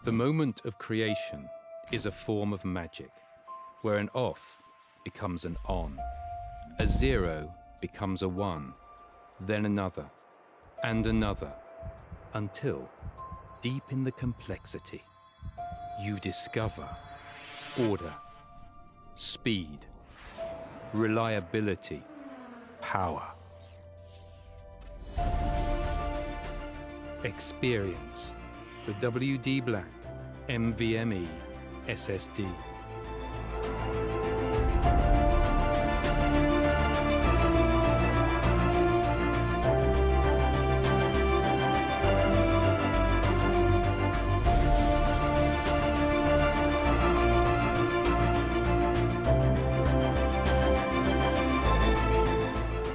The moment of creation is a form of magic, where an off becomes an on, a 0 becomes a 1, then another, and another, until, deep in the complexity, you discover order, speed, reliability, power. Experience the WD Black NVMe SSD.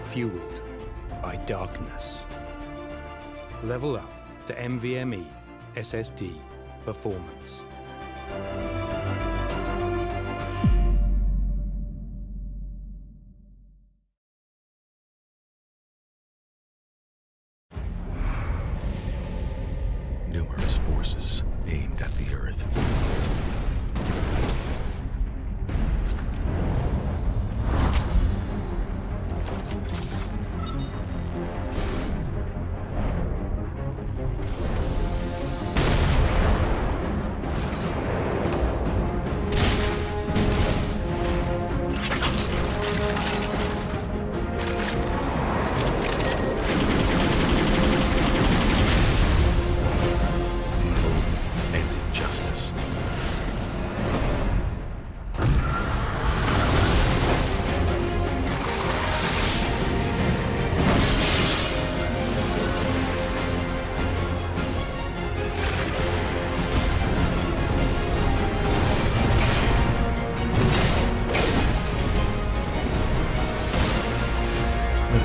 Fueled by darkness. Level up to NVMe SSD performance. Numerous forces aimed at the Earth.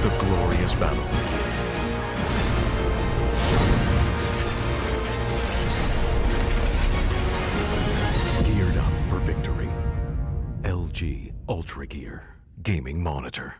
The glorious battle begin. Geared up for victory. LG Ultra Gear Gaming Monitor.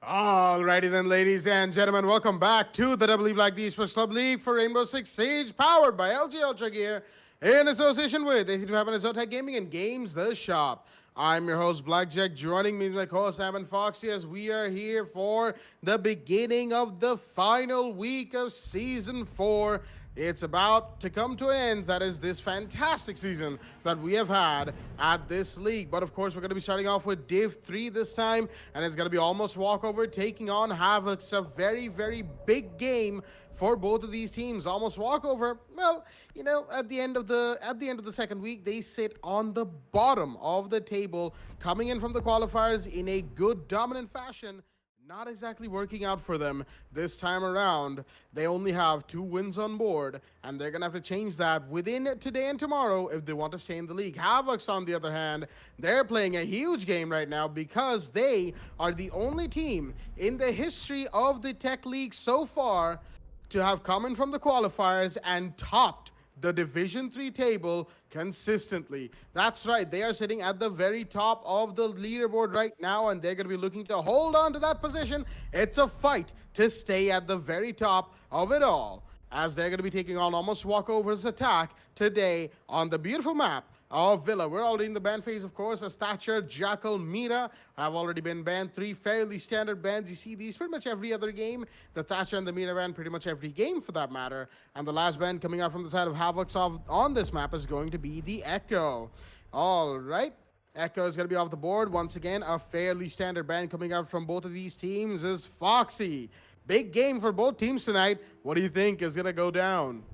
Alrighty then, ladies and gentlemen, welcome back to the WD Black Esports Club League for Rainbow Six Siege, powered by LG Ultra Gear, in association with AC2 and Zotac Gaming and Games The Shop. I'm your host, Blackjack. Joining me is my co-host, Evan Foxy, as we are here for the beginning of the final week of Season 4. It's about to come to an end. That is this fantastic season that we have had at this league. But of course, we're going to be starting off with Div 3 this time, and it's going to be almost Walkover taking on Havox. A very, very big game for both of these teams. Almost Walkover, well, you know, at the end of the second week, they sit on the bottom of the table, coming in from the qualifiers in a good dominant fashion. Not exactly working out for them this time around. They only have 2 wins on board, and they're going to have to change that within today and tomorrow if they want to stay in the league. Havox, on the other hand, they're playing a huge game right now because they are the only team in the history of the TEC League so far to have come in from the qualifiers and topped the Division 3 table consistently. That's right, they are sitting at the very top of the leaderboard right now, and they're going to be looking to hold on to that position. It's a fight to stay at the very top of it all, as they're going to be taking on Almost Walkover's attack today on the beautiful map of Villa. We're already in the ban phase, of course, as Thatcher, Jackal, Mira have already been banned. 3 fairly standard bans. You see these pretty much every other game. The Thatcher and the Mira ban pretty much every game for that matter. And the last ban coming out from the side of Havox on this map is going to be the Echo. All right. Echo is going to be off the board. Once again, a fairly standard ban coming out from both of these teams is Foxy. Big game for both teams tonight. What do you think is going to go down?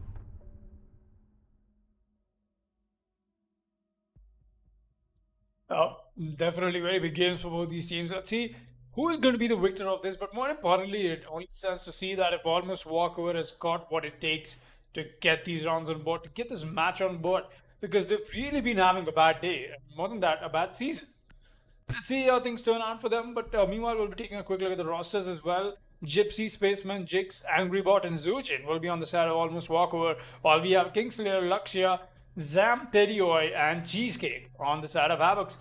Oh, definitely very big games for both these teams. Let's see who is going to be the victor of this. But more importantly, it only stands to see that if Almost Walkover has got what it takes to get these rounds on board, to get this match on board, because they've really been having a bad day. More than that, a bad season. Let's see how things turn out for them. But meanwhile, we'll be taking a quick look at the rosters as well. Gypsy, Spaceman, Jix, Angrybot, and Zujin will be on the side of Almost Walkover, while we have Kingslayer, Lakshya, Zam, Teddy Oi, and Cheesecake on the side of Havox.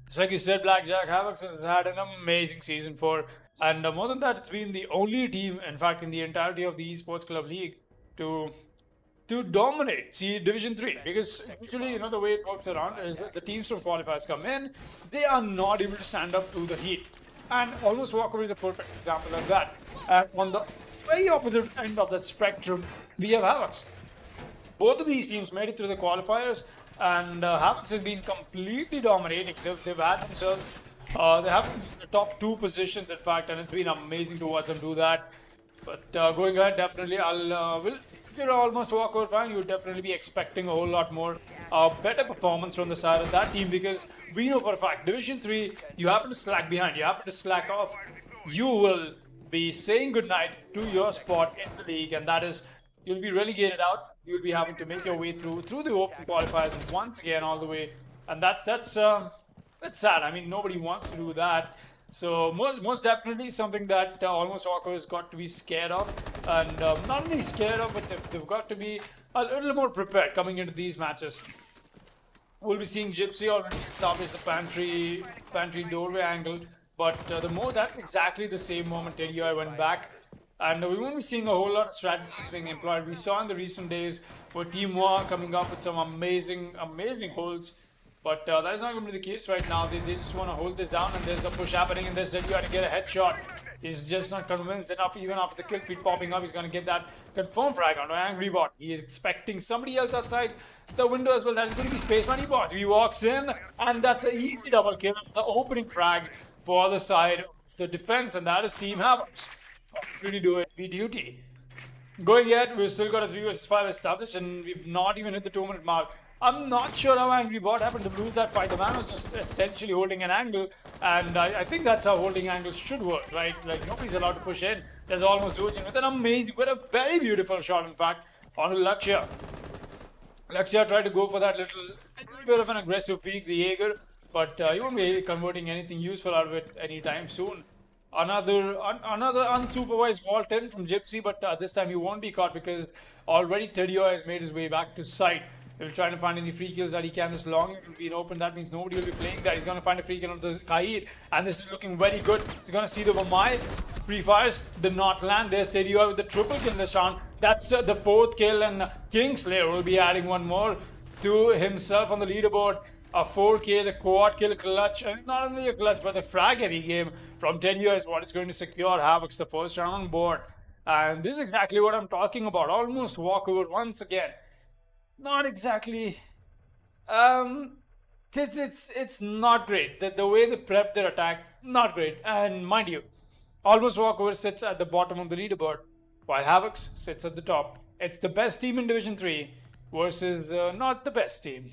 Just like you said, Blackjack, Havox has had an amazing season 4. And more than that, it's been the only team, in fact, in the entirety of the Esports Club League to dominate Division 3, because usually, the way it works around is the teams from qualifiers come in, they are not able to stand up to the heat. And Almost Walkover is a perfect example of that. And on the very opposite end of the spectrum, we have Havox. Both of these teams made it through the qualifiers, and Havox has been completely dominating. They've had themselves, they have the top 2 positions, in fact, and it's been amazing to watch them do that. But going ahead, definitely, if you're Almost Walkover fan, you would definitely be expecting a whole lot more better performance from the side of that team, because we know for a fact, Division 3, you happen to slack behind, you happen to slack off, you will be saying goodnight to your spot in the league, and that is, you'll be relegated out. You'll be having to make your way through the open qualifiers once again all the way, and that's sad. I mean, nobody wants to do that. So most definitely something that Almost Walkover has got to be scared of, and not only scared of, but they've got to be a little more prepared coming into these matches. We'll be seeing Gypsy already establish the pantry doorway angle, but that's exactly the same moment TEC went back. And we won't be seeing a whole lot of strategies being employed. We saw in the recent days where Team War coming up with some amazing holds. But that is not going to be the case right now. They just want to hold it down, and there's the push happening, and there's TEC to get a headshot. He's just not convinced enough. Even after the kill feed popping up, he's going to get that confirmed frag onto Angrybot. He is expecting somebody else outside the window as well. That is going to be Spaceman. He walks in, and that's an easy double kill. The opening frag for the side of the defense, and that is Team Havox. Really do it. Be duty. Going yet, we've still got a 3 vs 5 established, and we've not even hit the 2-minute mark. I'm not sure how Angrybot happened to lose that fight. The man was just essentially holding an angle, and I think that's how holding angles should work, right? Like, nobody's allowed to push in. There's Almost Zujin with a very beautiful shot, in fact, onto Lakshya. Lakshya tried to go for that little bit of an aggressive peek, the Jaeger, but he won't be converting anything useful out of it anytime soon. Another unsupervised vault in from Gypsy, but this time he won't be caught because already TEC has made his way back to site. He'll try to find any free kills that he can. This long it will be open. That means nobody will be playing that. He's going to find a free kill on the Kaid, and this is looking very good. He's going to see the Vamai. Free fires did not land. There's TEC with the triple kill this round. That's the 4th kill, and Kingslayer will be adding one more to himself on the leaderboard. A 4K, the quad kill clutch, and not only a clutch, but a frag heavy game from TEC is what is going to secure Havox the first round on board. And this is exactly what I'm talking about. Almost Walkover once again. Not exactly. It's not great. The way they prep their attack, not great. And mind you, Almost Walkover sits at the bottom of the leaderboard, while Havox sits at the top. It's the best team in Division 3 versus not the best team.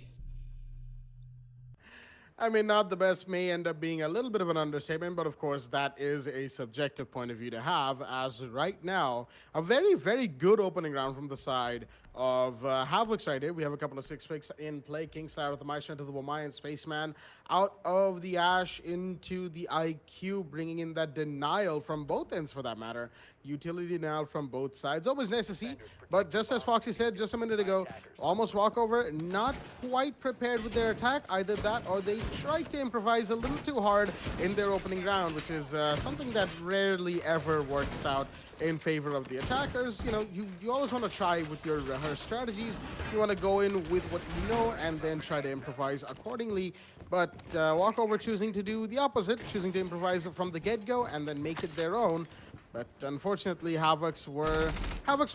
I mean, not the best may end up being a little bit of an understatement, but of course, that is a subjective point of view to have, as right now, a very, very good opening round from the side of Havoc right here. We have a couple of 6 picks in play. Kingslayer with the Maestro to the Wamai, and Spaceman out of the Ash into the IQ, bringing in that denial from both ends for that matter. Utility denial from both sides. Always nice to see, but just as Foxy said just a minute ago, Almost Walkover not quite prepared with their attack. Either that or they tried to improvise a little too hard in their opening round, which is something that rarely ever works out in favor of the attackers. You know, you always want to try with your rehearsed strategies. You want to go in with what you know and then try to improvise accordingly. But Walkover choosing to do the opposite, choosing to improvise from the get-go and then make it their own. But unfortunately, Havox were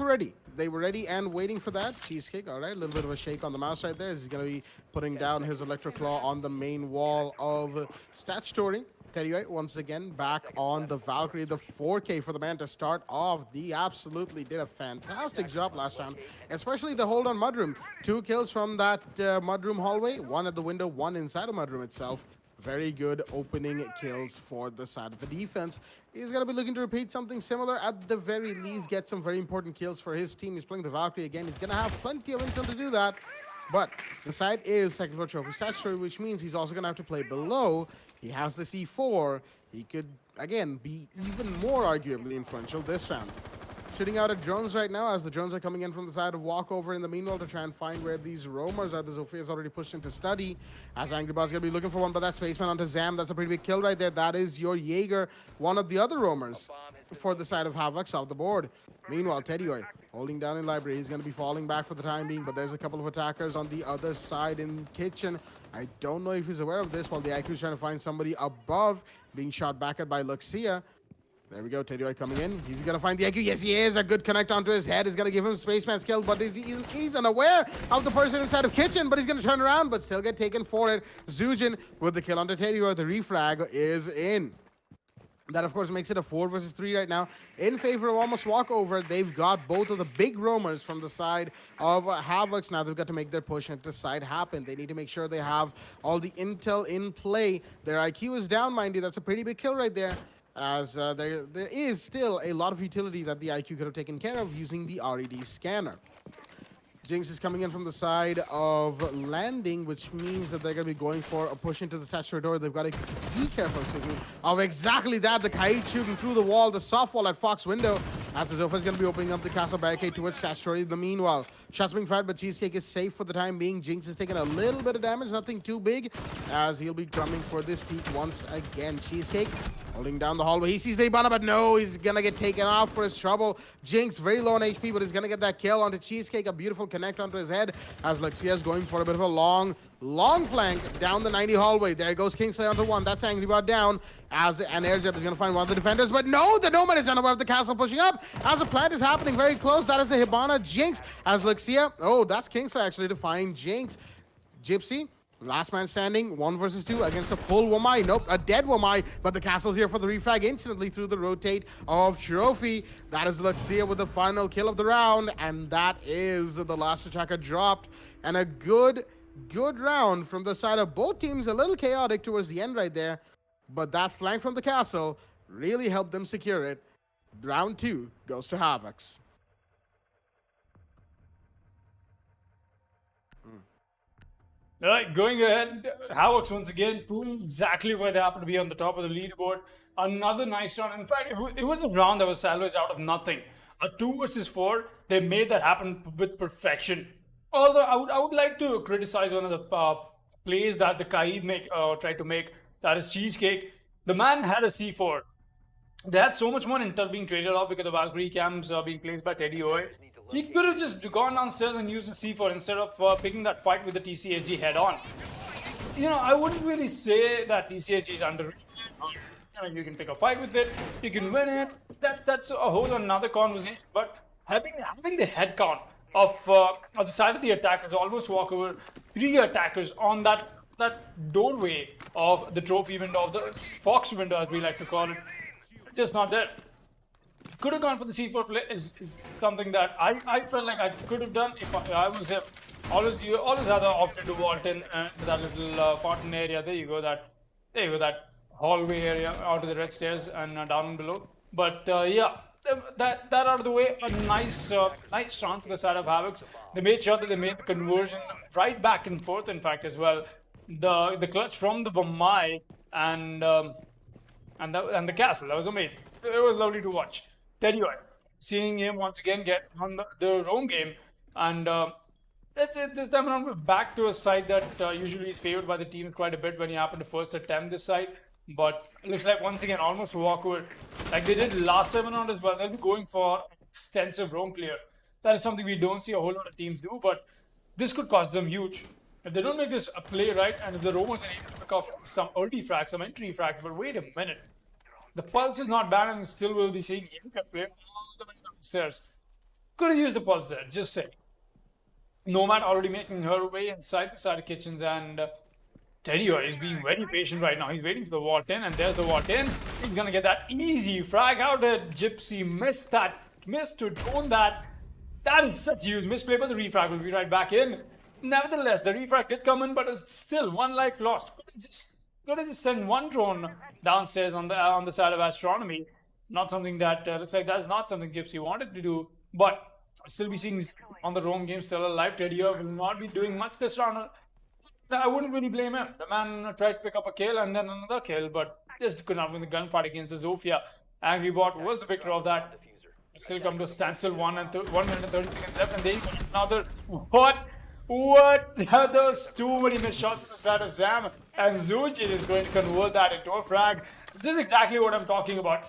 ready. They were ready and waiting for that. Cheesecake, all right, a little bit of a shake on the mouse right there. He's going to be putting down his Electric Claw on the main wall of Statutory. Teddy once again back on the Valkyrie, the 4K for the man to start off. He absolutely did a fantastic job last round, especially the hold on Mudroom. 2 kills from that Mudroom hallway, 1 at the window, 1 inside of Mudroom itself. Very good opening kills for the side of the defense. He's going to be looking to repeat something similar, at the very least get some very important kills for his team. He's playing the Valkyrie again. He's going to have plenty of intel to do that. But the side is second floor trophy statutory, which means he's also going to have to play below. He has the C4. He could, again, be even more arguably influential this round. Shooting out at drones right now as the drones are coming in from the side of Walkover in the meanwhile to try and find where these roamers are. The Zofia is already pushed into study as Angry Bot's going to be looking for one, but that Spaceman onto Zam. That's a pretty big kill right there. That is your Jaeger, one of the other roamers for the side of Havox off the board. Meanwhile, Teddy holding down in library. He's going to be falling back for the time being, but there's a couple of attackers on the other side in kitchen. I don't know if he's aware of this while the IQ is trying to find somebody above, being shot back at by Luxia. There we go, Teddy coming in. He's going to find the IQ. Yes, he is. A good connect onto his head. He's going to give him Spaceman's kill, but he's unaware of the person inside of kitchen, but he's going to turn around, but still get taken for it. Zujin with the kill onto Teddy. The refrag is in. That, of course, makes it a 4 versus 3 right now in favor of almost Walkover. They've got both of the big roamers from the side of Havox. Now they've got to make their push and decide happen. They need to make sure they have all the intel in play. Their IQ is down, mind you. That's a pretty big kill right there, as there is still a lot of utility that the IQ could have taken care of using the RED scanner. Jinx is coming in from the side of landing, which means that they're going to be going for a push into the statutory door. They've got to be careful of exactly that. The Kaid shooting through the wall, the soft wall at Fox window, as the Zofa is going to be opening up the castle barricade towards statutory. In the meanwhile, shots being fired, but Cheesecake is safe for the time being. Jinx is taking a little bit of damage, nothing too big, as he'll be coming for this peak once again. Cheesecake holding down the hallway. He sees the Ibana, but no, he's going to get taken out for his trouble. Jinx, very low on HP, but he's going to get that kill onto Cheesecake. A beautiful connect onto his head as Luxia is going for a bit of a long flank down the 90 hallway. There goes Kingsley onto 1. That's Angry Bot down as an air jab is going to find one of the defenders. But no, the Nomad is unaware of the castle pushing up as a plant is happening very close. That is the Hibana. Jinx as Luxia. Oh, that's Kingsley actually to find Jinx. Gypsy. Last man standing, 1 versus 2 against a full Wamai. Nope, a dead Wamai, but the castle's here for the refrag instantly through the rotate of Trophy. That is Luxia with the final kill of the round, and that is the last attacker dropped. And a good round from the side of both teams. A little chaotic towards the end right there, but that flank from the castle really helped them secure it. Round 2 goes to Havox. All right, going ahead, Havox once again proving exactly why they happen to be on the top of the leaderboard. Another nice round. In fact, it was a round that was salvaged out of nothing. A 2 versus 4, they made that happen with perfection. Although I would like to criticize one of the plays that the Kaid tried to make. That is Cheesecake. The man had a C4. They had so much more intel being traded off because the Valkyrie cams being placed by Teddy Oy. He could have just gone downstairs and used the C4 instead of picking that fight with the TCSG head on. You know, I wouldn't really say that TCSG is underrated. You know, you can pick a fight with it, you can win it. That's a whole another conversation. But having the head count of the side of the attackers, almost Walkover, 3 attackers on that doorway of the trophy window, of the Fox window as we like to call it, it's just not there. Could have gone for the C4 play is something that I felt like I could have done if I was him. You always have the option to vault in that little fountain area. There you go, that hallway area onto the red stairs and down and below. But yeah, that out of the way, a nice round for the side of Havox. They made sure that they made the conversion right back and forth. In fact, as well, the clutch from the Vamai and the castle, that was amazing. So it was lovely to watch. Teddy, seeing him once again get on the roam game, and that's it. This time around, we're back to a side that usually is favored by the teams quite a bit when you happen to first attempt this side. But it looks like once again almost Walkover, like they did last time around as well. They'll be going for extensive roam clear. That is something we don't see a whole lot of teams do, but this could cost them huge. If they don't make this a play right, and if the roamers are able to pick off some early frags, some entry frags, but wait a minute. The pulse is not bad and still will be seeing him play all the way downstairs. Could have used the pulse there, just say. Nomad already making her way inside the side of kitchen, and Teddy is being very patient right now. He's waiting for the wall 10, and there's the wall 10. He's gonna get that easy frag out there. Gypsy missed to drone that. That is such a huge misplay, but the refrag will be right back in. Nevertheless, the refrag did come in, but it's still one life lost. Could have just sent one drone downstairs on the side of astronomy. Not something that looks like that's not something Gypsy wanted to do, but still be seeing on the roam game still alive. Teddy will not be doing much this round. I wouldn't really blame him. The man tried to pick up a kill and then another kill, but just could not win the gunfight against the Zofia. Angry Bot was the victor of that. Still come to a standstill. 1 minute and 30 seconds left, and they got another. What? There's too many missed shots on the side of Zam, and Zuchin is going to convert that into a frag. This is exactly what I'm talking about.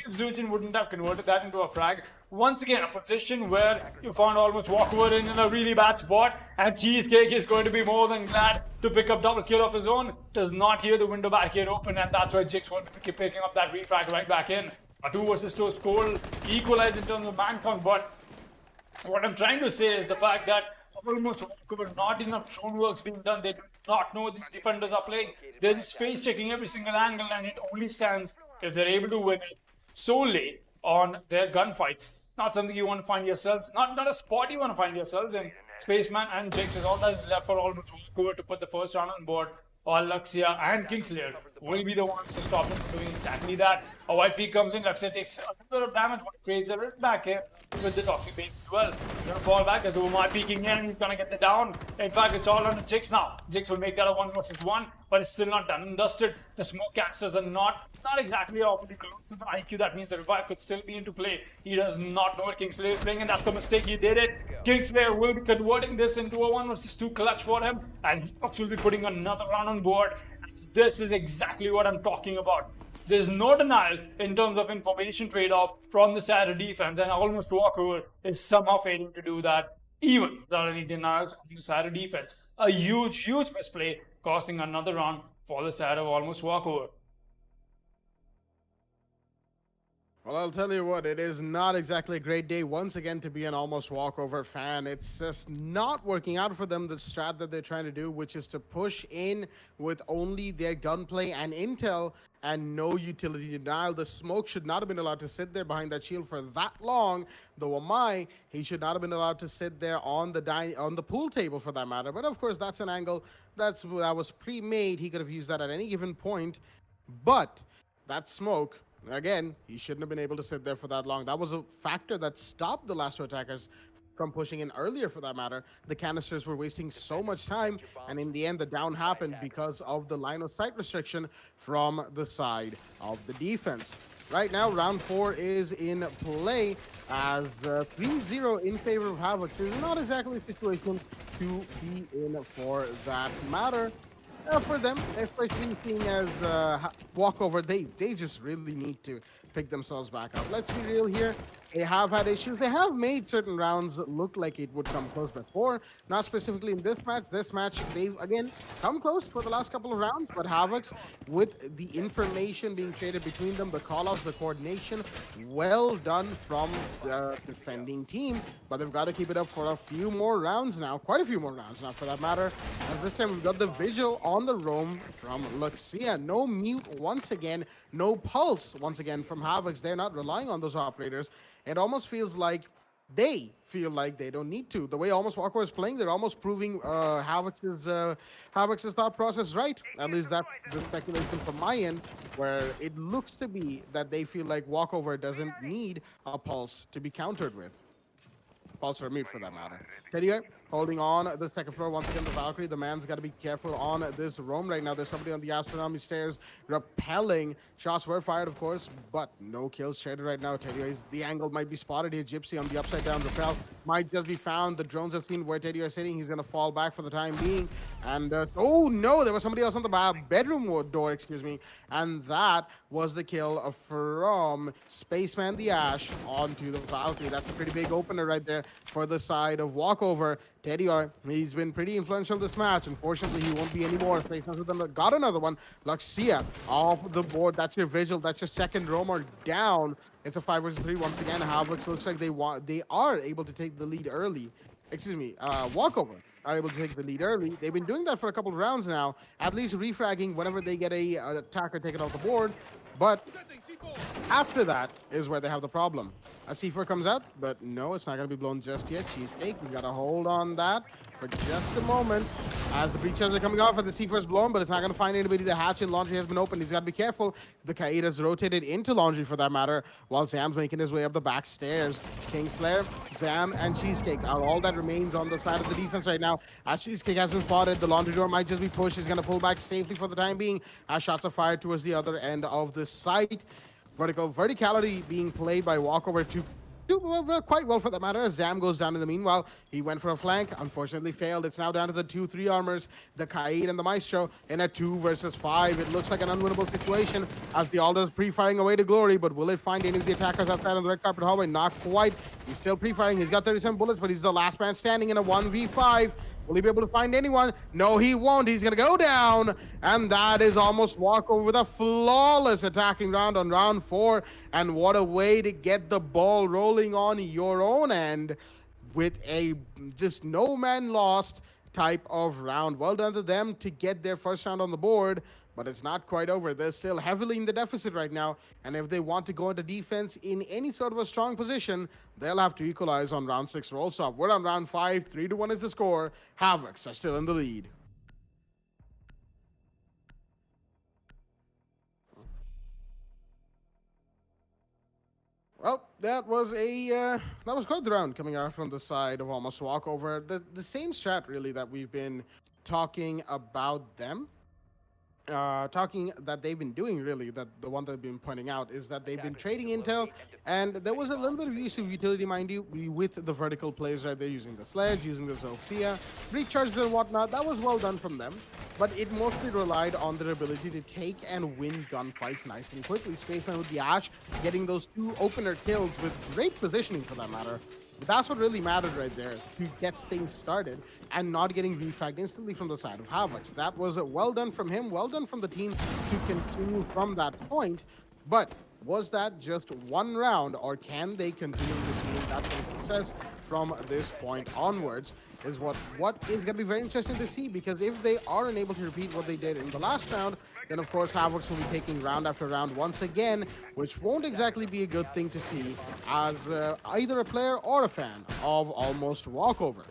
If Zuchin wouldn't have converted that into a frag, once again, a position where you found almost Walkover in a really bad spot, and Cheesecake is going to be more than glad to pick up double kill of his own. Does not hear the window barricade open, and that's why Jix won't be picking up that refrag right back in. A 2 versus 2 score, equalized in terms of man count, but what I'm trying to say is the fact that almost Walkover, not enough drone works being done. They do not know these defenders are playing. They're just face checking every single angle, and it only stands if they're able to win it solely on their gunfights. Not something you want to find yourselves, not a spot you want to find yourselves in. Spaceman and Jix is all that is left for almost Walkover to put the first round on board. Or Luxia and Kingslayer will be the ones to stop him from doing exactly that. A white peak comes in, Luxia takes a little bit of damage, but trades a bit back here with the toxic base as well. He's gonna fall back as the Umar peeking in, and he's gonna get the down. In fact, it's all on the Jix now. Jix will make that a 1 versus 1, but it's still not done and dusted. The smoke cancers are not exactly awfully close to the IQ. That means the revive could still be into play. He does not know what Kingslayer is playing, and that's the mistake. He did it. Kingslayer will be converting this into a 1 versus 2 clutch for him, and Havox will be putting another round on board. This is exactly what I'm talking about. There's no denial in terms of information trade-off from the side of defense, and almost Walkover is somehow failing to do that, even without any denials on the side of defense. A huge misplay, costing another round for the side of almost Walkover. Well, I'll tell you what, it is not exactly a great day once again to be an almost Walkover fan. It's just not working out for them, the strat that they're trying to do, which is to push in with only their gunplay and intel and no utility denial. The smoke should not have been allowed to sit there behind that shield for that long. The Wamai, he should not have been allowed to sit there on the pool table for that matter. But of course, that's an angle that was pre-made. He could have used that at any given point. But that smoke, again, he shouldn't have been able to sit there for that long. That was a factor that stopped the last two attackers from pushing in earlier for that matter. The canisters were wasting so much time, and in the end, the down happened because of the line of sight restriction from the side of the defense. Right now, round 4 is in play as 3-0 in favor of Havox. Is not exactly a situation to be in for that matter. For them, especially seeing as Walkover, they just really need to pick themselves back up. Let's be real here. They have had issues. They have made certain rounds look like it would come close before. Not specifically in this match. This match, they've, again, come close for the last couple of rounds. But Havox, with the information being traded between them, the call-outs, the coordination, well done from the defending team. But they've got to keep it up for a few more rounds now. Quite a few more rounds now, for that matter. As this time, we've got the visual on the roam from Luxia. No mute once again. No pulse once again from Havox. They're not relying on those operators. It almost feels like they feel like they don't need to. The way almost Walkover is playing, they're almost proving Havox's thought process right. At least that's the speculation from my end, where it looks to be that they feel like Walkover doesn't need a pulse to be countered with. Pulse or mute for that matter. Anyway, holding on the second floor once again. The Valkyrie, the man's got to be careful on this roam right now. There's somebody on the astronomy stairs repelling. Shots were fired, of course, but no kills traded right now. Teddy, the angle might be spotted here. Gypsy on the upside down repel might just be found. The drones have seen where Teddy is sitting. He's gonna fall back for the time being. And oh no, there was somebody else on the bedroom door, excuse me. And that was the kill from Spaceman the Ash onto the Valkyrie. That's a pretty big opener right there for the side of Walkover. Teddy, he's been pretty influential this match. Unfortunately, he won't be anymore. Spaceman got another one. Luxia off the board. That's your visual. That's your second roamer down. It's a 5 versus 3 once again. Havox looks like they are able to take the lead early. Excuse me, Walkover are able to take the lead early. They've been doing that for a couple of rounds now, at least refragging whenever they get a attacker taken off the board. But after that is where they have the problem. A C4 comes out, but no, it's not going to be blown just yet. Cheesecake, we got to hold on that for just a moment as the breaches are coming off and the C4 is blown, but it's not going to find anybody. The hatch in Laundry has been opened. He's got to be careful. The Kaid has rotated into Laundry for that matter, while Zam's making his way up the back stairs. Kingslayer, Zam, and Cheesecake are all that remains on the side of the defense right now. As Cheesecake has been spotted, the Laundry door might just be pushed. He's going to pull back safely for the time being as shots are fired towards the other end of the site. Verticality being played by Walkover to do quite well for that matter. As Zam goes down in the meanwhile, he went for a flank, unfortunately failed. It's now down to the 2-3 armors, the Kaid and the Maestro in a 2 versus 5. It looks like an unwinnable situation as the Aldo's pre-firing away to glory, but will it find any of the attackers outside on the red carpet hallway? Not quite. He's still pre-firing. He's got 37 bullets, but he's the last man standing in a 1v5. Will he be able to find anyone? No, he won't. He's going to go down. And that is almost Walkover with a flawless attacking round on round 4. And what a way to get the ball rolling on your own end with a just no man lost type of round. Well done to them to get their first round on the board. But it's not quite over. They're still heavily in the deficit right now. And if they want to go into defense in any sort of a strong position, they'll have to equalize on round 6 roll stop. We're on round 5. 3-1 is the score. Havox are still in the lead. Well, that was quite the round coming out from the side of almost Walkover. The same strat really that we've been talking about them. Talking that they've been doing really, that the one that I've been pointing out is that they've been trading intel, and there was a little bit of use of utility, mind you, with the vertical plays right there, using the sledge, using the Zofia, recharges and whatnot. That was well done from them, but it mostly relied on their ability to take and win gunfights nice and quickly. Spaceman with the Ash getting those 2 opener kills with great positioning for that matter. But that's what really mattered right there, to get things started and not getting refragged instantly from the side of Havox. That was well done from him, well done from the team to continue from that point. But was that just one round, or can they continue to gain that kind of success from this point onwards is what is going to be very interesting to see, because if they are unable to repeat what they did in the last round, then of course Havox will be taking round after round once again, which won't exactly be a good thing to see as either a player or a fan of almost Walkover.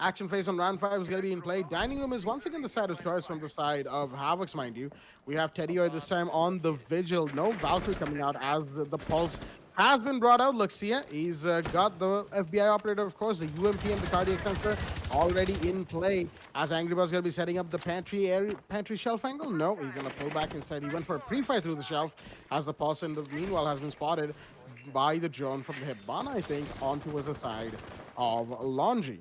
Action phase on round 5 is going to be in play. Dining room is once again the side of choice from the side of Havox, mind you. We have Teddy this time on the Vigil. No Valkyrie coming out as the Pulse has been brought out. Luxia, he's got the FBI operator, of course, the UMP and the cardiac sensor already in play. As Angry Buzz going to be setting up the pantry shelf angle. No, he's going to pull back instead. He went for a pre-fire through the shelf as the Pulse in the meanwhile has been spotted by the drone from the Hibana, I think, on towards the side of Laundry.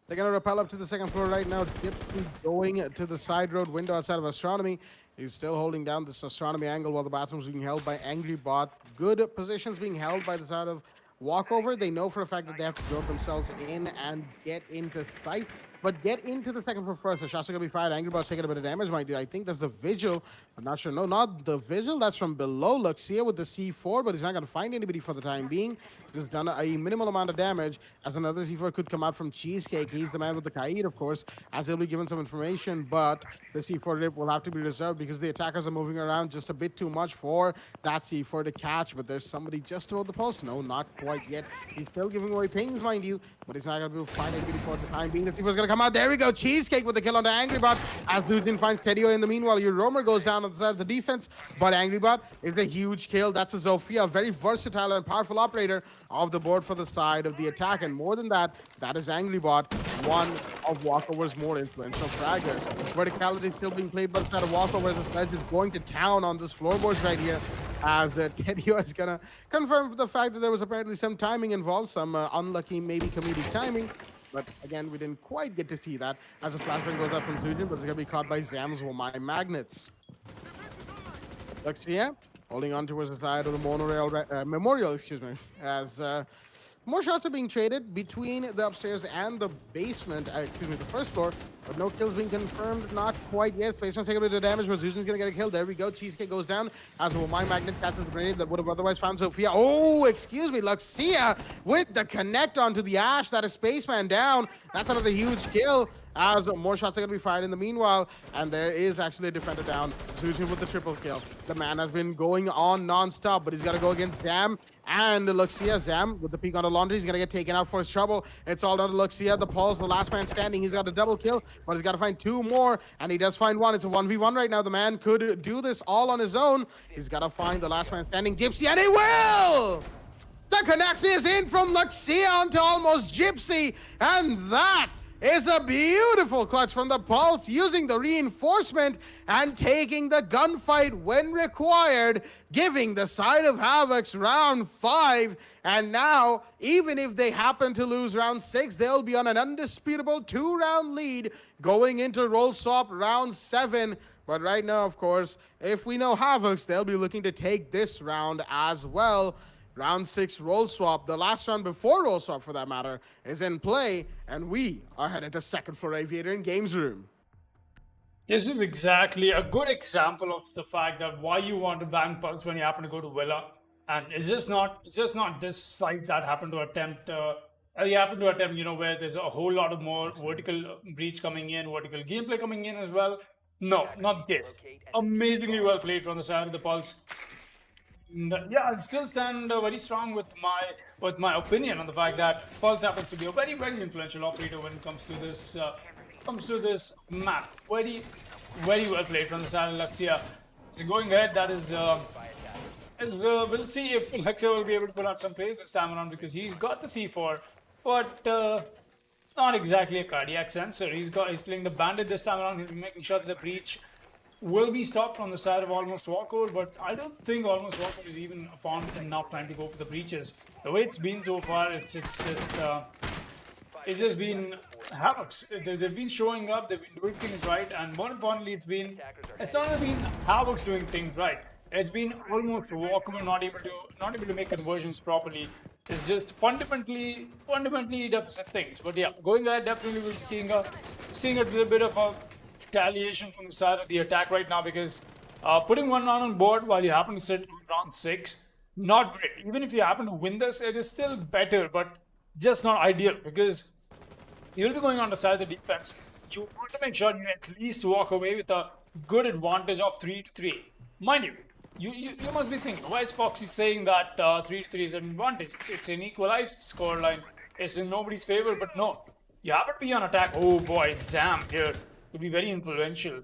They're going to rappel up to the second floor right now. Gypsy going to the side road window outside of Astronomy. He's still holding down this Astronomy angle while the bathroom's being held by Angry Bot. Good positions being held by the side of Walkover. They know for a fact that they have to build themselves in and get into sight. But get into the second floor first. The shots are going to be fired. Angry Bot's taking a bit of damage, my dude. I think that's the Vigil. I'm not sure. No, not the Vigil. That's from below. Luxia with the C4, but he's not going to find anybody for the time being. Just done a minimal amount of damage, as another C4 could come out from Cheesecake. He's the man with the Kaid, of course, as he'll be given some information, but the C4 rip will have to be reserved because the attackers are moving around just a bit too much for that C4 to catch. But there's somebody just above the post. No, not quite yet. He's still giving away pings, mind you, but he's not going to be able to find anybody for the time being. The C4 is going to come out. There we go. Cheesecake with the kill on the Angry Bot, as Lujin finds Tedio in the meanwhile. Your Roamer goes down on the side of the defense, but Angry Bot is a huge kill. That's a Zofia, a very versatile and powerful operator of the board for the side of the attack. And more than that, that is Angry Bot, one of Walkover's more influential fraggers. Verticality still being played by the side of Walkover, as the sledge is going to town on this floorboards right here, as Tedio is going to confirm the fact that there was apparently some timing involved, some unlucky maybe comedic timing. But again, we didn't quite get to see that as a flashbang goes up from Zujin, but it's going to be caught by Zam's My Magnets. Luxia holding on towards the side of the monorail, memorial, excuse me, as More shots are being traded between the upstairs and the basement, excuse me, the first floor, but no kills being confirmed, not quite yet. Spaceman's taking a bit of damage, but Zuzin's gonna get a kill. There we go. Cheesecake goes down as well. My Magnet catches the grenade that would have otherwise found Sophia. Oh, excuse me, Luxia with the connect onto the Ash. That is Spaceman down. That's another huge kill as more shots are going to be fired in the meanwhile, and there is actually a defender down. Zuzin with the triple kill. The man has been going on non-stop, but he's got to go against Zam and Luxia. Zam with the peek on the laundry. He's going to get taken out for his trouble. It's all down to Luxia. The Paul's the last man standing. He's got a double kill, but he's got to find 2 more, and he does find 1. It's a 1v1 right now. The man could do this all on his own. He's got to find the last man standing, Gypsy, and he will! The connect is in from Luxia onto almost Gypsy, and that is a beautiful clutch from the Pulse, using the reinforcement and taking the gunfight when required, giving the side of Havox round 5. And now, even if they happen to lose round 6, they'll be on an undisputable 2-round lead going into roll swap round 7. But right now, of course, if we know Havox, they'll be looking to take this round as well. Round 6 roll swap, the last round before roll swap for that matter, is in play, and we are headed to second floor Aviator in Games Room. This is exactly a good example of the fact that why you want to ban Pulse when you happen to go to Villa. And it's just not this site that happened to attempt, you know, where there's a whole lot of more vertical breach coming in, vertical gameplay coming in as well. No, not this. Amazingly well played from the side of the Pulse. Yeah, I'll still stand very strong with my opinion on the fact that Pulse happens to be a very, very influential operator when it comes to this map. Very, very well played from the side of Luxia. So going ahead, that is we'll see if Luxia will be able to pull out some plays this time around, because he's got the C4, but not exactly a cardiac sensor. He's playing the Bandit this time around. He'll be making sure that the breach will be stopped from the side of Almost Walkover, but I don't think Almost Walkover is even found enough time to go for the breaches. The way it's been so far, it's just been Havox. They've been showing up, they've been doing things right, and more importantly, it's not only been Havox doing things right. It's been Almost Walkover not able to make conversions properly. It's just fundamentally deficit things. But yeah, going ahead, definitely we'll be seeing a little bit of a retaliation from the side of the attack right now, because putting 1 round on board while you happen to sit in round 6, not great. Even if you happen to win this, it is still better, but just not ideal, because you'll be going on the side of the defense. You want to make sure you at least walk away with a good advantage of 3-3. Mind you must be thinking, why is Foxy saying that 3-3 is an advantage? It's an equalized scoreline. It's in nobody's favor, but no. You happen to be on attack. Oh boy, Zam here could be very influential.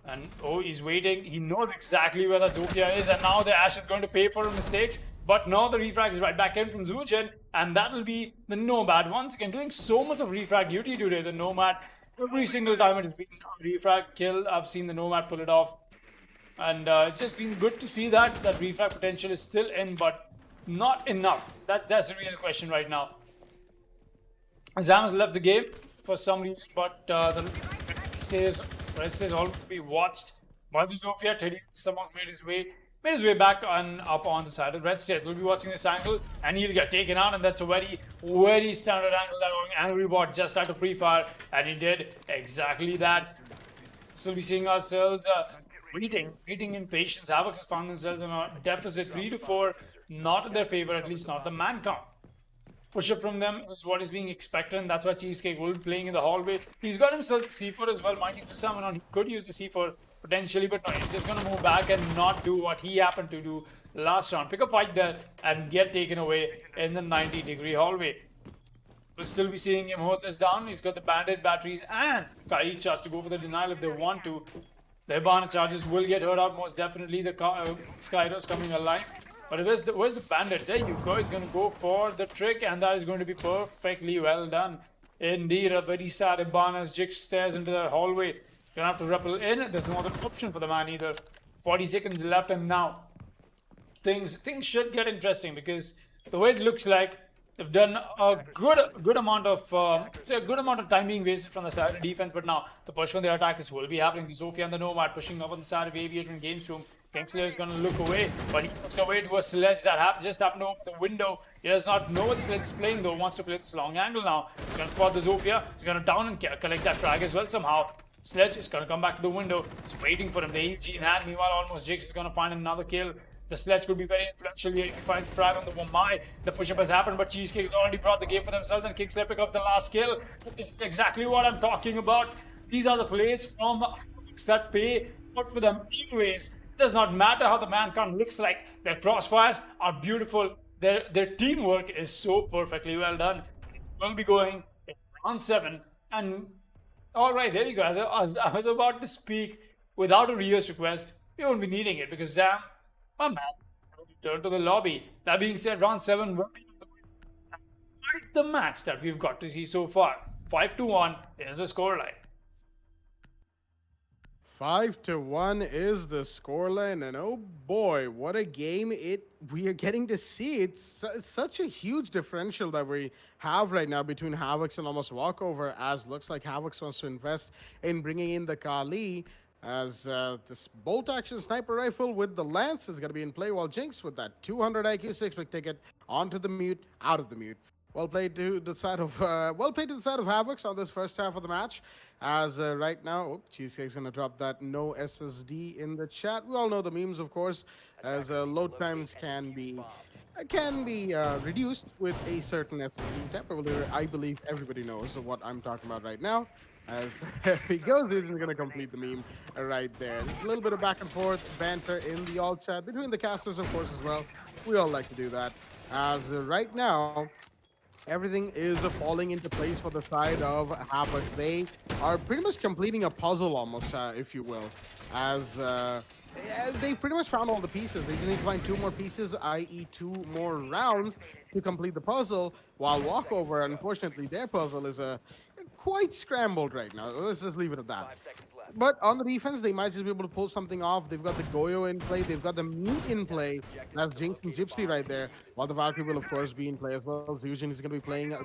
And oh, he's waiting. He knows exactly where that Zofia is, and now the Ash is going to pay for her mistakes. But no, the refrag is right back in from Zuchen, and that will be the Nomad. Once again, doing so much of refrag duty today, the Nomad. Every single time it has been a refrag kill, I've seen the Nomad pull it off. And it's just been good to see that refrag potential is still in, but not enough. That's the real question right now. Zam has left the game for some reason, but the Red stays all to be watched by the Zofia. Teddy somehow made his way back and up on the side of Red Stairs. We'll be watching this angle, and he'll get taken out, and that's a very, very standard angle that Angry Bot just had to pre-fire, and he did exactly that. Still be seeing ourselves waiting in patience. Havox has found themselves in a deficit 3-4, not in their favor, at least not the man count. Push up from them is what is being expected, and that's why Cheesecake will be playing in the hallway. He's got himself the C4 as well, mind you, this time around he could use the C4 potentially, but no, he's just going to move back and not do what he happened to do last round. Pick a fight there and get taken away in the 90-degree hallway. We'll still be seeing him hold this down. He's got the Bandit batteries and Kai charge to go for the denial if they want to. The Hibana charges will get hurt out most definitely. The Skyros coming alive. But where's the Bandit? There you go. He's going to go for the trick, and that is going to be perfectly well done. Indeed, a very sad Hibana as Jix stares into the hallway. Gonna have to rappel in. There's no other option for the man either. 40 seconds left, and now things should get interesting, because the way it looks like they've done a good amount of time being wasted from the side of defense. But now the push from the attackers will be happening. The Zofia and the Nomad pushing up on the side of Aviator in Games Room. Kingsley is going to look away, but he looks away to a sledge that just happened to open the window. He does not know what the sledge is playing, though. Wants to play this long angle now. He's going to spot the Zofia. He's going to down and collect that frag as well somehow. Sledge is going to come back to the window. He's waiting for him. The EG in hand. Meanwhile, almost Jigs is going to find another kill. The Sledge could be very influential here if he finds a frag on the Wamai. The push-up has happened, but Cheesecake has already brought the game for themselves, and Kingsley picks up the last kill. But this is exactly what I'm talking about. These are the plays from Havox that pay out for them anyways. It does not matter how the mankind looks like. Their crossfires are beautiful. Their teamwork is so perfectly well done. We'll be going in round 7. And all right, there you go. I was about to speak without a rehearsed request. We won't be needing it because Zam, my man, return to the lobby. That being said, round 7 will be quite the match that we've got to see so far. 5-1 is the scoreline. 5-1 is the scoreline, and oh boy, what a game we are getting to see. It's such a huge differential that we have right now between Havox and almost Walkover, as looks like Havox wants to invest in bringing in the Kali, as this bolt-action sniper rifle with the Lance is going to be in play, while Jinx with that 200 IQ 6-pick ticket onto the mute, out of the mute. Well played to the side of Havox on this first half of the match. As right now, Cheesecake's gonna drop that no SSD in the chat. We all know the memes, of course, as load times can be reduced with a certain SSD temporarily. I believe everybody knows what I'm talking about right now. As he goes, he's gonna complete the meme right there. There's a little bit of back and forth banter in the alt chat between the casters, of course, as well. We all like to do that. As right now, everything is falling into place for the side of Havoc. They are pretty much completing a puzzle almost, if you will, as they pretty much found all the pieces. They just need to find 2 more pieces, i.e. 2 more rounds to complete the puzzle, while Walkover, unfortunately, their puzzle is quite scrambled right now. Let's just leave it at that. But on the defense, they might just be able to pull something off. They've got the Goyo in play. They've got the Mute in play. That's Jinx and Gypsy right there. While the Valkyrie will, of course, be in play as well. Fusion is going to be playing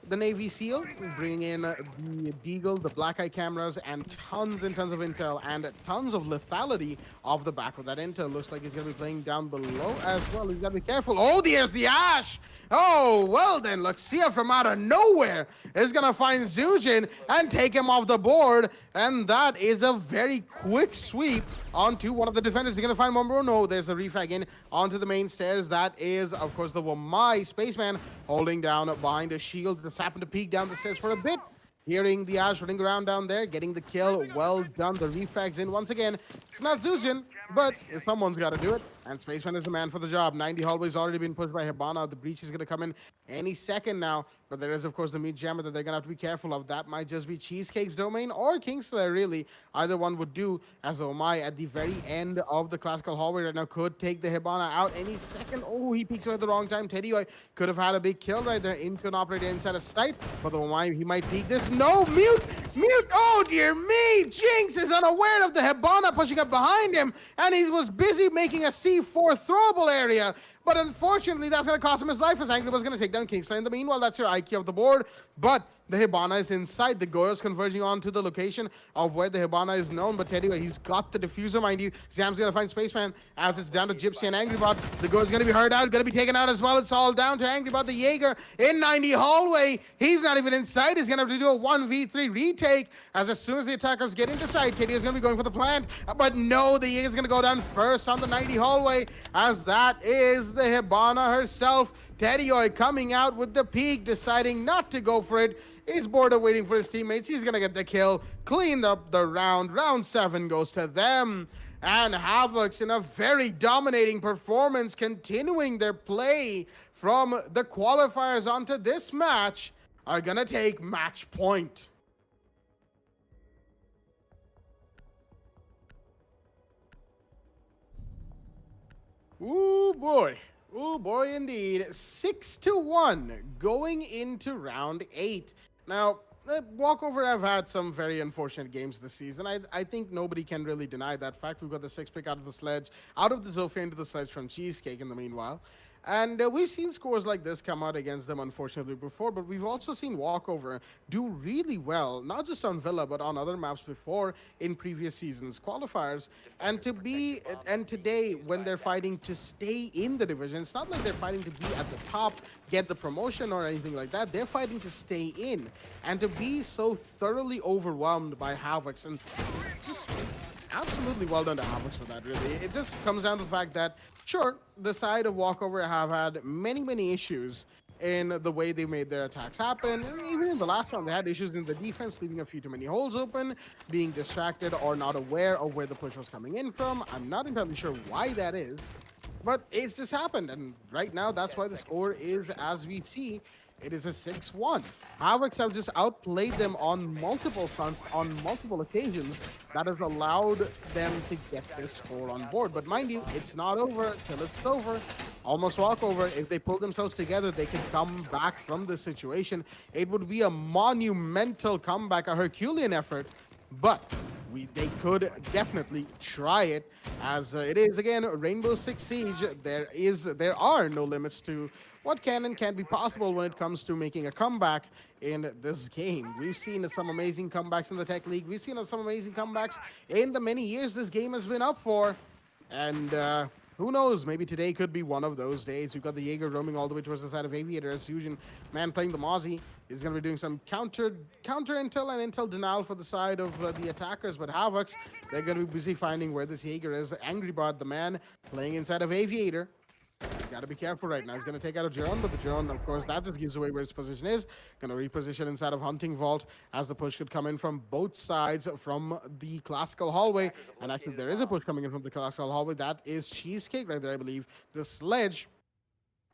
the Navy SEAL, bringing in the Deagle, the Black Eye cameras, and tons of intel and tons of lethality off the back of that intel. Looks like he's going to be playing down below as well. He's got to be careful. Oh, there's the Ash. Oh, well then, Luxia from out of nowhere is going to find Zujin and take him off the board. And that is a very quick sweep onto one of the defenders. He's going to find one more. No, there's a refrag in onto the main stairs. That is, of course, the Wamai Spaceman holding down behind a shield. Just happened to peek down the stairs for a bit. Hearing the Ash running around down there, getting the kill. Well done. The refrags in once again. It's not Zujin, but someone's got to do it. And Spaceman is the man for the job. 90 hallway's already been pushed by Hibana. The breach is going to come in any second now. But there is, of course, the mid jammer that they're going to have to be careful of. That might just be Cheesecake's domain or Kingslayer, really. Either one would do, as Omai at the very end of the classical hallway right now could take the Hibana out any second. Oh, he peeks away at the wrong time. Teddy could have had a big kill right there into an operator inside of sight. But the Omai, he might peek this. No, mute! Oh, dear me! Jinx is unaware of the Hibana pushing up behind him. And he was busy making a C4 throwable area. But unfortunately, that's going to cost him his life, as Angry was going to take down Kingslayer. In the meanwhile, that's your IQ of the board. But the Hibana is inside. The Goyo's converging onto the location of where the Hibana is known. But anyway, he's got the diffuser, mind you. Zam's going to find Spaceman as it's down to Gypsy and Angrybot. The Goyo's going to be hurt out, going to be taken out as well. It's all down to Angrybot. The Jaeger in 90 hallway. He's not even inside. He's going to have to do a 1v3 retake. As soon as the attackers get into sight, Teddy is going to be going for the plant. But no, the Jaeger's going to go down first on the 90 hallway, as that is the Hibana herself. Teddy coming out with the peak, deciding not to go for it. He's bored of waiting for his teammates. He's going to get the kill. Cleaned up the round. Round 7 goes to them. And Havox in a very dominating performance, continuing their play from the qualifiers onto this match, are going to take match point. Ooh, boy. Oh boy, indeed. 6-1 going into round 8. Now, Walkover have had some very unfortunate games this season. I think nobody can really deny that fact. We've got the 6-pick out of the sledge, out of the Zofia into the sledge from Cheesecake in the meanwhile. And we've seen scores like this come out against them, unfortunately, before, but we've also seen Walkover do really well, not just on Villa, but on other maps before in previous seasons' qualifiers. And today, when they're fighting to stay in the division, it's not like they're fighting to be at the top, get the promotion or anything like that. They're fighting to stay in. And to be so thoroughly overwhelmed by Havox, and just absolutely well done to Havox for that, really. It just comes down to the fact that, sure, the side of Walkover have had many issues in the way they made their attacks happen. Even in the last round, they had issues in the defense, leaving a few too many holes open, being distracted or not aware of where the push was coming in from. I'm not entirely sure why that is, but it's just happened. And right now, that's why the score is, as we see, it is a 6-1. Havox have just outplayed them on multiple fronts, on multiple occasions. That has allowed them to get this score on board. But mind you, it's not over till it's over. Almost Walkover. If they pull themselves together, they can come back from this situation. It would be a monumental comeback, a Herculean effort. But they could definitely try it, as it is, again, Rainbow Six Siege. There are no limits to what can and can't be possible when it comes to making a comeback in this game. We've seen some amazing comebacks in the TEC League. We've seen some amazing comebacks in the many years this game has been up for. And who knows, maybe today could be one of those days. We've got the Jaeger roaming all the way towards the side of Aviator. As Fusion, man playing the Mozzie, is going to be doing some counter intel and intel denial for the side of the attackers. But Havox, they're going to be busy finding where this Jaeger is. Angry Bot, the man playing inside of Aviator. Got to be careful right now. He's going to take out a drone, but the drone, of course, that just gives away where his position is. Going to reposition inside of Hunting Vault, as the push could come in from both sides from the classical hallway. And actually, there is a push coming in from the classical hallway. That is Cheesecake right there, I believe. The Sledge,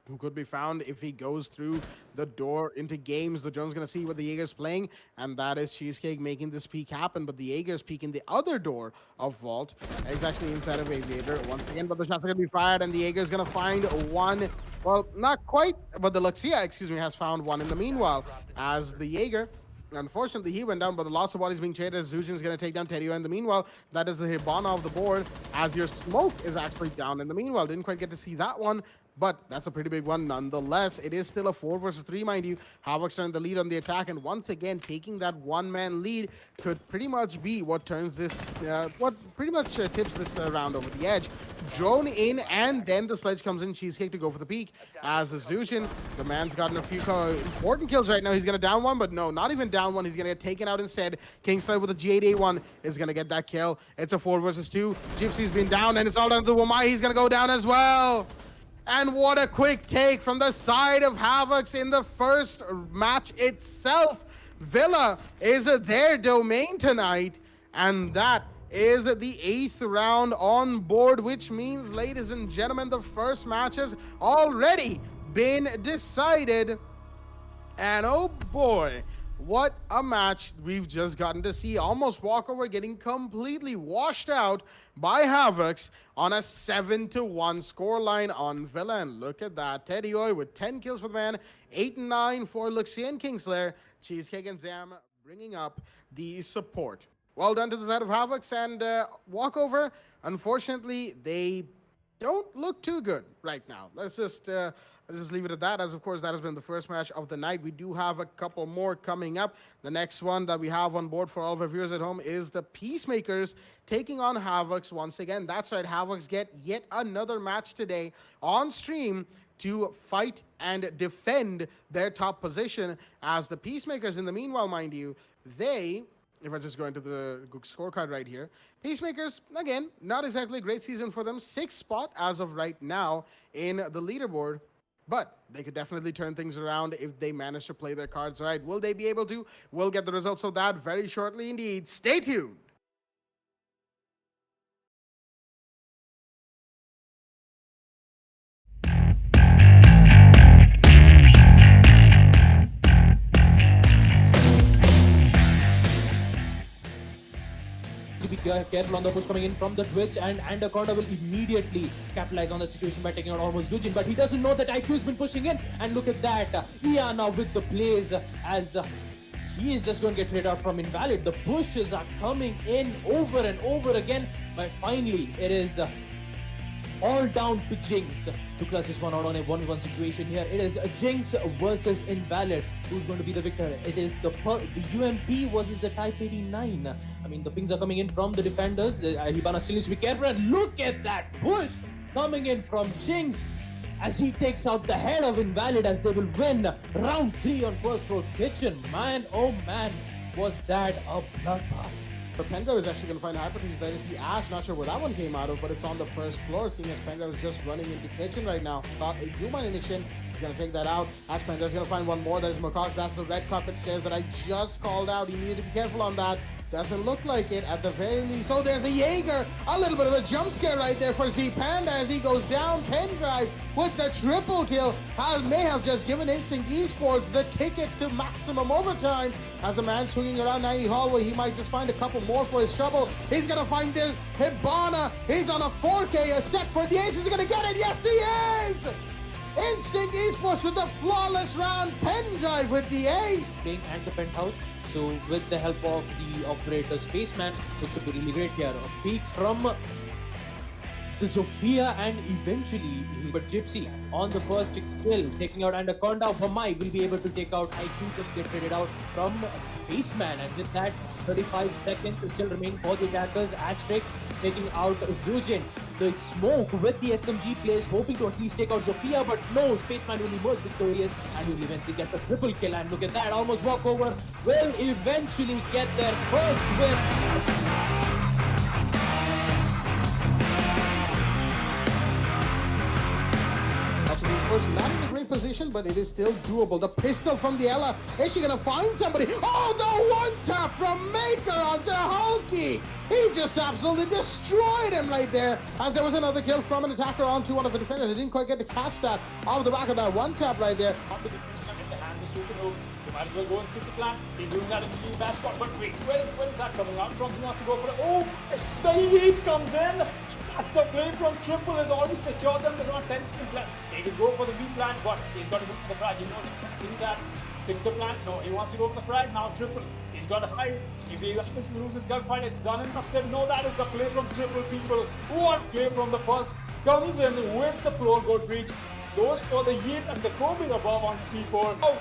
who could be found if he goes through the door into games. The drone's going to see what the Jaeger's playing, and that is Cheesecake making this peek happen. But the Jaeger's peeking the other door of Vault. It's actually inside of Aviator once again, but the shots are going to be fired, and the Jaeger's going to find one. Well, not quite, but the Luxia, has found one in the meanwhile, as the Jaeger, unfortunately, he went down, but the loss of bodies being traded as Zujin's going to take down Tedio. In the meanwhile, that is the Hibana of the board, as your smoke is actually down in the meanwhile. Didn't quite get to see that one, but that's a pretty big one nonetheless. It is still a 4 versus 3, mind you. Havox are in the lead on the attack, and once again, taking that one-man lead could pretty much be what turns this, tips this round over the edge. Drone in, and then the Sledge comes in, Cheesecake to go for the peak. As the Zushin, the man's gotten a few important kills right now. He's going to down one, but no, not even down one. He's going to get taken out instead. Kingsley with a G8A1 is going to get that kill. It's a 4 versus 2. Gypsy's been down, and it's all down to Wamai. He's going to go down as well. And what a quick take from the side of Havox in the first match itself. Villa is their domain tonight, and that is the 8th round on board, which means, ladies and gentlemen, the first match has already been decided. And oh boy, what a match we've just gotten to see. Almost Walkover getting completely washed out by Havox on a 7-1 scoreline on Villa. And look at that. Teddy Oy with 10 kills for the man, 8 and 9 for Luxia and Kingslayer. Cheesecake and Zam bringing up the support. Well done to the side of Havox, and Walkover, unfortunately, they don't look too good right now. Let's just leave it at that, as of course that has been the first match of the night. We do have a couple more coming up. The next one that we have on board for all of our viewers at home is the Peacemakers taking on Havox once again. That's right, Havox get yet another match today on stream to fight and defend their top position, as the Peacemakers, in the meanwhile, mind you, if I just go into the scorecard right here, Peacemakers, again, not exactly a great season for them. 6th spot as of right now in the leaderboard, but they could definitely turn things around if they manage to play their cards right. Will they be able to? We'll get the results of that very shortly indeed. Stay tuned. Be careful on the push coming in from the Twitch, and Anaconda will immediately capitalize on the situation by taking out almost Yujin, but he doesn't know that IQ has been pushing in, and look at that, Iana with the plays, as he is just going to get traded out from Invalid. The pushes are coming in over and over again, but finally it is all down to Jinx to clutch this one out on a 1v1 situation here. It is Jinx versus Invalid. Who's going to be the victor? It is the UMP versus the Type 89. I mean, the pings are coming in from the defenders. Hibana still needs to be careful, and look at that push coming in from Jinx as he takes out the head of Invalid, as they will win round 3 on First Floor Kitchen. Man, oh man, was that a bloodbath. So Pendra is actually going to find Hypertrees there. It's the Ash, not sure where that one came out of, but it's on the first floor, seeing as Pendra is just running into kitchen right now. Thought a human initiation. He's going to take that out. Ash Pendra is going to find one more. That is Macaws. That's the red carpet stairs that I just called out. He needed to be careful on that. Doesn't look like it at the very least. Oh, there's a Jaeger. A little bit of a jump scare right there for Z Panda as he goes down. Pendrive with the triple kill. May have just given Instinct Esports the ticket to maximum overtime. As the man swinging around 90 hallway, he might just find a couple more for his trouble. He's going to find this Hibana. He's on a 4K, a set for the ace. Is he going to get it? Yes, he is! Instinct Esports with the flawless round. Pendrive with the ace. Playing at the penthouse. So with the help of the operator Spaceman, which should be really great here. A peek from the Zofia and eventually but Gypsy on the first kill, taking out Anaconda. Vamai will be able to take out IQ, just get traded out from Spaceman, and with that 35 seconds still remain for the attackers. Asterix taking out Zujin. The smoke with the SMG plays, hoping to at least take out Zofia, but no, Spaceman will emerge victorious and will eventually get a triple kill. And look at that, almost Walkover will eventually get their first win. Not in a great position, but it is still doable. The pistol from the Ella. Is she gonna find somebody? Oh, the one tap from Maker onto Hulky. He just absolutely destroyed him right there. As there was another kill from an attacker onto one of the defenders. They didn't quite get to catch that off the back of that one tap right there. On the diffusion in the hand, the super hook. You might as well go and stick the plan. He's doing that in the really bad spot. But wait, where is that coming out from? He wants to go for it. Oh, the heat comes in. That's the play from Triple. Has already secured them. There are 10 seconds left. He can go for the B plan, but he's got to go for the frag. He knows exactly that. Sticks the plan. No, he wants to go for the frag. Now Triple. He's got to hide. If he loses his gunfight, it's done and dusted. No, that is the play from Triple, people. What play from the Pulse. Comes in with the floor goal breach. Goes for the Yeet and the Kobe above on C4. Oh,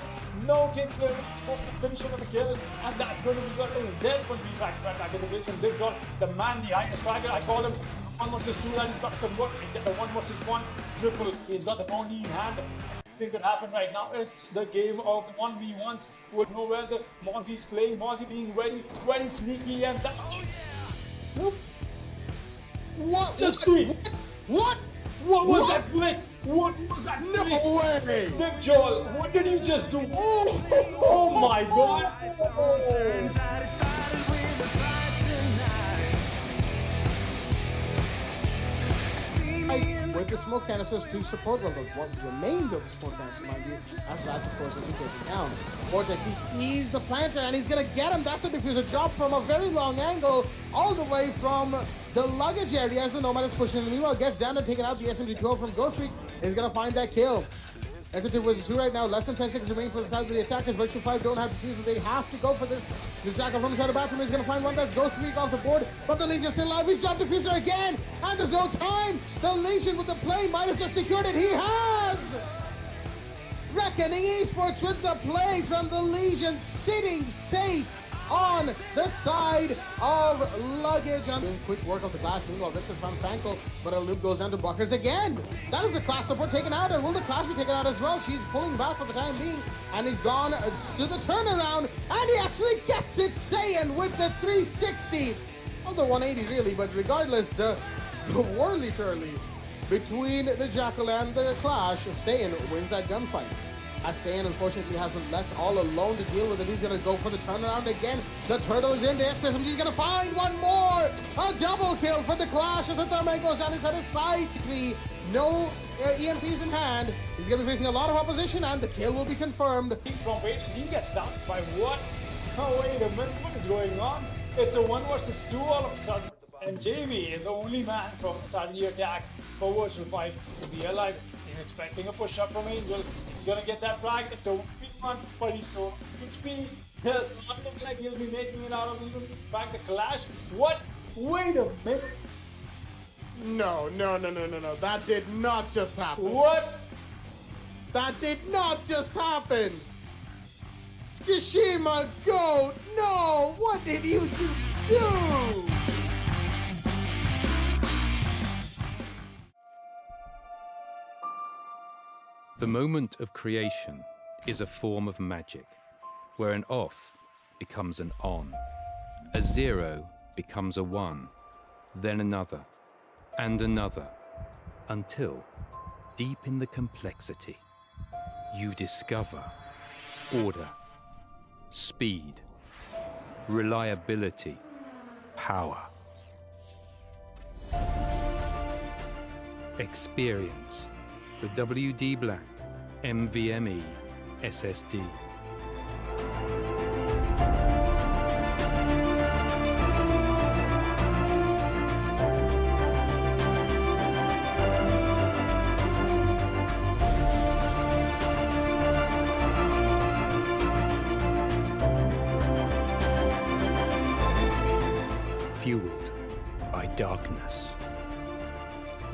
no, Kingsler is supposed to finish him with the kill, and that's going to result in his death. But we back in the base from Big John, the man behind the swagger. I call him 1 versus 2, and he's got to convert and get the 1 versus 1 triple. He's got the only in hand. Thing could happen right now. It's the game of the 1v1s. We'll know where the Mozzie's playing. Mozzie being very sneaky, and that. What? Just sweet. What? What was that play? What was that play? No way! Dick Joel, what did you just do? Oh my god! With the smoke canisters to support, well, what remained of the smoke canisters, mind you, as Rats, of course, is taken down. Vortex, he sees the planter and he's gonna get him. That's the diffuser drop from a very long angle, all the way from the luggage area as the Nomad is pushing. Meanwhile, gets down and taking out the SMG-12 from Ghost Freak. He's gonna find that kill. SMG versus 2 right now, less than 10 seconds remaining for the side of the attackers. Virtue 5 don't have diffuser, they have to go for this. The attacker from inside the bathroom is gonna find one that's Ghost Freak off the board, but the Legion's still alive. He's dropped diffuser again, and there's no time. The Legion with the play might have just secured it. He has! Reckoning Esports with the play from the Legion, sitting safe on the side of luggage. Doing quick work of the Clash. Meanwhile, Vincent found Frankel, but a loop goes down to Buckers again. That is the Clash support taken out, and will the Clash be taken out as well? She's pulling back for the time being, and he's gone to the turnaround, and he actually gets it. Saiyan with the 360. Well, the 180 really, but regardless, the whirly-turly between the Jackal and the Clash, Saiyan wins that gunfight. As Saiyan unfortunately has been left all alone to deal with it. He's going to go for the turnaround again. The turtle is in there. SMG is going to find one more. A double kill for the Clash as the Thermite goes down inside his side 3. No EMPs in hand. He's going to be facing a lot of opposition, and the kill will be confirmed. From Raiders, he gets down by what? Oh, wait a minute. What is going on? It's a 1 versus 2 all of a sudden. And JV is the only man from suddenly attack for Virtual 5 to be alive. He's expecting a push up from Angel. He's gonna get that flag. It's a 1v1, but he's so HP. Does not look like he'll be making it out of even back the Clash. What? Wait a minute. No, no, no, no, no, no. That did not just happen. What? That did not just happen. Skishima Goat, no! What did you just do? The moment of creation is a form of magic, where an off becomes an on, a 0 becomes a 1, then another, and another, until, deep in the complexity, you discover order, speed, reliability, power. Experience the WD Black NVMe SSD. Fueled by darkness.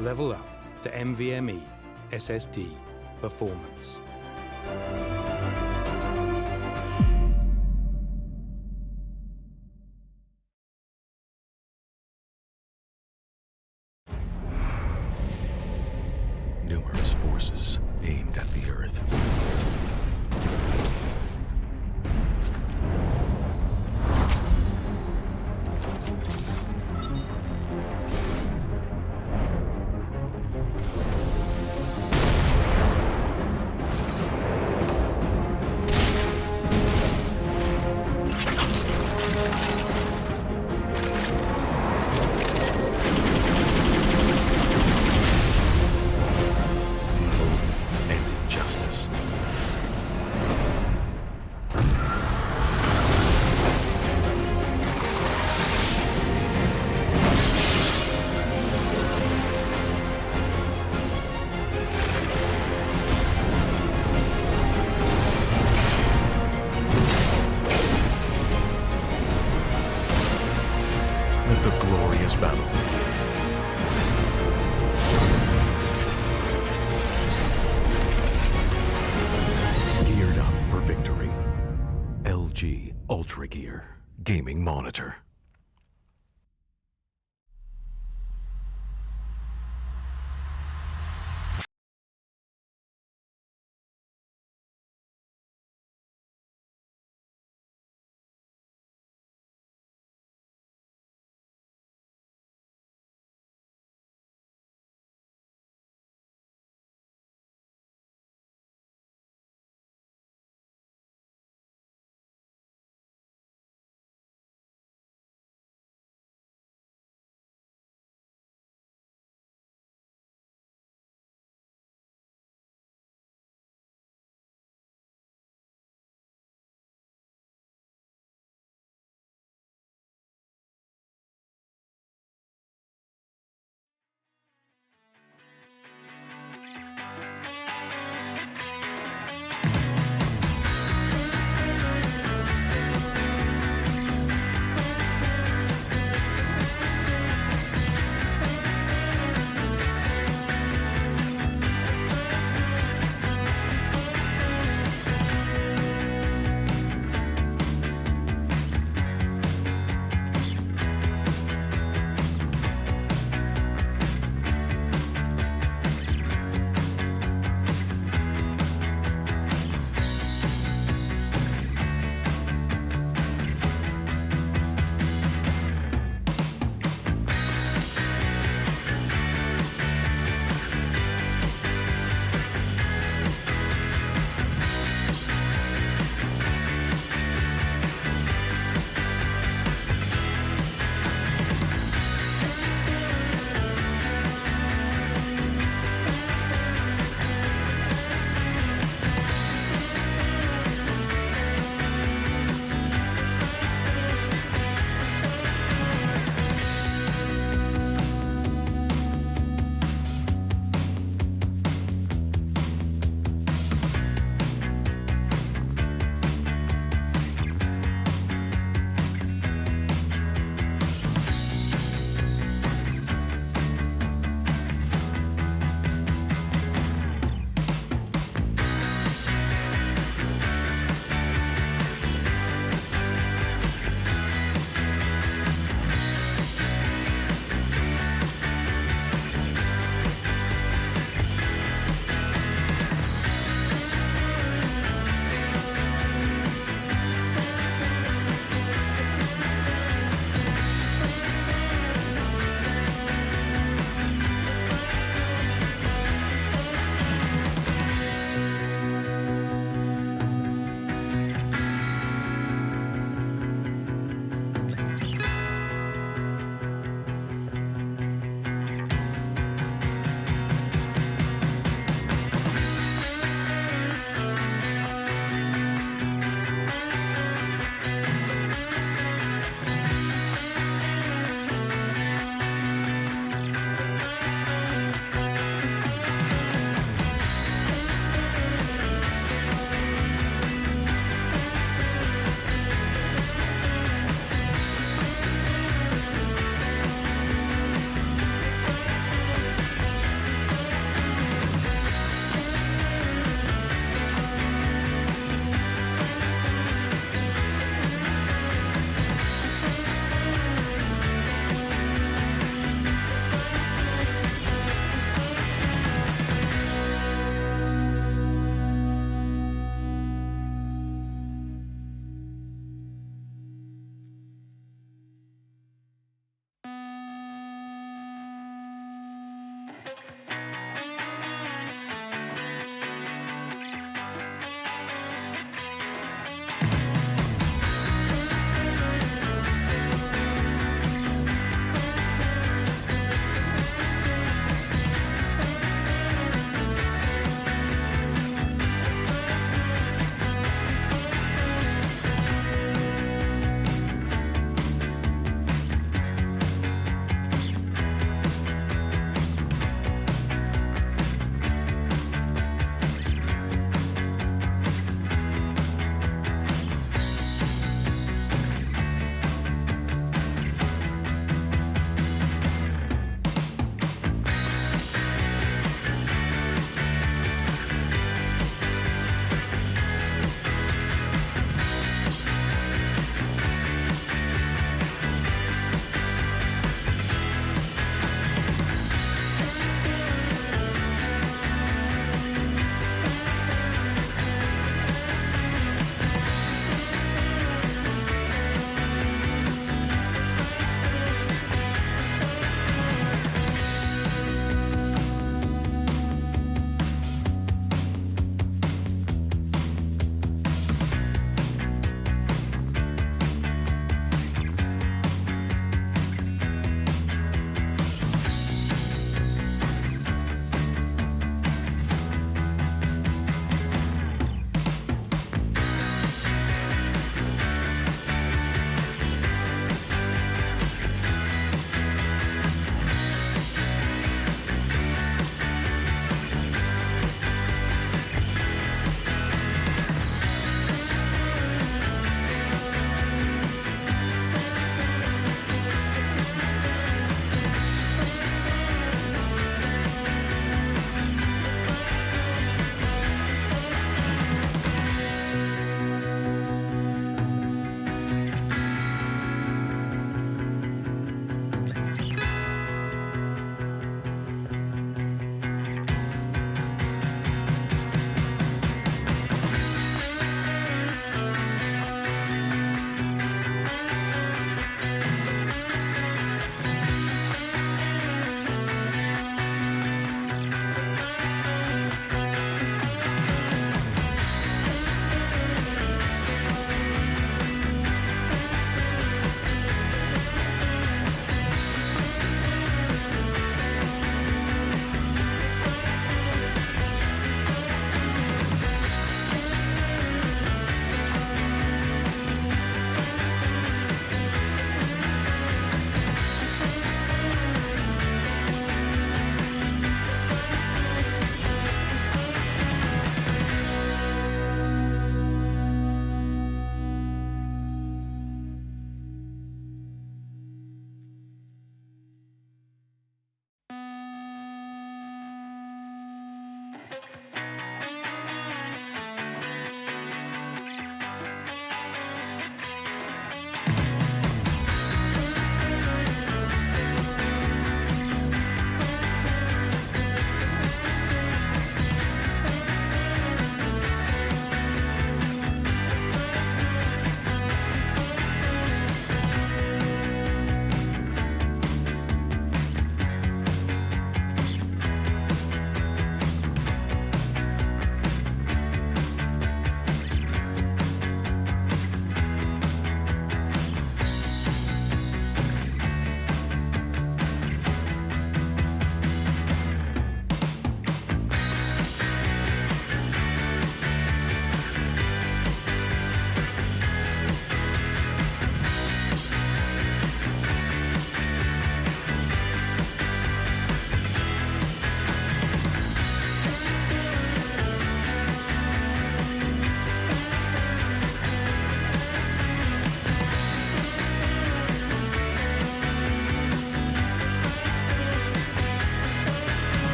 Level up to NVMe SSD performance. Numerous forces aimed at the Earth. And injustice. Let the glorious battle begin. Geared up for victory. LG Ultra Gear Gaming Monitor.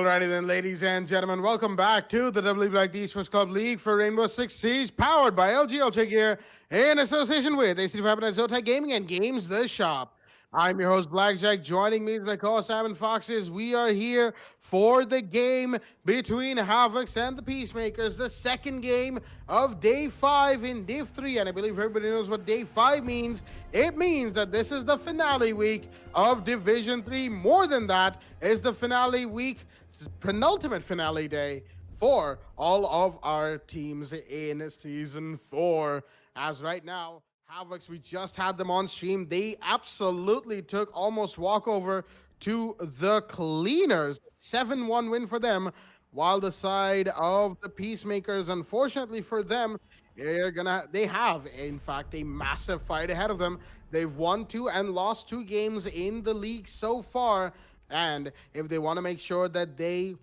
Alrighty then, ladies and gentlemen, welcome back to the WWE Black Esports Club League for Rainbow Six Siege, powered by LG Ultra Gear in association with TEC Gaming and Games The Shop. I'm your host, Blackjack. Joining me is my co-host, Simon Foxes. We are here for the game between Havox and the Peacemakers, the second game of Day 5 in Div 3. And I believe everybody knows what Day 5 means. It means that this is the finale week of Division 3. More than that, is the finale week, penultimate finale day for all of our teams in Season 4. As right now, Havox, we just had them on stream. They absolutely took almost walkover to the Cleaners. 7-1 win for them, while the side of the Peacemakers, unfortunately for them, they have, in fact, a massive fight ahead of them. They've won 2 and lost 2 games in the league so far. And if they want to make sure that they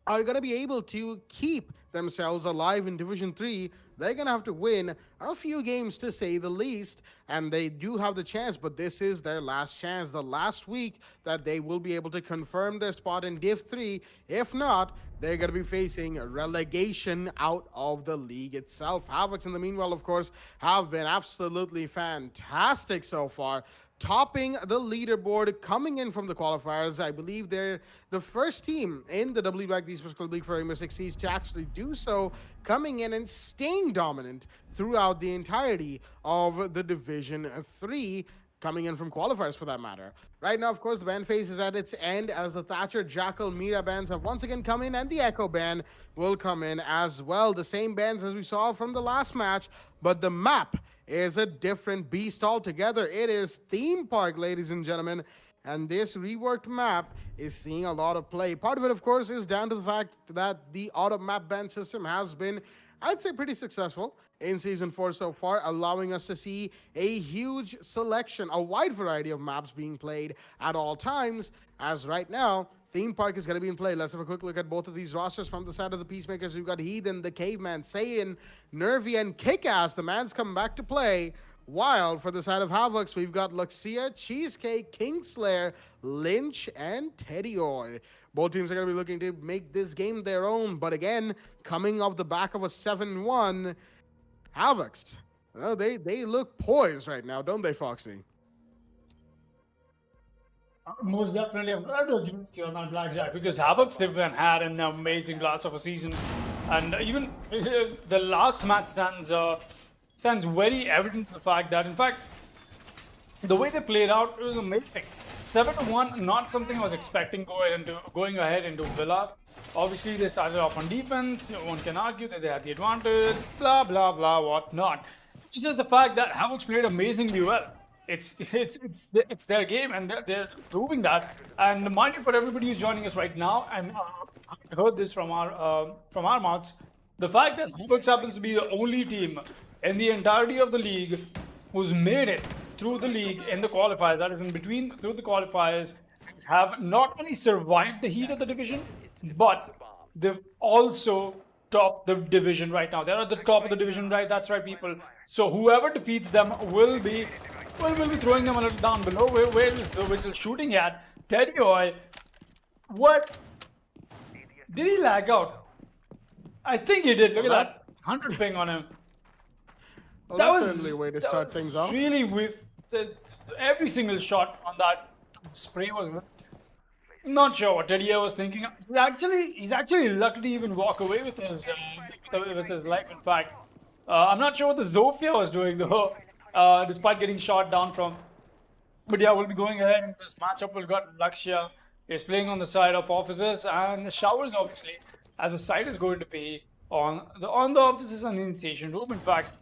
are going to be able to keep themselves alive in Division 3, they're going to have to win a few games, to say the least. And they do have the chance, but this is their last chance, the last week that they will be able to confirm their spot in Div 3. If not, they're going to be facing relegation out of the league itself. Havox, in the meanwhile, of course, have been absolutely fantastic so far, topping the leaderboard, coming in from the qualifiers. I believe they're the first team in the WWE Black Esports Club League for Rainbow Six Siege to actually do so, coming in and staying dominant throughout the entirety of the Division 3, coming in from qualifiers for that matter. Right now, of course, the ban phase is at its end as the Thatcher, Jackal, Mira bans have once again come in, and the Echo ban will come in as well. The same bans as we saw from the last match, but the map is a different beast altogether. It is Theme Park, ladies and gentlemen, and this reworked map is seeing a lot of play. Part of it, of course, is down to the fact that the auto map ban system has been, I'd say, pretty successful in Season 4 so far, allowing us to see a huge selection, a wide variety of maps being played at all times, as right now, Theme Park is going to be in play. Let's have a quick look at both of these rosters. From the side of the Peacemakers, we've got Heathen, the Caveman, Saiyan, Nervy, and Kickass. The man's coming back to play. While for the side of Havox, we've got Luxia, Cheesecake, Kingslayer, Lynch, and Teddy Oy. Both teams are going to be looking to make this game their own. But again, coming off the back of a 7-1, Havox, well, they look poised right now, don't they, Foxy? Most definitely, I'm glad to agree with you on that, Blackjack, because Havox, they've had an amazing last of a season, and even the last match stands very evident to the fact that, in fact, the way they played out, it was amazing. 7-1, not something I was expecting going ahead into Villa. Obviously, they started off on defense. One can argue that they had the advantage, blah blah blah, whatnot. It's just the fact that Havox played amazingly well. It's their game, and they're proving that. And mind you, for everybody who's joining us right now, and I heard this from our mouths, the fact that Havox happens to be the only team in the entirety of the league who's made it through the league in the qualifiers, that is in between through the qualifiers, have not only survived the heat of the division, but they've also topped the division right now. They're at the top of the division, right? That's right, people. So whoever defeats them will be throwing them a little down below. Where is Whistle shooting at? Teddy Oy. What? Did he lag out? I think he did. Look at that. 100 ping on him. Well, that was certainly a way to start things off. Really, with every single shot on that spray was not sure what Teddy was thinking. He's actually lucky to even walk away with his life. In fact, I'm not sure what the Zofia was doing though, despite getting shot down from. But yeah, we'll be going ahead in this matchup. We've got Lakshya is playing on the side of officers, and the Showers obviously, as the side is going to be on the officers and initiation room. In fact,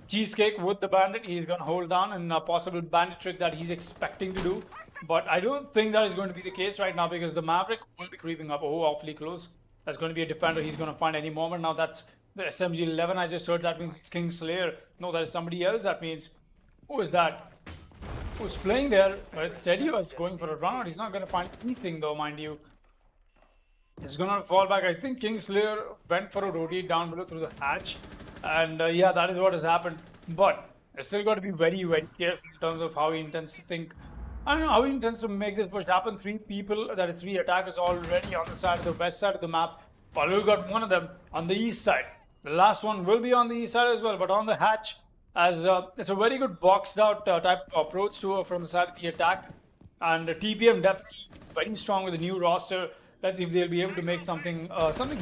Cheesecake with the bandit, he's going to hold down and a possible bandit trick that he's expecting to do. But I don't think that is going to be the case right now, because the Maverick will be creeping up awfully close. That's going to be a defender he's going to find any moment. Now that's the SMG-11 I just heard. That means it's Kingslayer. No, that is somebody else. That means, who is that? Who's playing there? But Teddy was going for a run out. He's not going to find anything though, mind you. He's going to fall back. I think Kingslayer went for a rotate down below through the hatch. And yeah, that is what has happened. But it's still got to be very, very careful in terms of how he intends to think I don't know how he intends to make this push happen. 3 people, that is 3 attackers already on the side of the west side of the map. Palul got one of them on the east side. The last one will be on the east side as well, but on the hatch, as it's a very good boxed out type of approach to from the side of the attack. And TPM definitely very strong with the new roster. Let's see if they'll be able to make something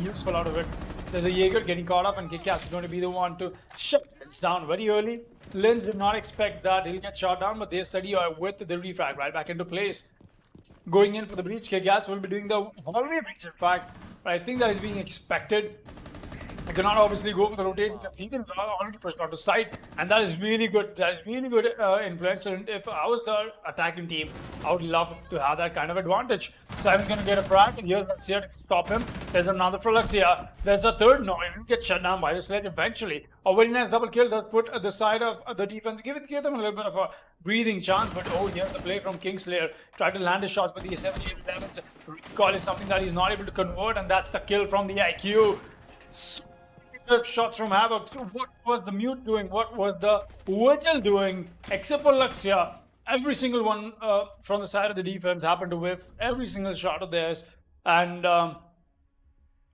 useful out of it. There's a Jaeger getting caught up, and Kick-Ass is going to be the one to shut Lens down very early. Lens did not expect that he'll get shot down, but they steady with the refrag right back into place. Going in for the breach, Kick-Ass will be doing the hallway breach, in fact. But I think that is being expected. I cannot obviously go for the rotate because Ethan's already pushed onto side, and that is really good. That is really good influential. And if I was the attacking team, I would love to have that kind of advantage. Simon's going to get a frag, and here's Luxia to stop him. There's another for Luxia. There's a third. No, he will get shut down by the sledge eventually. A very nice double kill that put at the side of the defense. Give them a little bit of a breathing chance, but oh, here's the play from Kingslayer. Tried to land his shots, but the SMG11's recall is something that he's not able to convert, and that's the kill from the IQ. Shots from Havox. What was the Mute doing? What was the Vigil doing? Except for Luxia, every single one from the side of the defense happened to whiff every single shot of theirs, and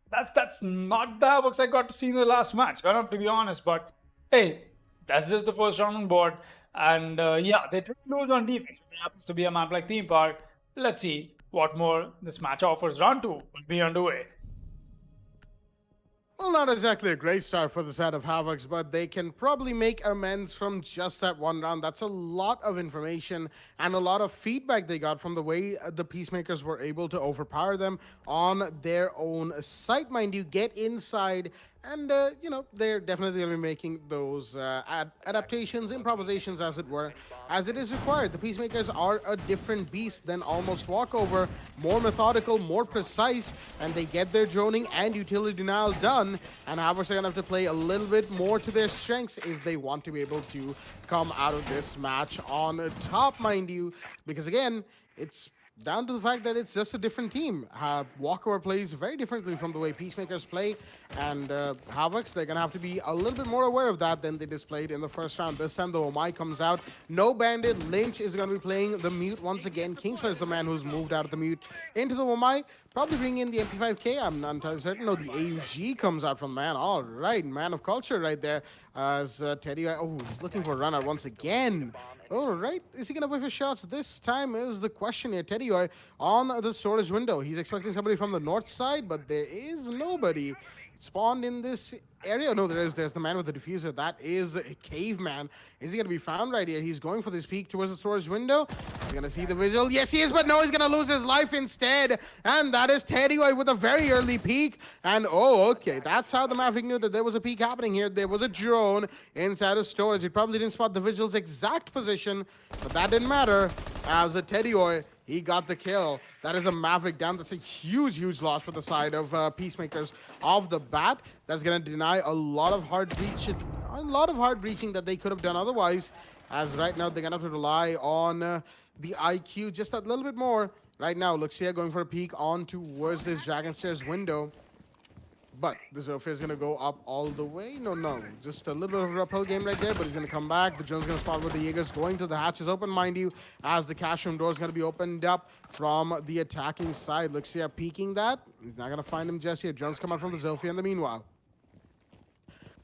that's not the Havox I got to see in the last match. I don't have to be honest, but hey, that's just the first round on board, and yeah, they did lose on defense. It happens to be a map like Theme Park. Let's see what more this match offers. Round 2 will be underway. Well, not exactly a great start for the side of Havox, but they can probably make amends from just that one round. That's a lot of information and a lot of feedback they got from the way the Peacemakers were able to overpower them on their own site. Mind you, get inside, and, you know, they're definitely going to be making those adaptations, improvisations, as it were, as it is required. The Peacemakers are a different beast than almost Walkover, more methodical, more precise, and they get their droning and utility denial done, and Havoc are going to have to play a little bit more to their strengths if they want to be able to come out of this match on top, mind you, because, again, it's down to the fact that it's just a different team. Walkover plays very differently from the way Peacemakers play, and Havocs, they're going to have to be a little bit more aware of that than they displayed in the first round. This time, the Omai comes out. No Bandit. Lynch is going to be playing the Mute once again. Kingsler is the man who's moved out of the Mute into the Omai. Probably bring in the MP5K, I'm not entirely certain. No, the AUG comes out from Man. All right, man of culture right there. As Teddy, oh, he's looking for a run out once again. All right, is he going to whiff his shots? This time is the question here. Teddy on the storage window. He's expecting somebody from the north side, but there is nobody spawned in this area. No, there is. There's the man with the diffuser. That is a caveman. Is he going to be found right here? He's going for this peek towards the storage window. He's going to see the visual. Yes, he is, but no, he's going to lose his life instead. And that is Teddy with a very early peek. And oh, okay, that's how the Maverick knew that there was a peek happening here. There was a drone inside of storage. It probably didn't spot the vigil's exact position, but that didn't matter as the Teddy he got the kill. That is a Maverick down. That's a huge, huge loss for the side of Peacemakers off the bat. That's going to deny a lot of hard breaching that they could have done otherwise. As right now, they're going to have to rely on the IQ just a little bit more. Right now, Luxia going for a peek on towards this Dragon Stairs window. But the Zofia is going to go up all the way. No. Just a little bit of a uphill game right there, but he's going to come back. The drone's going to spot with the Jaegers going to the hatches open, mind you, as the cash room door is going to be opened up from the attacking side. Luxia peeking that. He's not going to find him just yet. Drones come out from the Zofia in the meanwhile.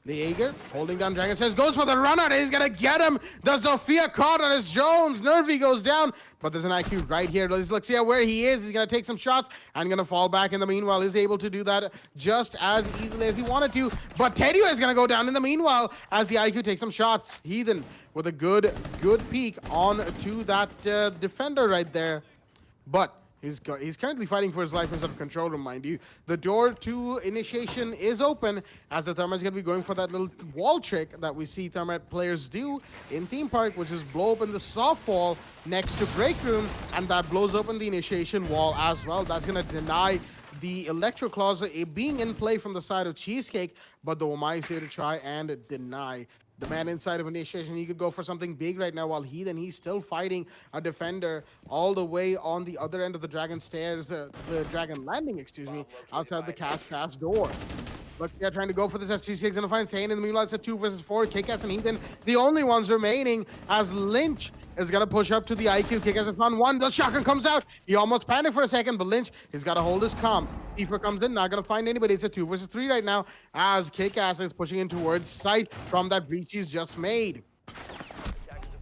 The Jaeger holding down Dragon says goes for the run out. He's gonna get him. The Zofia caught on his Jones. Nervy goes down, but there's an IQ right here. Let's see where he is. He's gonna take some shots and gonna fall back in the meanwhile. Is able to do that just as easily as he wanted to. But Teddy is gonna go down in the meanwhile as the IQ takes some shots. Heathen with a good peek on to that defender right there. But he's currently fighting for his life inside of control room, mind you. The door to initiation is open as the Thermite's going to be going for that little wall trick that we see Thermite players do in Theme Park, which is blow open the soft wall next to break room, and that blows open the initiation wall as well. That's going to deny the Electro Claws being in play from the side of Cheesecake, but the Omai is here to try and deny. The man inside of initiation, he could go for something big right now while he's still fighting a defender all the way on the other end of the Dragon Stairs, the Dragon Landing, excuse me, outside the cast door. But they're trying to go for this SG6 and find Sane. In the meanwhile, it's a 2 versus 4. Kick-Ass and Heathen, the only ones remaining as Lynch is going to push up to the IQ. Kick has found one. The shotgun comes out. He almost panicked for a second, but Lynch, he's got to hold his calm. Tifa comes in, not going to find anybody. It's a 2 versus 3 right now as Kick-Ass is pushing in towards sight from that breach he's just made.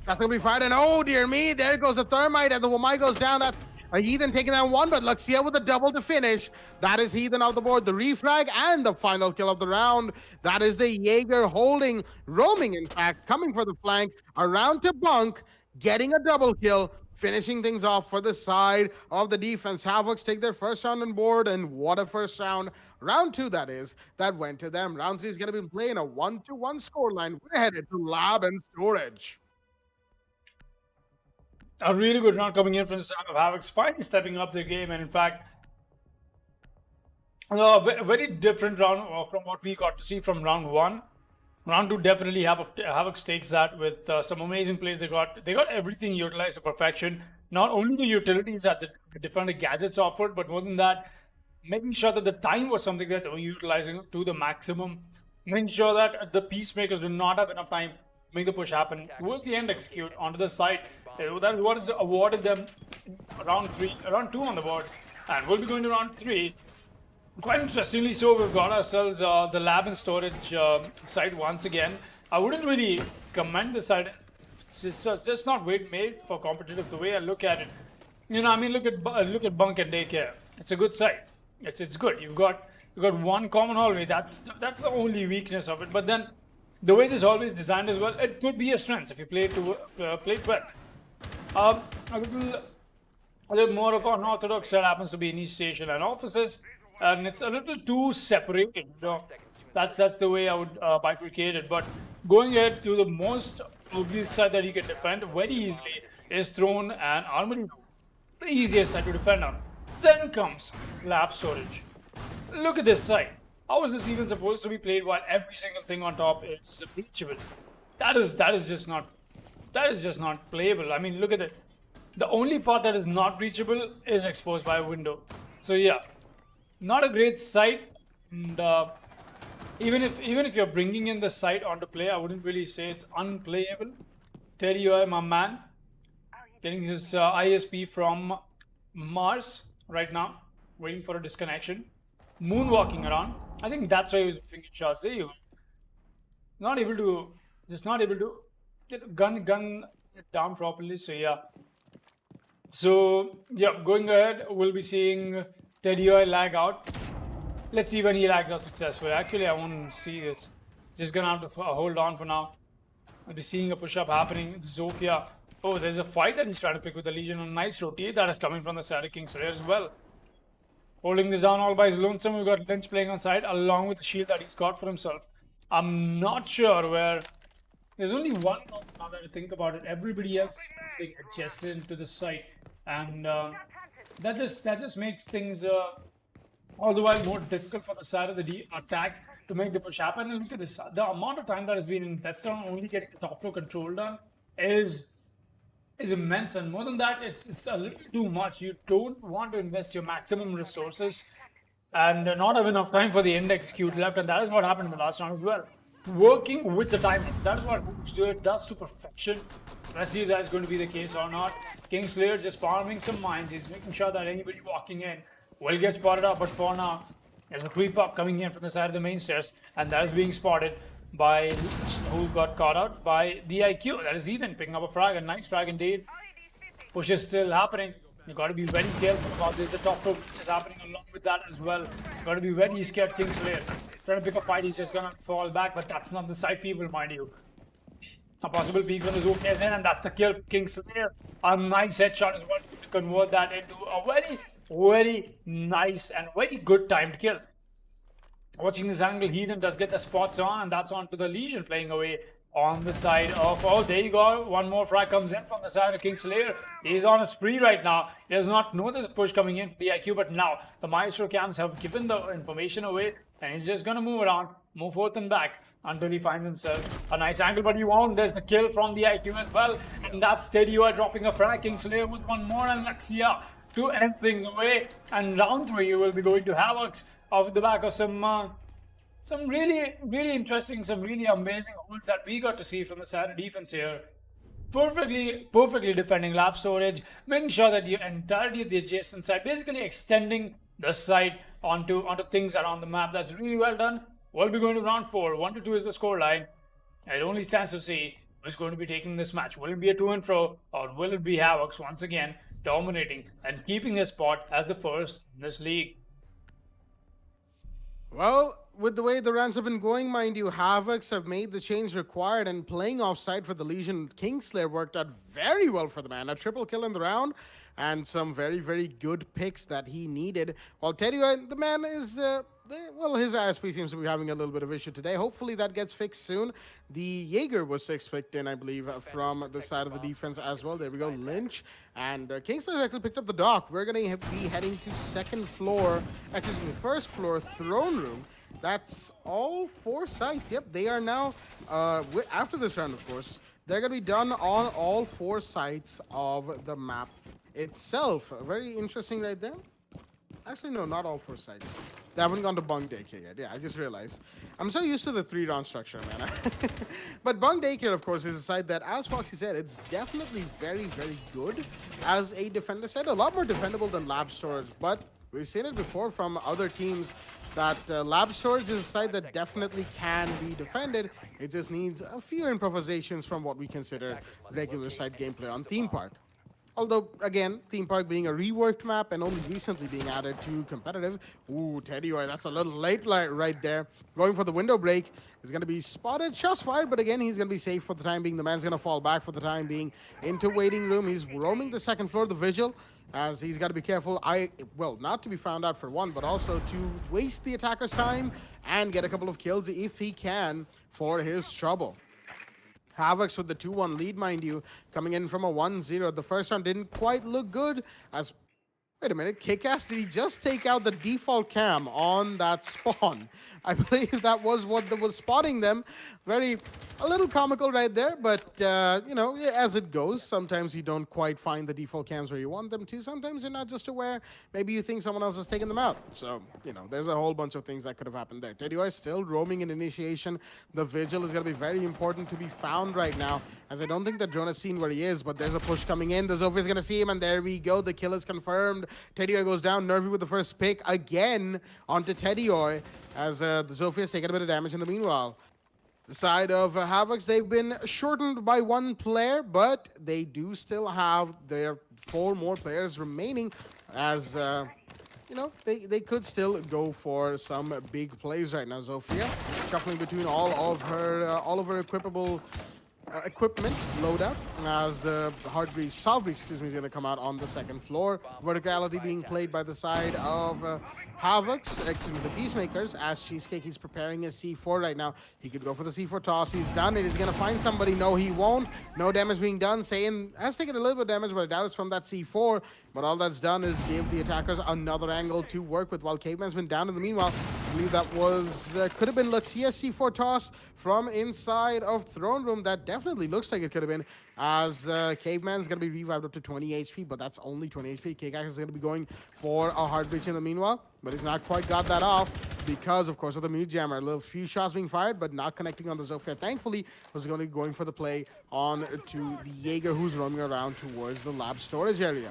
That's going to be fired, and oh dear me, there goes the Thermite, and the Wamai goes down. That's a Heathen taking that one, but Luxia with the double to finish. That is Heathen off the board, the refrag, and the final kill of the round. That is the Jaeger holding, roaming in fact, coming for the flank, around to Bunk, getting a double kill, finishing things off for the side of the defense. Havox take their first round on board, and what a first round. Round 2, that is, that went to them. Round 3 is going to be playing a 1-1 scoreline. We're headed to Lab and Storage. A really good round coming in from the side of Havox, finally stepping up their game, and in fact, a very different round from what we got to see from round 1. Round 2 definitely Havox takes that with some amazing plays. They got everything utilized to perfection. Not only the utilities that the different gadgets offered, but more than that, making sure that the time was something that they were utilizing to the maximum. Making sure that the Peacemakers do not have enough time to make the push happen. Towards the end, execute onto the side. That is what is awarded them round 2 on the board. And we'll be going to round 3. Quite interestingly so, we've got ourselves the Lab and Storage side once again. I wouldn't really commend the side. It's just not made for competitive the way I look at it. You know, I mean, look at Bunk and Daycare. It's a good side. It's good. You've got one common hallway. That's the only weakness of it. But then the way this is always designed as well, it could be a strength if you play it well. A little more of unorthodox that happens to be in East Station and offices, and it's a little too separated. You know, that's the way I would bifurcate it. But going ahead to the most obvious side that you can defend very easily is Throne and Armory. The easiest side to defend on. Then comes Lab Storage. Look at this side. How is this even supposed to be played while every single thing on top is reachable? That is just not playable. I mean, look at it. The only part that is not reachable is exposed by a window. So yeah, not a great sight. And even if you're bringing in the sight onto play, I wouldn't really say it's unplayable. Teddy, my man, getting his ISP from Mars right now, waiting for a disconnection, moonwalking around. I think that's why he was finger shots. There you go. Not able to get gun down properly. So yeah. So yeah, going ahead, we'll be seeing Teddy lag out. Let's see when he lags out successfully. Actually, I won't see this. Just gonna have to hold on for now. I'll be seeing a push-up happening. Zofia. Oh, there's a fight that he's trying to pick with the Legion. A nice rotate that is coming from the side of King's Slayer as well. Holding this down all by his lonesome. We've got Lynch playing on side along with the shield that he's got for himself. I'm not sure where. There's only one now that I think about it. Everybody else is being adjacent to the site, and that just makes things all the while more difficult for the side of the attack to make the push happen. And look at this: the amount of time that has been invested on only getting the top floor control done is immense, and more than that, it's a little too much. You don't want to invest your maximum resources and not have enough time for the end execute left, and that is what happened in the last round as well. Working with the timing, that is what Hoops does to perfection. Let's see if that's going to be the case or not. Kingslayer just farming some mines. He's making sure that anybody walking in will get spotted up, but for now, there's a creep up coming in from the side of the main stairs, and that is being spotted by Lynch, who got caught out by the IQ. That is Ethan picking up a frag, a nice frag indeed. Push is still happening. You got to be very careful about this. The top floor push is happening along with that as well. Got to be very scared. Kingslayer trying to pick a fight. He's just gonna fall back, but that's not the side people, mind you. A possible peek from the Zofia is in, and that's the kill for Kingslayer. A nice headshot as well to convert that into a very, very nice and very good timed kill. Watching this angle, Heathen does get the spots on, and that's on to the Legion playing away on the side of, oh, there you go. One more frag comes in from the side of Kingslayer. He's on a spree right now. He does not know there's a push coming in for the IQ, but now the Maestro cams have given the information away, and he's just going to move around, move forth and back until he finds himself a nice angle, but he won't. There's the kill from the IQ as well, and that's Teddy dropping a frag. Kingslayer with one more, and Luxia to end things away. And round 3 will be going to Havox off the back of some really, really interesting, some really amazing holds that we got to see from the side of defense here. perfectly defending lab storage, making sure that the entirety of the adjacent side, basically extending the site onto things around the map. That's really well done. We'll be going to round 4. 1-2 is the scoreline. It only stands to see who's going to be taking this match. Will it be a to and fro, or will it be Havox once again dominating and keeping his spot as the first in this league? Well, with the way the rounds have been going, mind you, Havox have made the change required, and playing offside for the Legion, Kingslayer worked out very well for the man. A triple kill in the round, and some very, very good picks that he needed. While Teddy, the man is, well, his ISP seems to be having a little bit of issue today. Hopefully that gets fixed soon. The Jaeger was 6 picked in, I believe, from the side of the defense as well. There we go, Lynch. And Kingslayer actually picked up the dock. We're going to be heading to first floor throne room. That's all 4 sites. Yep, they are now, after this round, of course, they're going to be done on all 4 sites of the map itself. Very interesting right there. Actually, no, not all 4 sites. They haven't gone to Bunk Daycare yet. Yeah, I just realized. I'm so used to the 3-round structure, man. But Bunk Daycare, of course, is a site that, as Foxy said, it's definitely very, very good as a defender site. A lot more defendable than Lab Storage, but we've seen it before from other teams that Lab Storage is a site that definitely can be defended. It just needs a few improvisations from what we consider regular site gameplay on Theme Park. Although, again, Theme Park being a reworked map and only recently being added to competitive. Ooh, Teddy, that's a little late right there. Going for the window break is going to be spotted. Shots fired, but again, he's going to be safe for the time being. The man's going to fall back for the time being into waiting room. He's roaming the second floor, the Vigil, as he's got to be careful. Well, not to be found out for one, but also to waste the attacker's time and get a couple of kills if he can for his trouble. Havox with the 2-1 lead, mind you, coming in from a 1-0. The first round didn't quite look good as... Wait a minute, Kickass, did he just take out the default cam on that spawn? I believe that was what was spotting them. A little comical right there, but, you know, as it goes, sometimes you don't quite find the default cams where you want them to. Sometimes you're not just aware. Maybe you think someone else has taken them out. So, you know, there's a whole bunch of things that could have happened there. Teddy is still roaming in initiation. The Vigil is going to be very important to be found right now, as I don't think that Drone has seen where he is, but there's a push coming in. The Zofia is going to see him, and there we go. The kill is confirmed. Teddy goes down. Nervy with the first pick again onto Teddy, as the Zofia has taken a bit of damage in the meanwhile. The side of Havox, they've been shortened by 1 player, but they do still have their 4 more players remaining, as you know, they could still go for some big plays right now. Zofia shuffling between all of her equipment loadout, as the soft breach, excuse me, is going to come out on the second floor. Verticality being played by the side of Havox, excuse me, the Peacemakers, as Cheesecake is preparing his C4 right now. He could go for the C4 toss. He's done it. He's going to find somebody. No, he won't. No damage being done. Saiyan has taken a little bit of damage, but I doubt it's from that C4. But all that's done is give the attackers another angle to work with, while Caveman's been down in the meanwhile. I believe that was, could have been Luxia's C4 toss from inside of Throne Room. That definitely looks like it could have been, as Caveman's going to be revived up to 20 HP, but that's only 20 HP. Kikax is going to be going for a hard breach in the meanwhile, but he's not quite got that off because, of course, of the Mute Jammer. A few shots being fired, but not connecting on the Zofia. Thankfully, was going to be going for the play on to the Jaeger, who's roaming around towards the lab storage area.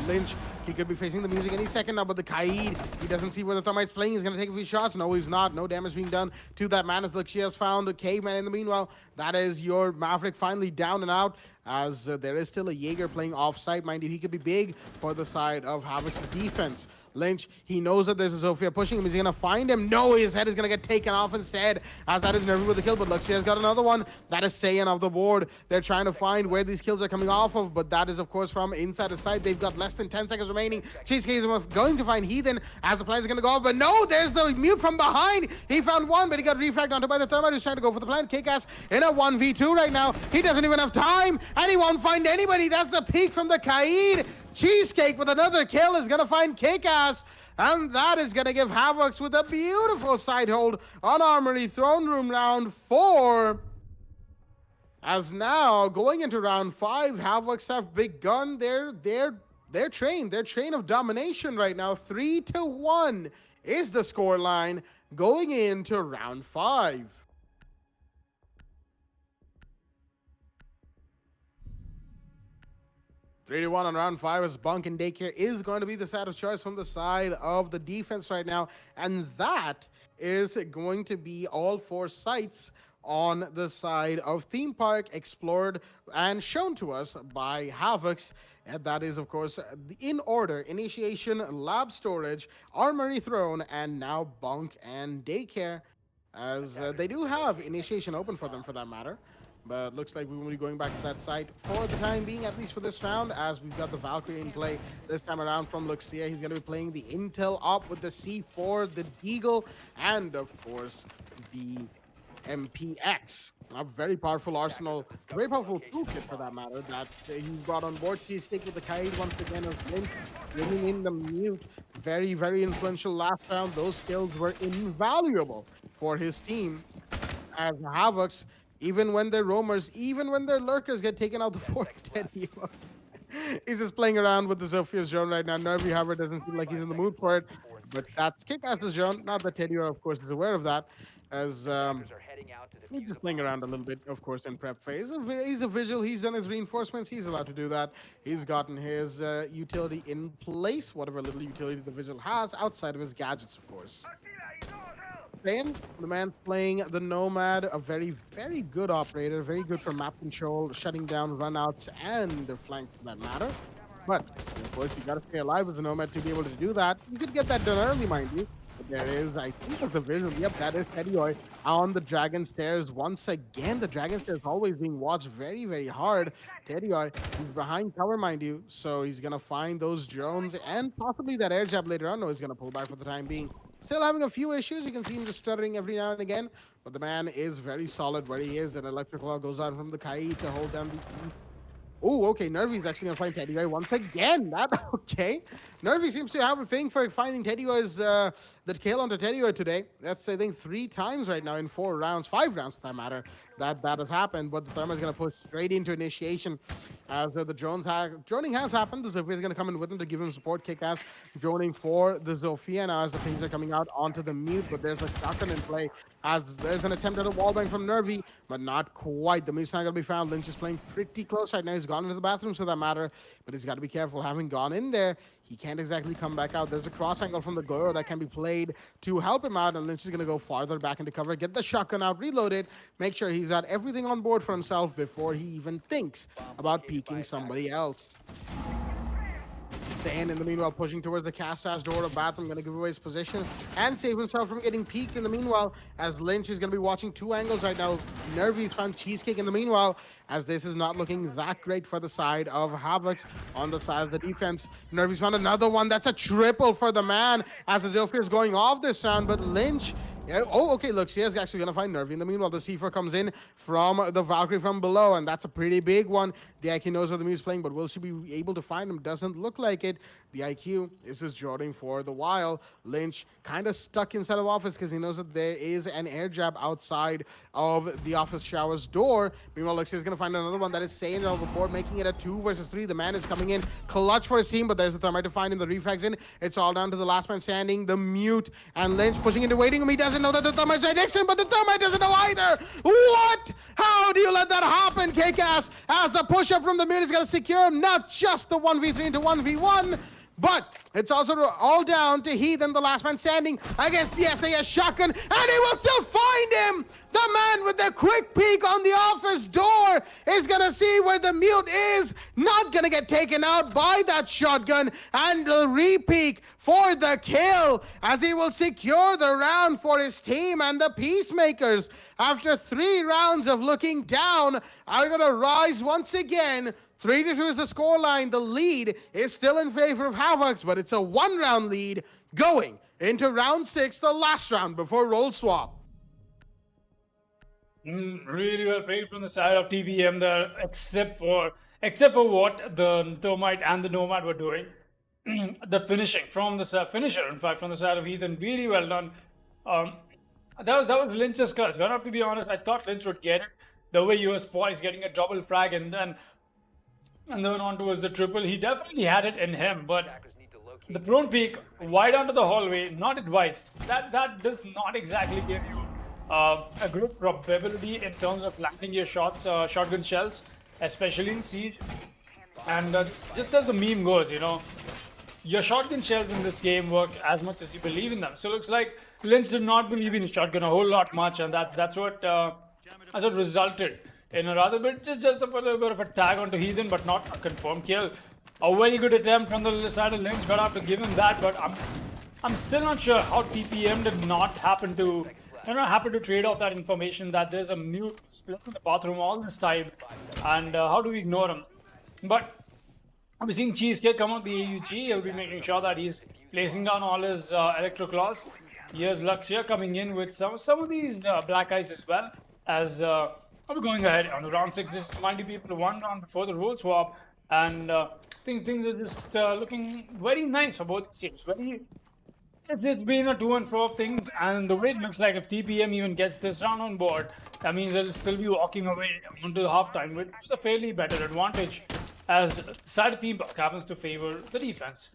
Lynch, he could be facing the music any second now, but the Kaid, he doesn't see where the Thermite's playing. He's going to take a few shots. No, he's not. No damage being done to that man, as Luxia has found a Caveman in the meanwhile. That is your Maverick finally down and out, as there is still a Jaeger playing offside. Mind you, he could be big for the side of Havox's defense. Lynch, he knows that there's a Zofia pushing him. Is he going to find him? No, his head is going to get taken off instead, as that is Nervy with the kill, but Luxia has got another one. That is Saiyan off the board. They're trying to find where these kills are coming off of, but that is, of course, from inside the side. They've got less than 10 seconds remaining. Cheesecake is going to find Heathen, as the plan is going to go off, but no, there's the Mute from behind. He found one, but he got refragged onto by the Thermite, who's trying to go for the plan. Kickass in a 1v2 right now. He doesn't even have time, and he won't find anybody. That's the peak from the Kaid. Cheesecake with another kill is going to find Kickass. And that is going to give Havox with a beautiful side hold on Armory. Throne Room round 4. As now, going into round 5, Havox have begun their train of domination right now. 3-1 is the scoreline going into round 5. 3-1 on round 5 as Bunk and Daycare is going to be the side of choice from the side of the defense right now. And that is going to be all 4 sites on the side of Theme Park, explored and shown to us by Havox. And that is, of course, in order: Initiation, Lab Storage, Armory Throne, and now Bunk and Daycare. As they do have Initiation open for them, for that matter. But looks like we will be going back to that site for the time being, at least for this round, as we've got the Valkyrie in play this time around from Luxia. He's going to be playing the Intel Op with the C4, the Deagle, and, of course, the MPX. A very powerful arsenal, very powerful toolkit for that matter, that he's brought on board. Cheesecake with the Kaid once again as Lynch bringing in the Mute. Very, very influential last round. Those kills were invaluable for his team, as Havox, even when their roamers, even when their lurkers get taken out the board, Teddy he's just playing around with the Zophia's drone right now. Nervy, however, doesn't seem like he's in the mood for it, but that's Kick-Ass's drone. Not that Teddy, of course, is aware of that, as he's just playing around a little bit, of course, in prep phase. He's a visual. He's done his reinforcements. He's allowed to do that. He's gotten his utility in place, whatever little utility the visual has, outside of his gadgets, of course. Saying the man's playing the Nomad, a very, very good operator, very good for map control, shutting down runouts and the flank for that matter. But of course, you got to stay alive with the Nomad to be able to do that. You could get that done early, mind you. But there is, I think, of the visual. Yep, that is Teddy on the Dragon Stairs. Once again, the Dragon Stairs always being watched very, very hard. Teddy is behind cover, mind you, so he's gonna find those drones and possibly that air jab later on. No, he's gonna pull back for the time being. Still having a few issues. You can see him just stuttering every now and again. But the man is very solid where he is. An electrical claw goes out from the Kai to hold down the east. Oh, okay. Nervy's actually going to find Teddy once again. That, okay. Nervy seems to have a thing for finding Teddy's, the kill onto Teddy today. That's, I think, 3 times right now in 4 rounds, 5 rounds for that matter. That has happened, but the Therma is going to push straight into initiation as the droning has happened. The Zofia is going to come in with him to give him support. Kick-Ass droning for the Zofia now as the things are coming out onto the Mute, but there's a shotgun in play as there's an attempt at a wallbang from Nervy, but not quite. The Mute's not going to be found. Lynch is playing pretty close right now. He's gone into the bathrooms for that matter, but he's got to be careful. Having gone in there, he can't exactly come back out. There's a cross angle from the Goyo that can be played to help him out, and Lynch is going to go farther back into cover, get the shotgun out, reload it, make sure he's got everything on board for himself before he even thinks about peeking somebody else. Sand in the meanwhile pushing towards the cast-ash door of Bathroom, going to give away his position and save himself from getting peeked in the meanwhile, as Lynch is going to be watching 2 angles right now. Nervy's found Cheesecake in the meanwhile, as this is not looking that great for the side of Havox on the side of the defense. Nervy's found another one. That's a triple for the man as the Zofia is going off this round, but Lynch... Yeah, oh, okay, look, she is actually going to find Nervy. In the meanwhile, the C4 comes in from the Valkyrie from below, and that's a pretty big one. The IQ knows where the Mute's playing, but will she be able to find him? Doesn't look like it. The IQ is just joining for the while. Lynch kind of stuck inside of office because he knows that there is an air jab outside of the office shower's door. Meanwhile, Lexi is going to find another one that is staying on the board, making it a 2 versus 3. The man is coming in clutch for his team, but there's the Thermite to find him. The refrags in. It's all down to the last man standing, the Mute, and Lynch pushing into waiting room. He doesn't know that the Thermite's right next to him, but the Thermite doesn't know either. What? How do you let that happen, Kick-Ass? As the push-up from the Mute is going to secure him, not just the 1v3 into 1v1, but it's also all down to Heath and the last man standing against the SAS shotgun, and he will still find him! The man with the quick peek on the office door is gonna see where the Mute is, not gonna get taken out by that shotgun, and will re-peek for the kill as he will secure the round for his team. And the Peacemakers, after 3 rounds of looking down, are gonna rise once again. 3-2 is the scoreline. The lead is still in favor of Havox, but it's a 1-round lead going into round 6, the last round before roll swap. Really well played from the side of TBM there, except for what the Thermite and the Nomad were doing. The finishing from the finisher, in fact, from the side of Ethan, really well done. That was Lynch's clutch. Gonna have to be honest, I thought Lynch would get it. The way he was poised, getting a double frag and then on towards the triple, he definitely had it in him, but the prone peak wide onto the hallway, not advised. That does not exactly give you a good probability in terms of landing your shots, shotgun shells, especially in siege. And just as the meme goes, you know, your shotgun shells in this game work as much as you believe in them. So it looks like Lynch did not believe in his shotgun a whole lot much, and that's what resulted in a rather bit just a little bit of a tag onto Heathen, but not a confirmed kill. A very good attempt from the side of Lynch. Got to have to give him that, but I'm still not sure how TPM did not happen to trade off that information that there's a mute split in the bathroom all this time, and how do we ignore him? But we're seeing Cheesecake come out the AUG. He'll be making sure that he's placing down all his electro claws. Here's Luxia coming in with some of these black eyes as well. As I'll be going ahead on the round 6. This is 90 people to 1 round before the rule swap, and things are just looking very nice for both teams. It's been a to and fro of things, and the way it looks like if TPM even gets this round on board, that means they'll still be walking away until halftime with a fairly better advantage, as the side of Team Buck happens to favor the defense.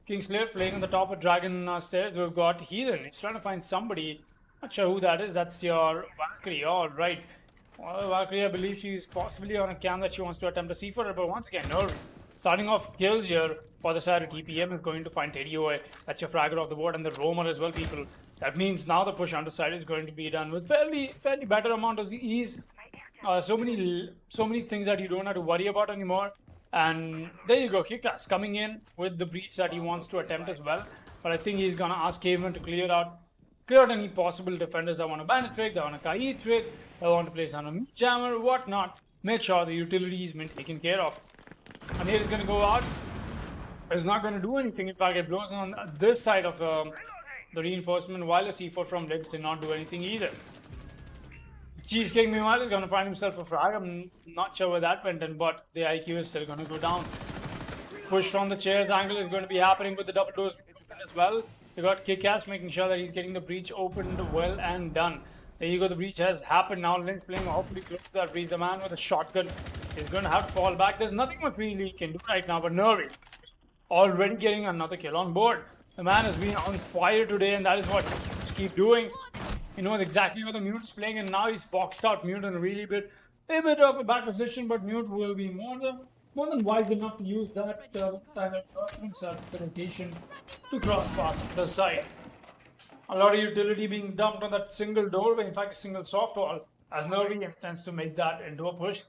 Kingslayer playing on the top of Dragon stairs. We've got Heathen. He's trying to find somebody. Not sure who that is. That's your Valkyrie. All right. Well, Valkyrie, I believe she's possibly on a cam that she wants to attempt a C4, but once again, no. Starting off kills here for the side of TPM is going to find Teddy away. That's your fragger off the board, and the roamer as well, people. That means now the push underside is going to be done with fairly better amount of ease. So many things that you don't have to worry about anymore. And there you go, Kick-Ass coming in with the breach that he wants to attempt as well. But I think he's gonna ask Caveman to clear out any possible defenders that want to Bandit trick, that want to Kaid trick, that want to place down a jammer, whatnot. Make sure the utility has been taken care of. And here is going to go out. It's not going to do anything. In fact, it blows on this side of the reinforcement, while the C4 from Legs did not do anything either. Cheesecake, meanwhile, is going to find himself a frag. I'm not sure where that went in, but the IQ is still going to go down. Push from the chairs angle is going to be happening with the double doors as well. You got Kick-Ass making sure that he's getting the breach opened well and done. There you go, the breach has happened. Now Lynch playing awfully close to that breach. The man with a shotgun is going to have to fall back. There's nothing much really he can do right now, but Nervy already getting another kill on board. The man has been on fire today, and that is what he needs to keep doing. He knows exactly where the Mute is playing, and now he's boxed out Mute in a bit of a bad position, but Mute will be more than wise enough to use that the rotation to cross past the side. A lot of utility being dumped on that single doorway, in fact a single soft wall, as Nervy intends to make that into a push.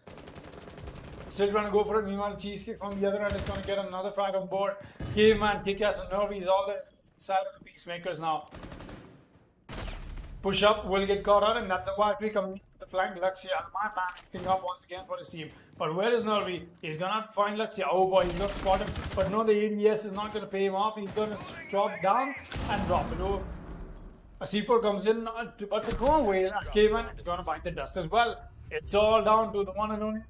Still trying to go for it. Meanwhile, Cheesecake from the other end is going to get another frag on board. Caveman, Kick-Ass, and Nervy is all this side of the Peacemakers now. Push up will get caught out, and that's the Valkyrie coming to the flank. Luxia, my man, picking up once again for his team. But where is Nervy? He's going to have to find Luxia. Oh boy, he's going to spot him. But no, the ADS is not going to pay him off. He's going to drop down and drop below. A C4 comes in, but the wrong way, as Caveman is going to bite the dust as well. It's all down to the one and only.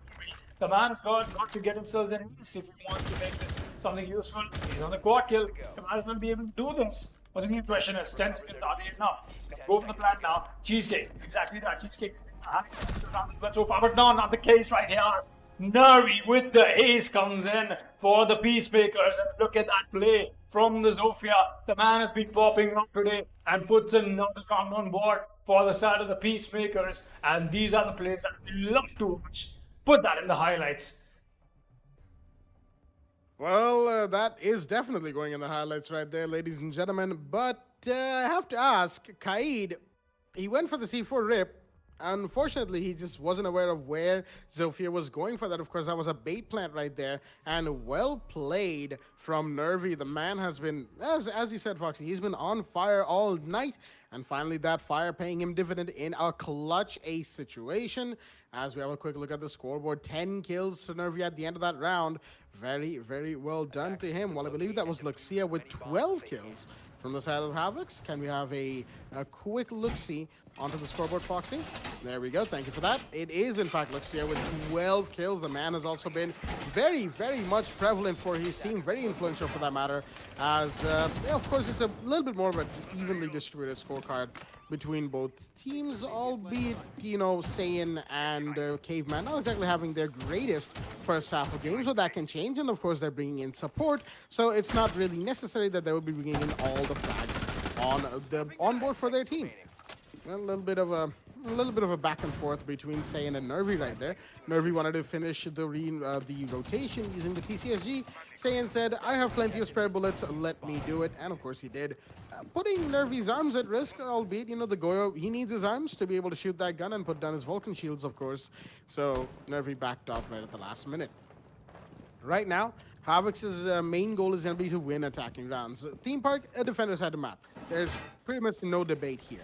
The man's got to get himself in if he wants to make this something useful. He's on the quad kill. He might as well be able to do this. But the main question is, 10 seconds, are they enough? Go for the plan now. Cheesecake, exactly that. Cheesecake so far, but no, not the case right here. Nervy with the ace comes in for the Peacemakers, and look at that play from the Zofia. The man has been popping off today and puts another round on board for the side of the Peacemakers, and these are the plays that we love to watch. Put that in the highlights. Well, that is definitely going in the highlights right there, ladies and gentlemen. But I have to ask, Kaid, he went for the C4 rip. Unfortunately, he just wasn't aware of where Zofia was going for that. Of course, that was a bait plant right there. And well played from Nervy. The man has been, as you said, Foxy, he's been on fire all night. And finally, that fire paying him dividend in a clutch ace situation. As we have a quick look at the scoreboard, 10 kills to Nervy at the end of that round. Very, very well done to him. Well, I believe that was Luxia with 12 kills from the side of Havox. Can we have a quick look-see onto the scoreboard, Foxy? There we go. Thank you for that. It is, in fact, Luxia with 12 kills. The man has also been very, very much prevalent for his team. Very influential, for that matter. As, of course, it's a little bit more of an evenly distributed scorecard between both teams, albeit, you know, Saiyan and Caveman not exactly having their greatest first half of games, but that can change. And, of course, they're bringing in support. So it's not really necessary that they will be bringing in all the flags on board for their team. A little bit of a a little bit of a back and forth between Saiyan and Nervy right there. Nervy wanted to finish the rotation using the TCSG. Saiyan said, I have plenty of spare bullets, let me do it. And of course he did. Putting Nervy's arms at risk, albeit, you know, the Goyo, he needs his arms to be able to shoot that gun and put down his Vulcan shields, of course. So Nervy backed off right at the last minute. Right now, Havox's main goal is going to be to win attacking rounds. Theme Park, a defender's had a map. There's pretty much no debate here.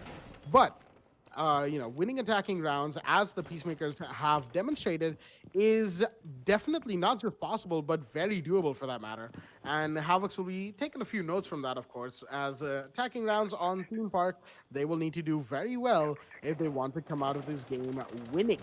But, you know, winning attacking rounds, as the Peacemakers have demonstrated, is definitely not just possible, but very doable for that matter. And Havox will be taking a few notes from that, of course, as attacking rounds on Theme Park, they will need to do very well if they want to come out of this game winning.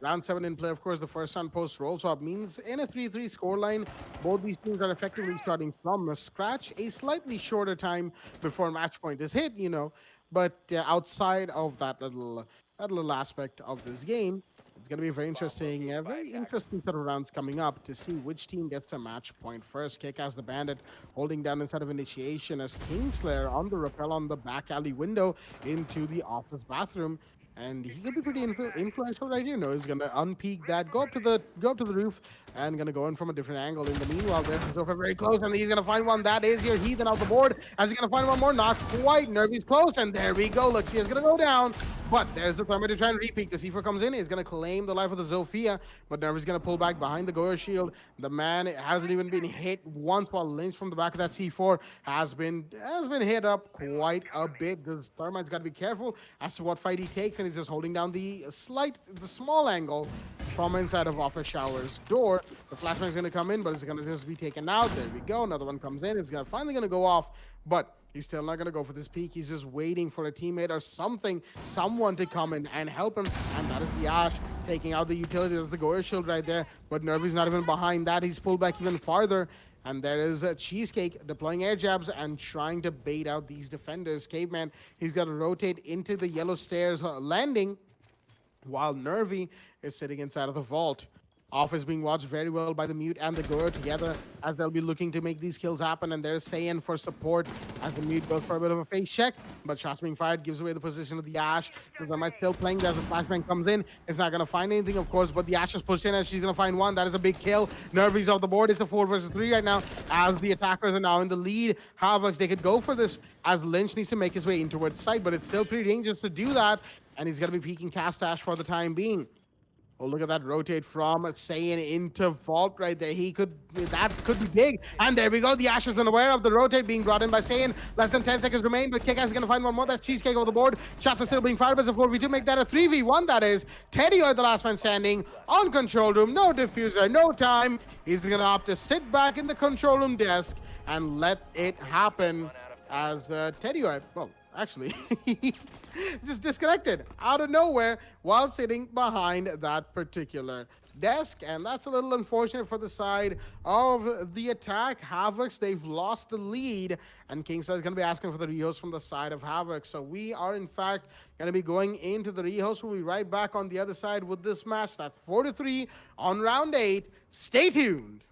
Round 7 in play, of course, the first round post roll swap means in a 3-3 scoreline, both these teams are effectively starting from scratch, a slightly shorter time before match point is hit, you know, but outside of that little aspect of this game, it's going to be a very interesting set of rounds coming up to see which team gets to match point first. Kick as the Bandit holding down inside of initiation as Kingslayer on the rappel on the back alley window into the office bathroom. And he could be pretty influential right here. No, he's gonna unpeak that, go up to the roof, and gonna go in from a different angle. In the meanwhile, there's Zofa very close, and he's gonna find one. That is your Heathen off the board. As he's gonna find one more, not quite. Nervy's close, and there we go. Looks, he's gonna go down, but there's the Thermite to try and repeat. The C4 comes in, he's gonna claim the life of the Zofia, but Nervy's gonna pull back behind the Goyo shield. The man hasn't even been hit once, while Lynch from the back of that C4 has been hit up quite a bit. The Thermite's gotta be careful as to what fight he takes, and he's just holding down the small angle from inside of Office Shower's door. The flashbang's gonna come in, but it's gonna just be taken out. There we go. Another one comes in. It's finally gonna go off, but he's still not gonna go for this peak. He's just waiting for a teammate or someone to come in and help him. And that is the Ash taking out the utility. That's the Goyo shield right there. But Nervy's not even behind that. He's pulled back even farther. And there is a Cheesecake deploying air jabs and trying to bait out these defenders. Caveman, he's got to rotate into the yellow stairs landing, while Nervy is sitting inside of the vault. Off is being watched very well by the Mute and the Goyo together as they'll be looking to make these kills happen. And there's Saiyan for support as the Mute goes for a bit of a face check, but shots being fired gives away the position of the Ash. The Thermite still playing as the flashbang comes in. It's not going to find anything, of course, but the Ash is pushed in as she's going to find one. That is a big kill. Nervy's off the board. It's a 4 versus 3 right now as the attackers are now in the lead. Havox, they could go for this as Lynch needs to make his way in towards site, but it's still pretty dangerous to do that. And he's going to be peeking Cast Ash for the time being. Oh, look at that rotate from Saiyan into Vault right there. That could be big. And there we go. The Ash is unaware of the rotate being brought in by Saiyan. Less than 10 seconds remain, but Kick-Ass is going to find one more. That's Cheesecake over the board. Shots are still being fired, but of course we do make that a 3v1. That is Teddy, the last man standing on control room. No diffuser, no time. He's going to opt to sit back in the control room desk and let it happen as Teddy, well, actually, just disconnected out of nowhere while sitting behind that particular desk. And that's a little unfortunate for the side of the attack. Havox, they've lost the lead, and Kingside is going to be asking for the rehost from the side of Havoc. So we are, in fact, going to be going into the rehost. We'll be right back on the other side with this match. That's 4-3 on round 8. Stay tuned.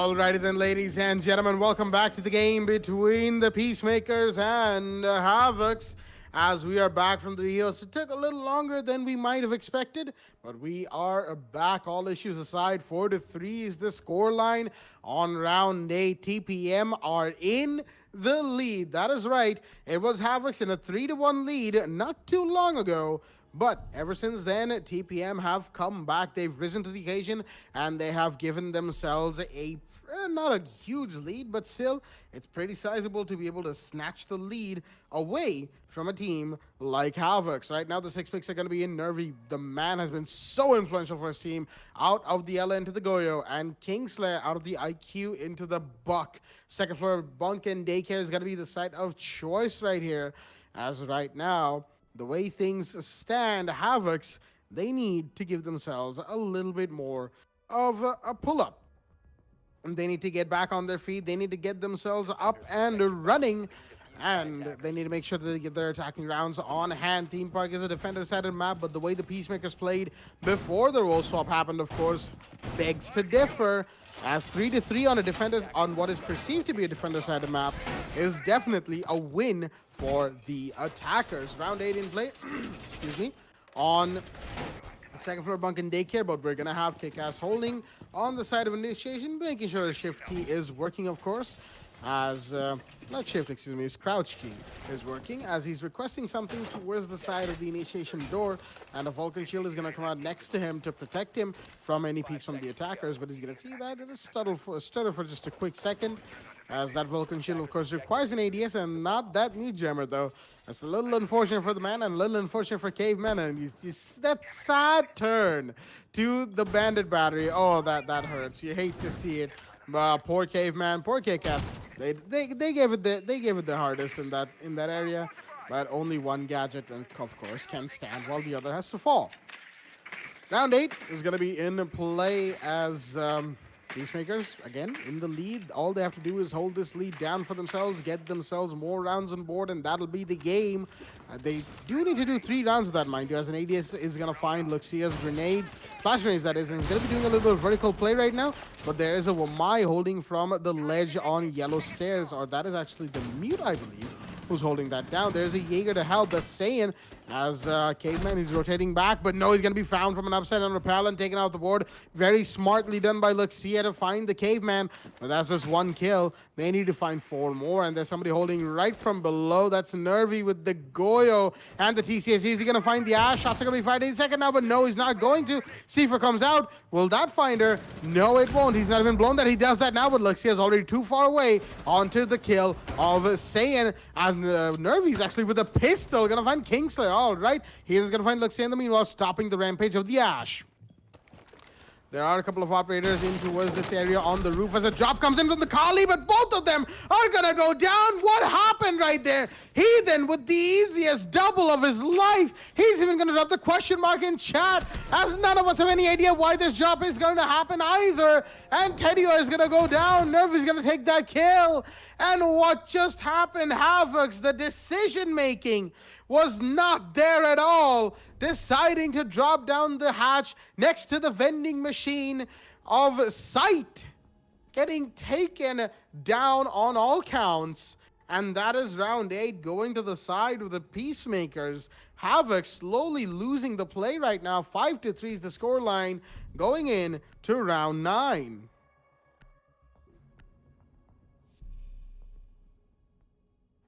Alrighty then, ladies and gentlemen, welcome back to the game between the Peacemakers and Havox. As we are back from the rehearsals, it took a little longer than we might have expected, but we are back. All issues aside, 4-3 is the scoreline on round 8. TPM are in the lead. That is right. It was Havox in a 3-1 lead not too long ago. But ever since then, TPM have come back. They've risen to the occasion, and they have given themselves a not a huge lead, but still, it's pretty sizable to be able to snatch the lead away from a team like Havox. Right now, the 6 picks are going to be in Nervy. The man has been so influential for his team. Out of the Ella into the Goyo, and Kingslayer out of the IQ into the Buck. Second floor bunk and daycare is going to be the site of choice right here, as right now, the way things stand, Havox, they need to give themselves a little bit more of a pull-up. They need to get back on their feet. They need to get themselves up and running. And they need to make sure that they get their attacking rounds on hand. Theme Park is a defender-sided map, but the way the Peacemakers played before the role swap happened, of course, begs to differ. As 3-3 on a defender, on what is perceived to be a defender-sided map, is definitely a win for the attackers. Round 8 in play, excuse me, on the second floor bunk and daycare, but we're gonna have Kick-Ass holding on the side of initiation, making sure the shift key is working, of course, as not shift, excuse me, his crouch key is working, as he's requesting something towards the side of the initiation door, and a Vulcan shield is going to come out next to him to protect him from any peeks from the attackers, but he's going to see that it is stutter for just a quick second, as that Vulcan shield, of course, requires an ADS and not that mute jammer, though. That's a little unfortunate for the man and a little unfortunate for Caveman, and that sad turn to the Bandit battery. Oh, that hurts. You hate to see it. Poor Caveman, poor Kick-Ass. They gave it the hardest in that area, but only one gadget, and of course, can stand while the other has to fall. Round 8 is going to be in play as Peacemakers, again, in the lead. All they have to do is hold this lead down for themselves, get themselves more rounds on board, and that'll be the game. They do need to do 3 rounds with that, mind you, as an ADS is going to find Luxia's grenades, flash grenades that is, and he's going to be doing a little bit of vertical play right now, but there is a Wamai holding from the ledge on yellow stairs, or that is actually the mute, I believe, who's holding that down. There's a Jaeger to help. That's saying as Caveman, he's rotating back, but no, he's going to be found from an upside down rappel and taken out the board. Very smartly done by Luxia to find the Caveman, but that's just 1 kill. They need to find 4 more, and there's somebody holding right from below. That's Nervy with the Goyo and the TCS. Is he going to find the Ash? Shots are going to be fired any second now, but no, he's not going to. Seifer comes out. Will that find her? No, it won't. He's not even blown that. He does that now, but Luxia is already too far away onto the kill of Saiyan, as Nervy's actually with a pistol going to find Kingslayer. All right, he is going to find Luxia in the meanwhile, stopping the rampage of the Ash. There are a couple of operators in towards this area on the roof as a drop comes in from the Kali, but both of them are gonna go down. What happened right there? Heathen with the easiest double of his life. He's even gonna drop the question mark in chat, as none of us have any idea why this drop is going to happen either. And Tedio is gonna go down. Nervy's gonna take that kill. And what just happened? Havox, the decision making was not there at all, deciding to drop down the hatch next to the vending machine of Sight, getting taken down on all counts. And that is round 8 going to the side of the Peacemakers. Havoc slowly losing the play right now. 5-3 is the scoreline going in to round 9.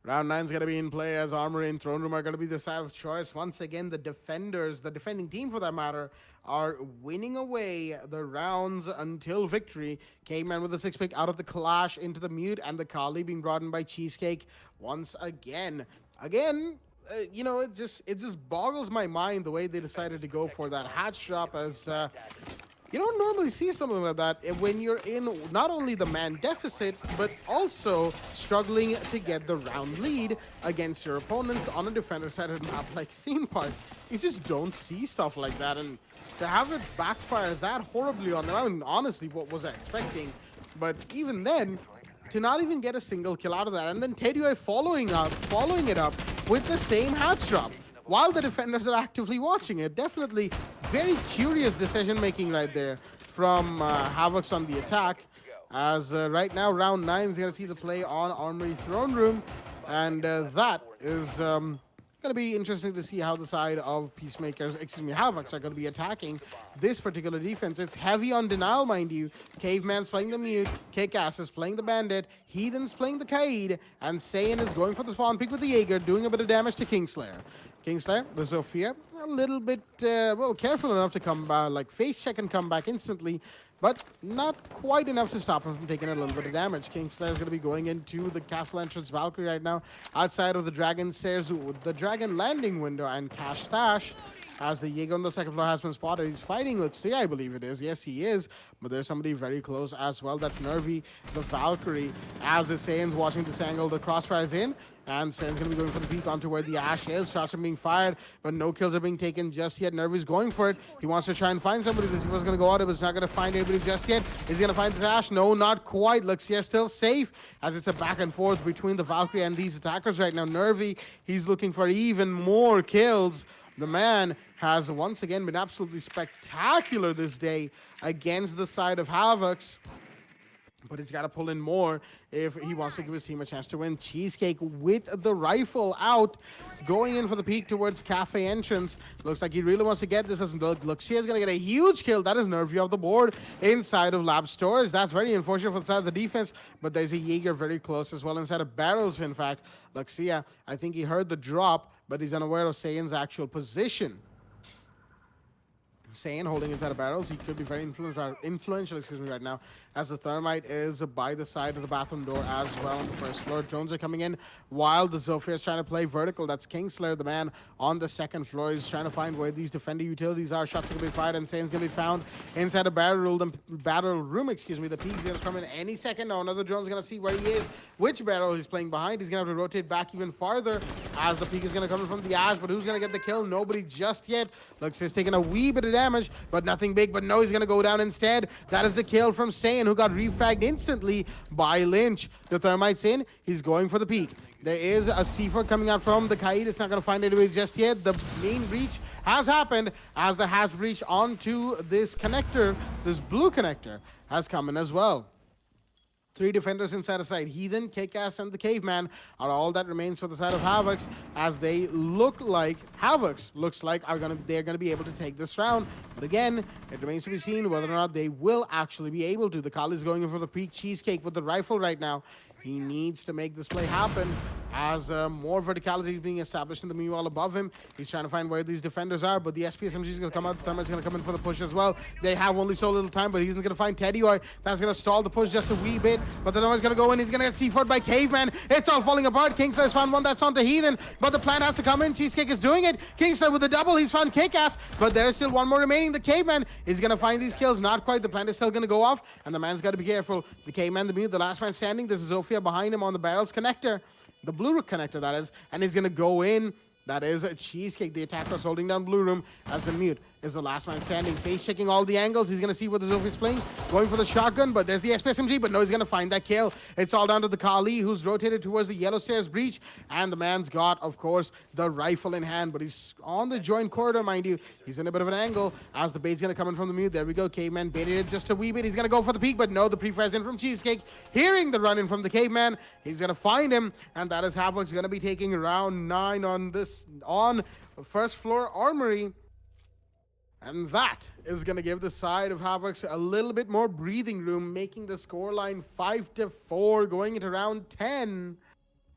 Round 9 is going to be in play as Armory and Throne Room are going to be the side of choice. Once again, the defenders, the defending team for that matter, are winning away the rounds until victory. Caveman with the 6 pick out of the Clash into the mute, and the Kali being brought in by Cheesecake once again. You know, it just boggles my mind the way they decided to go for that hatch drop, as you don't normally see something like that when you're in not only the man deficit, but also struggling to get the round lead against your opponents on a defender-sided map like Theme Park. You just don't see stuff like that, and to have it backfire that horribly on them, I mean, honestly, what was I expecting? But even then, to not even get a single kill out of that, and then Tedio following it up with the same hatch drop, while the defenders are actively watching it. Definitely very curious decision making right there from Havox on the attack, as right now round 9 is going to see the play on Armory Throne Room, and that is going to be interesting to see how the side of Havox are going to be attacking this particular defense. It's heavy on denial, mind you. Caveman's playing the mute, Kick-Ass is playing the bandit, Heathen's playing the Kaid, and Saiyan is going for the spawn pick with the Jaeger, doing a bit of damage to Kingslayer. Kingslayer, the Zofia, a little bit, well, careful enough to come back, like face check and come back instantly, but not quite enough to stop him from taking a little bit of damage. Kingslayer is going to be going into the castle entrance Valkyrie right now, outside of the dragon stairs, the dragon landing window, and Cash Stash. As the Jaeger on the second floor has been spotted. He's fighting Luxia, I believe it is. Yes, he is. But there's somebody very close as well. That's Nervy, the Valkyrie. As the Saiyan's watching this angle, the crossfire's in. And Saiyan's going to be going for the peek onto where the Ash is. Shots are being fired, but no kills are being taken just yet. Nervy's going for it. He wants to try and find somebody. This was going to go out. It was not going to find anybody just yet. Is he going to find this Ash? No, not quite. Luxia still safe, as it's a back and forth between the Valkyrie and these attackers right now. Nervy, he's looking for even more kills. The man has once again been absolutely spectacular this day against the side of Havox. But he's got to pull in more if he wants to give his team a chance to win. Cheesecake with the rifle out, going in for the peek towards cafe entrance. Looks like he really wants to get this. As Luxia is going to get a huge kill. That is Nervy off the board inside of Lab Stores. That's very unfortunate for the side of the defense, but there's a Jaeger very close as well inside of Barrels, in fact. Luxia, I think he heard the drop, but he's unaware of Saiyan's actual position. Saiyan holding inside of Barrels. He could be very influential right now, as the Thermite is by the side of the bathroom door as well on the first floor. Drones are coming in while the Zofia is trying to play vertical. That's Kingslayer, the man on the second floor. He's trying to find where these defender utilities are. Shots are going to be fired, and Saiyan's going to be found inside a battle room. The P's going to come in any second now. Another drone's going to see where he is, which barrel he's playing behind. He's going to have to rotate back even farther, as the peak is going to come in from the Ash. But who's going to get the kill? Nobody just yet. Looks he's taking a wee bit of damage, but nothing big. But no, he's going to go down instead. That is the kill from Saiyan, who got refragged instantly by Lynch. The Thermite's in. He's going for the peak. There is a C4 coming out from the Kaid. It's not going to find anybody just yet. The main breach has happened, as the hatch breach onto this connector, this blue connector, has come in as well. 3 defenders inside a side. Heathen, Kick-Ass, and the Caveman are all that remains for the side of Havox, as they look like Havox looks like they're gonna be able to take this round. But again, it remains to be seen whether or not they will actually be able to. The Kali is going in for the peak. Cheesecake with the rifle right now. He needs to make this play happen, as more verticality is being established in the menu all above him. He's trying to find where these defenders are, but the SPSMG is going to come out. The Thermite's going to come in for the push as well. They have only so little time, but he's going to find Teddy Oy. That's going to stall the push just a wee bit, but the Thermite's going to go in. He's going to get C4'd by Caveman. It's all falling apart. Kingslayer's found one that's onto Heathen, but the plan has to come in. Cheesecake is doing it. Kingslayer with the double. He's found Kick-Ass, but there's still one more remaining. The Caveman is going to find these kills. Not quite. The plan is still going to go off, and the man's got to be careful. The Caveman, the mute, the last man standing. This is Zofia behind him on the barrels connector, the blue room connector, that is, and he's going to go in. That is a Cheesecake. The attacker is holding down blue room, as the mute is the last man standing. Face checking all the angles. He's going to see what the Zofia is playing. Going for the shotgun, but there's the SPSMG, but no, he's going to find that kill. It's all down to the Kali, who's rotated towards the yellow stairs breach, and the man's got, of course, the rifle in hand, but he's on the joint corridor, mind you. He's in a bit of an angle, as the bait's going to come in from the mute. There we go. Caveman baited it just a wee bit. He's going to go for the peak, but no, the pre-fire's in from Cheesecake. Hearing the run in from the Caveman, he's going to find him, and that is Havox going to be taking round 9 on first floor Armory. And that is going to give the side of Havox a little bit more breathing room, making the scoreline 5-4, going into round 10.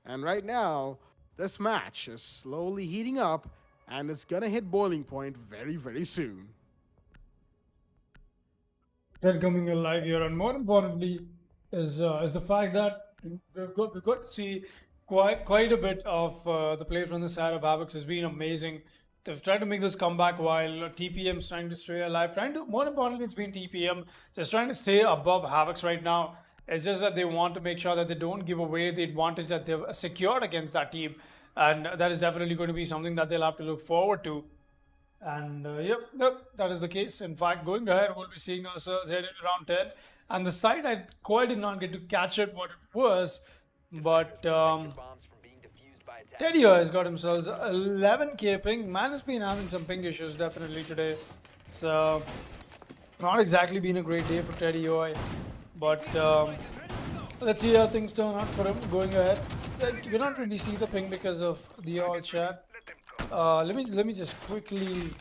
And right now, this match is slowly heating up, and it's going to hit boiling point very, very soon. That coming alive here, and more importantly, is the fact that we've got to see quite a bit of the play from the side of Havox has been amazing. They've tried to make this comeback while TPM's trying to stay alive. More importantly, it's been TPM just trying to stay above Havox right now. It's just that they want to make sure that they don't give away the advantage that they've secured against that team. And that is definitely going to be something that they'll have to look forward to. And yep, that is the case. In fact, going ahead, we'll be seeing ourselves headed to round 10. And the side, I quite did not get to catch it what it was, but Teddy has got himself 11k ping. Man has been having some ping issues definitely today. So, not exactly been a great day for Teddy Oi. But let's see how things turn out for him going ahead. We don't really see the ping because of the all chat. Let me just quickly.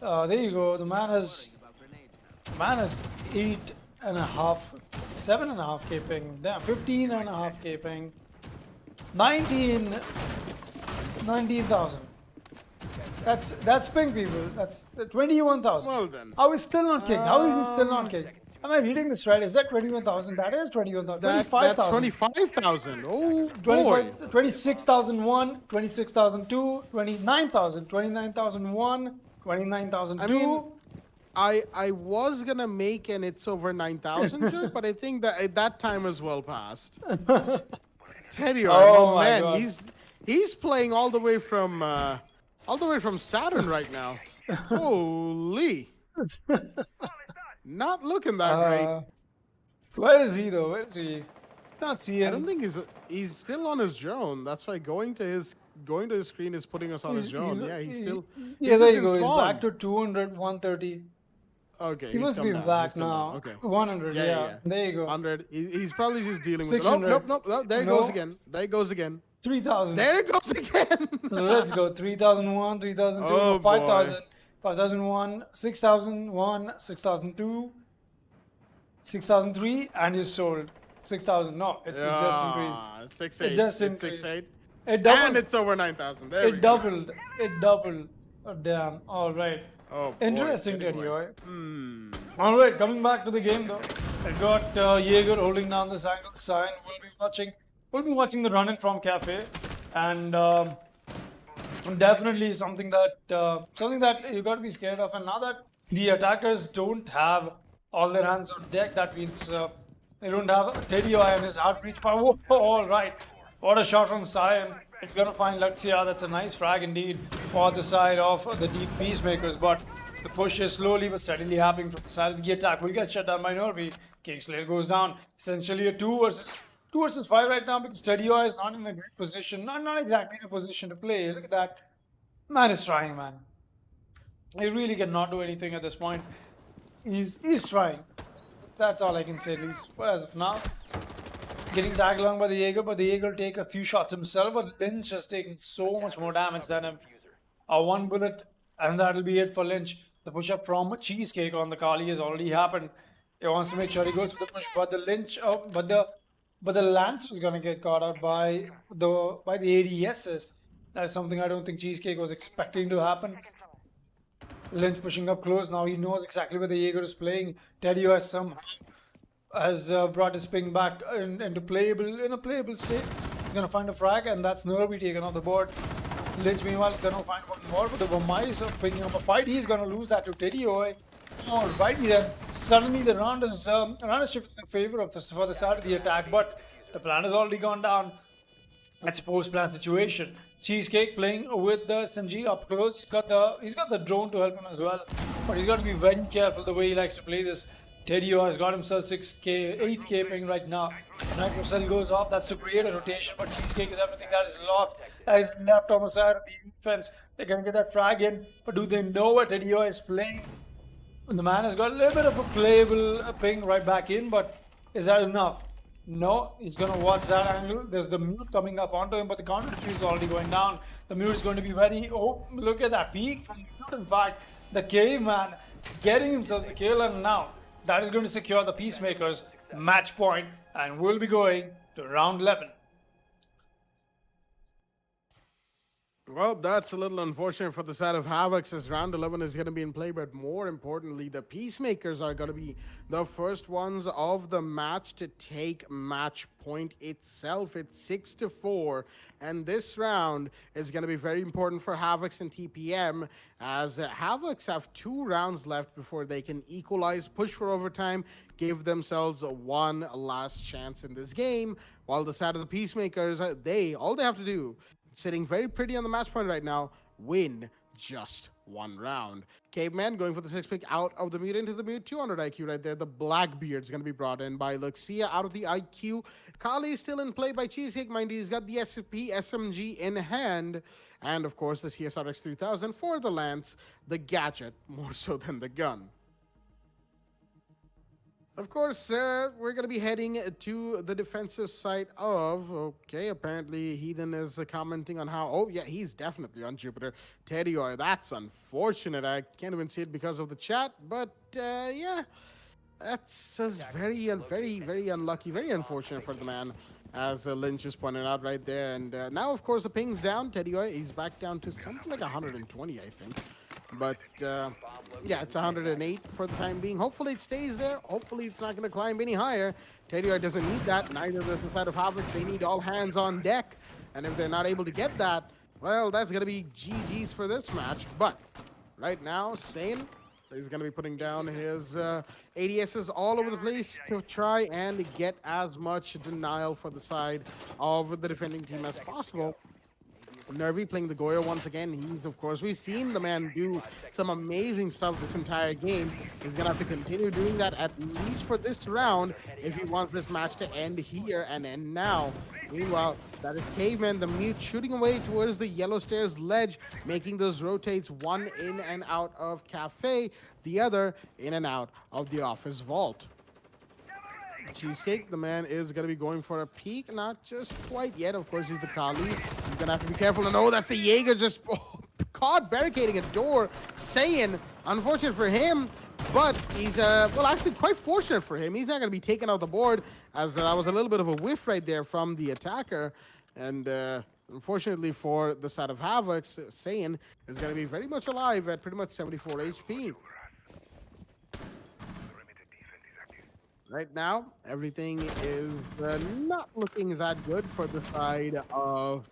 There you go. The man has 8.5, 7.5k ping. Damn, 15.5k ping. 19,000. That's ping, people. That's 21,000. Well then. How is still not kicked? How is he still not kicked? Am I reading this right? Is that 21,000? That is 21,000. That's 25,000. 25,000. Oh, boy. 26,001, 26,002, 29,000, 29,001, 29,002. I was gonna make an it's over 9,000 joke, but I think that time is well past. Teddy, Oh my man, God. he's playing all the way from Saturn right now. Holy, not looking that great. Where is he though? Where is he? Not see I don't him. think he's still on his drone. That's why going to his screen is putting us on his drone. Yeah, he's still. Yeah, he's there just you go. in He's spawn. back to 200, 130. Okay, He he's must come be down, back he's come now. down. Okay. 100, yeah. There you go. 100. He's probably just dealing with. 600. Nope. There it No. goes again. There it goes again. 3,000. There it goes again. So let's go. 3,001, 3,002, Oh, 5,000, 5,001, 6,001, 6,002, 6,003, and you sold 6,000. No, it just increased. 6-8. It just It's increased. 6-8. It doubled. And it's over 9,000. There we It go. doubled. It doubled. Oh, damn. All right. Oh, boy, Interesting, Teddy Teddy. boy. All right, coming back to the game though. I got Jaeger holding down this angle sign. We'll be watching the run in from Cafe, and definitely something that you got to be scared of. And now that the attackers don't have all their hands on deck, that means they don't have Teddy and his hard breach power. Whoa, all right, what a shot from Sion. It's gonna find Luxia. That's a nice frag indeed on the side of the deep peacemakers, but the push is slowly but steadily happening from the side of the attack. Will get shut down by Norby. Kingslayer goes down. Essentially a 2 versus 5 right now because Teddy is not in a great position. Not exactly in a position to play. Look at that. Man is trying, man. He really cannot do anything at this point. He's trying. That's all I can say, at least as of now. Getting tagged along by the Jaeger, but the Jaeger will take a few shots himself, but Lynch has taken so much more damage than him. One bullet, and that'll be it for Lynch. The push-up from Cheesecake on the Kali has already happened. He wants to make sure he goes for the push, but the Lynch, but the Lancer is gonna get caught out by the ADSs. That's something I don't think Cheesecake was expecting to happen. Lynch pushing up close. Now he knows exactly where the Jaeger is playing. Teddy has brought his ping back in a playable state. He's gonna find a frag, and that's Nerby taken off the board. Lynch meanwhile is gonna find one more, but the Vamais are picking up a fight. He's gonna lose that to Teddy. Alrighty then. Suddenly the round is shifting in favor of for the side of the attack, but the plan has already gone down. It's a post-plan situation. Cheesecake playing with the SMG up close. He's got the drone to help him as well, but he's got to be very careful the way he likes to play this. Teddy has got himself 8k ping right now. Nitro Cell goes off. That's to create a rotation, but Cheesecake is everything that is left on the side of the defense. They're gonna get that frag in, but do they know what Teddy is playing? The man has got a little bit of a playable ping right back in, but is that enough? No, he's gonna watch that angle. There's the mute coming up onto him, but the counter defuse is already going down. The mute is going to be very. Oh, look at that peak from the mute. In fact, the caveman getting himself the kill, and now that is going to secure the Peacemakers match point, and we'll be going to round 11. Well, that's a little unfortunate for the side of Havox as round 11 is going to be in play, but more importantly, the Peacemakers are going to be the first ones of the match to take match point itself. It's 6-4, and this round is going to be very important for Havox and TPM as Havox have 2 rounds left before they can equalize, push for overtime, give themselves one last chance in this game, while the side of the Peacemakers, all they have to do, sitting very pretty on the match point right now, win just one round. Caveman going for the 6 pick out of the mute into the mute. 200 IQ right there. The Blackbeard's going to be brought in by Luxia out of the IQ. Kali is still in play by Cheesecake. Mind you, he's got the SP SMG in hand. And of course, the CSRX 3000 for the Lance, the gadget, more so than the gun. Of course, we're going to be heading to the defensive side of. Okay, apparently Heathen is commenting on how. Oh, yeah, he's definitely on Jupiter. Teddy, that's unfortunate. I can't even see it because of the chat, but yeah. That's very, very unlucky, very unfortunate for the man, as Lynch just pointed out right there. And now, of course, the ping's down. Teddy, he's back down to something like 120, I think. But yeah, it's 108 for the time being. Hopefully, it stays there. Hopefully, it's not going to climb any higher. Teddy doesn't need that. Neither does the side of Havoc. They need all hands on deck. And if they're not able to get that, well, that's going to be GG's for this match. But right now, Sane is going to be putting down his ADSs all over the place to try and get as much denial for the side of the defending team as possible. Nervy playing the Goyo once again. He's, of course, we've seen the man do some amazing stuff this entire game. He's going to have to continue doing that at least for this round if he wants this match to end here and end now. Meanwhile, that is Caveman, the mute, shooting away towards the yellow stairs ledge, making those rotates, one in and out of Cafe, the other in and out of the office vault. Cheesecake, the man is going to be going for a peek, not just quite yet. Of course, he's the Kali. He's going to have to be careful. And oh, that's the Jaeger just caught barricading a door. Saiyan, unfortunate for him, but he's, well, actually quite fortunate for him. He's not going to be taken off the board, as that was a little bit of a whiff right there from the attacker. And unfortunately for the side of Havoc, Saiyan is going to be very much alive at pretty much 74 HP. Right now, everything is not looking that good for the side of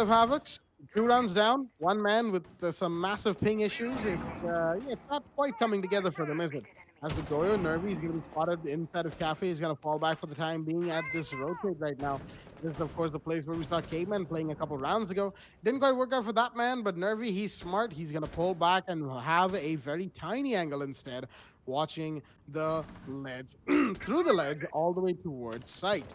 Havoc. 2 rounds down, 1 man with some massive ping issues. It's not quite coming together for them, is it? As the Goyo, Nervy is going to be spotted inside of Cafe. He's going to fall back for the time being at this rotate right now. This is, of course, the place where we saw Caveman playing a couple rounds ago. Didn't quite work out for that man, but Nervy, he's smart. He's going to pull back and have a very tiny angle instead, watching the ledge, through the ledge, all the way towards sight.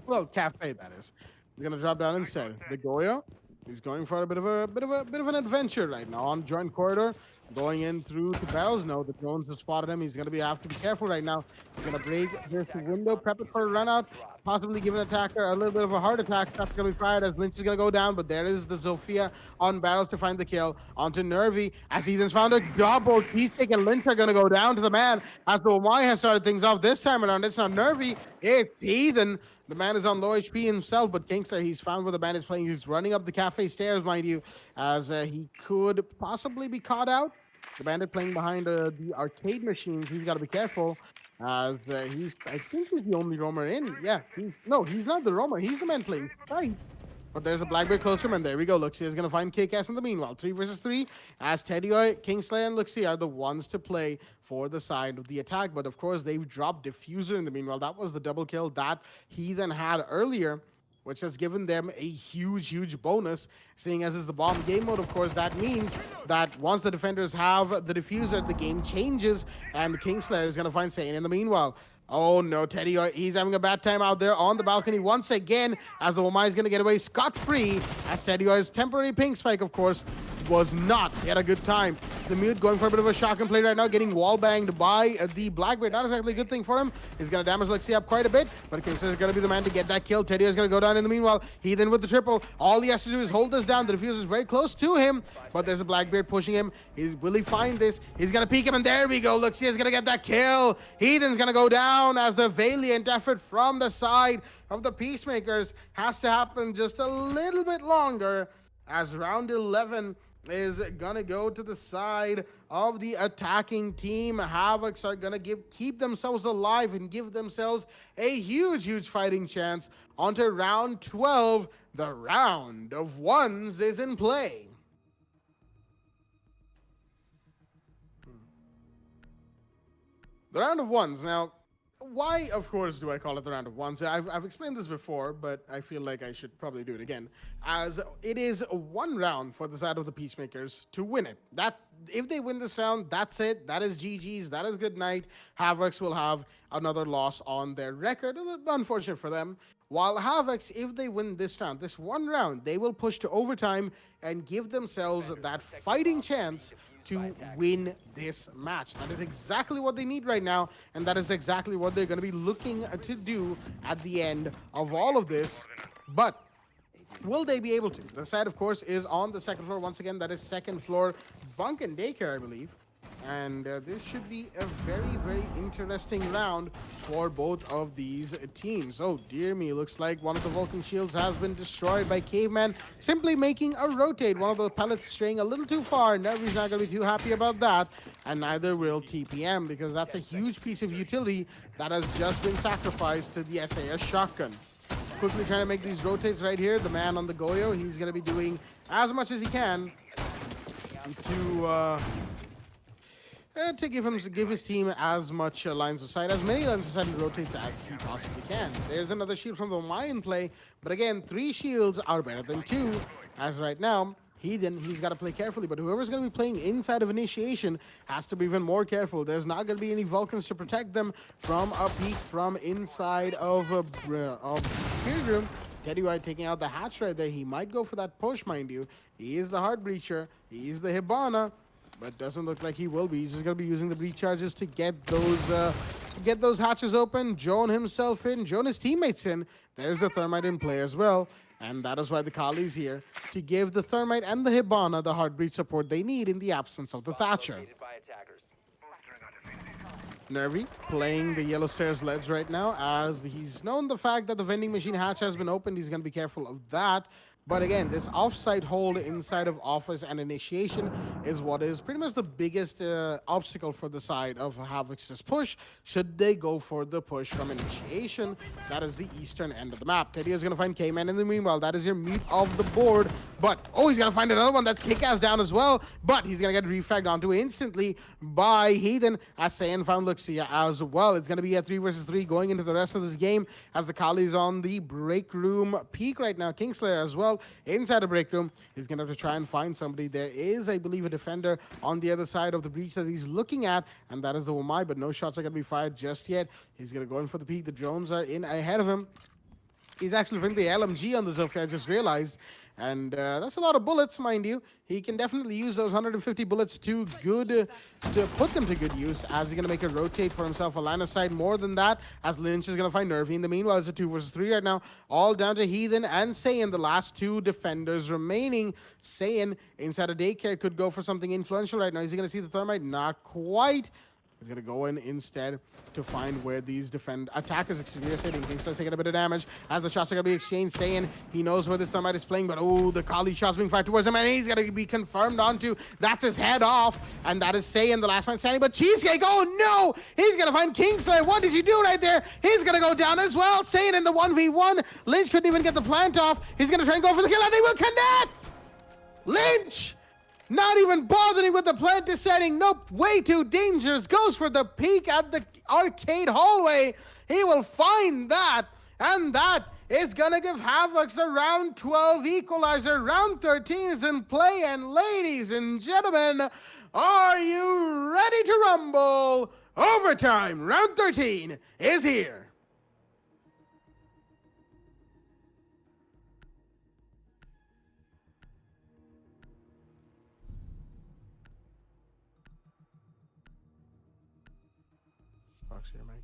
Well, Cafe, that is. He's going to drop down instead. The Goyo, he's going for a bit of an adventure right now on joint corridor. Going in through the barrels. No, the drones have spotted him. He's going to have to be careful right now. He's going to break this window, prep it for a run out, possibly give an attacker a little bit of a heart attack. Shots going to be fired as Lynch is going to go down, but there is the Zofia on barrels to find the kill. Onto Nervy as Heathen's found a double. Cheesecake and Lynch are going to go down to the man as the Omai has started things off this time around. It's not Nervy, it's Heathen. The man is on low HP himself, but Kingster, he's found where the man is playing. He's running up the Cafe stairs, mind you, as he could possibly be caught out. The bandit playing behind the arcade machines. He's got to be careful, as I think he's the only roamer in. Yeah, he's not the roamer. He's the man playing sight. But there's a Blackbeard close to him, and there we go. Luxia is going to find Kick-Ass in the meanwhile. 3 versus 3, as Teddy, Kingslayer, and Luxia are the ones to play for the side of the attack. But of course, they've dropped Diffuser in the meanwhile. That was the double kill that he then had earlier, which has given them a huge bonus, seeing as is the bomb game mode. Of course, that means that once the defenders have the diffuser, the game changes, and Kingslayer is going to find Sane in the meanwhile. Oh no, Teddy, he's having a bad time out there on the balcony once again, as the Womai is going to get away scot-free, as Teddy's temporary ping spike, of course, was not yet a good time. The mute going for a bit of a shotgun play right now, getting wall banged by the Blackbeard. Not exactly a good thing for him. He's going to damage Lexi up quite a bit, but Kingslayer is going to be the man to get that kill. Teddy is going to go down in the meanwhile. Heathen with the triple. All he has to do is hold this down. The diffuser is very close to him, but there's a Blackbeard pushing him. Will he find this? He's going to peek him, and there we go. Lexi is going to get that kill. Heathen's going to go down, as the valiant effort from the side of the Peacemakers has to happen just a little bit longer, as round 11 is gonna go to the side of the attacking team. Havocs are gonna keep themselves alive and give themselves a huge fighting chance. Onto round 12, the round of ones is in play. The round of ones. Now, why, of course, do I call it the round of ones? I've explained this before, but I feel like I should probably do it again, as it is 1 round for the side of the Peacemakers to win it. That if they win this round, that's it. That is GG's. That is good night. Havocs will have another loss on their record. Unfortunate for them. While Havocs, if they win this round, this 1 round, they will push to overtime and give themselves that fighting chance to win this match. That is exactly what they need right now, and that is exactly what they're going to be looking to do at the end of all of this. But will they be able to? The site, of course, is on the second floor. Once again, that is second floor bunk and daycare, I believe. And this should be a very, very interesting round for both of these teams. Oh, dear me. Looks like one of the Vulcan shields has been destroyed by Caveman, simply making a rotate. One of the pellets straying a little too far. Nervy's not going to be too happy about that. And neither will TPM, because that's a huge piece of utility that has just been sacrificed to the SAS shotgun. Quickly trying to make these rotates right here. The man on the Goyo, he's going to be doing as much as he can to give his team as much lines of sight, as many lines of sight and rotates as he possibly can. There's another shield from the Mayan play, but again, 3 shields are better than 2, as right now, he's got to play carefully, but whoever's going to be playing inside of initiation has to be even more careful. There's not going to be any Vulcans to protect them from a peek from inside of security room. Teddy White taking out the hatch right there. He might go for that push, mind you. He is the Heart Breacher. He is the Hibana. But doesn't look like he will be. He's just going to be using the breach charges to get those hatches open. Joan himself in. Joan his teammates in. There's the Thermite in play as well. And that is why the Kali's here, to give the Thermite and the Hibana the hard breach support they need in the absence of the Thatcher. Nervy playing the yellow stairs ledge right now, as he's known the fact that the vending machine hatch has been opened. He's going to be careful of that. But again, this off-site hold inside of office and initiation is what is pretty much the biggest obstacle for the side of Havox's push. Should they go for the push from initiation, that is the eastern end of the map. Teddy is going to find K-Man in the meanwhile. That is your meat of the board. But, oh, he's going to find another one. That's Kick-Ass down as well. But he's going to get refragged onto instantly by Heathen, as Saiyan found Luxia as well. It's going to be a 3 versus 3 going into the rest of this game, as the Kali's on the break room peak right now. Kingslayer as well. Inside the break room, he's going to have to try and find somebody. There is, I believe, a defender on the other side of the breach that he's looking at, and that is the Wamai, but no shots are going to be fired just yet. He's going to go in for the peak. The drones are in ahead of him. He's actually bringing the LMG on the Zofia, I just realized. And that's a lot of bullets, mind you. He can definitely use those 150 bullets to put them to good use, as he's going to make a rotate for himself a line of sight. More than that, as Lynch is going to find Nervy. In the meanwhile, it's a 2 versus 3 right now. All down to Heathen and Saiyan, the last 2 defenders remaining. Saiyan, inside a daycare, could go for something influential right now. Is he going to see the Thermite? Not quite. He's going to go in instead to find where these attackers experience hitting. Kingslayer taking a bit of damage as the shots are going to be exchanged. Saiyan, he knows where this Thermite is playing, but oh, the Kali shots being fired towards him, and he's going to be confirmed onto. That's his head off, and that is Saiyan, the last man standing. But Cheesecake, oh no! He's going to find Kingslayer. What did you do right there? He's going to go down as well. Saiyan in the 1v1. Lynch couldn't even get the plant off. He's going to try and go for the kill, and he will connect! Lynch! Not even bothering with the plant deciding, nope, way too dangerous. Goes for the peek at the arcade hallway. He will find that, and that is gonna give Havox the round 12 equalizer. Round 13 is in play, and ladies and gentlemen, are you ready to rumble? Overtime, round 13 is here. Here, Mike.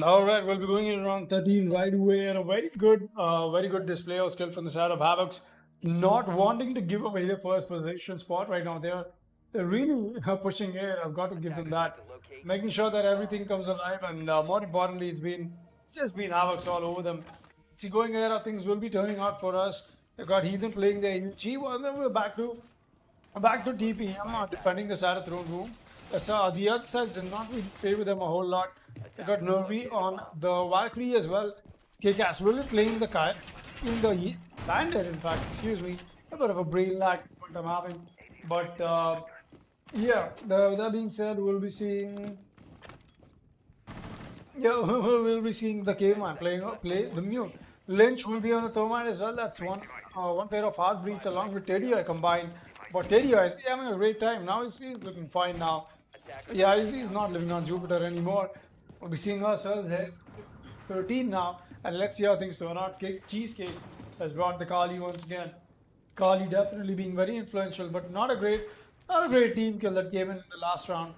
All right, we'll be going in round 13 right away, and a very good display of skill from the side of Havox. Not wanting to give away the first position spot right now. They're really pushing it. I've got to give them that. Making sure that everything comes alive, and more importantly, it's just been Havox all over them. See, going ahead, how things will be turning out for us. They got Heathen playing the AUG. Well, then we're back to TPM defending the side of throne room. The other sides did not really favor them a whole lot. They got Nervy on the Valkyrie as well. Kick-Ass will be playing the Kite in the Bandit, in fact, excuse me. A bit of a brain lag what I'm having. But yeah, that being said, we'll be seeing the Caveman play the Mute. Lynch will be on the Thermite as well. That's one pair of hard breach along with Teddy combined. But Teddy is having a great time. Now he's looking fine now. Yeah, he's not living on Jupiter anymore. We'll be seeing ourselves at 13 now, and let's see how things turn out. Cheesecake has brought the Kali once again. Kali definitely being very influential, but not a great team kill that came in the last round.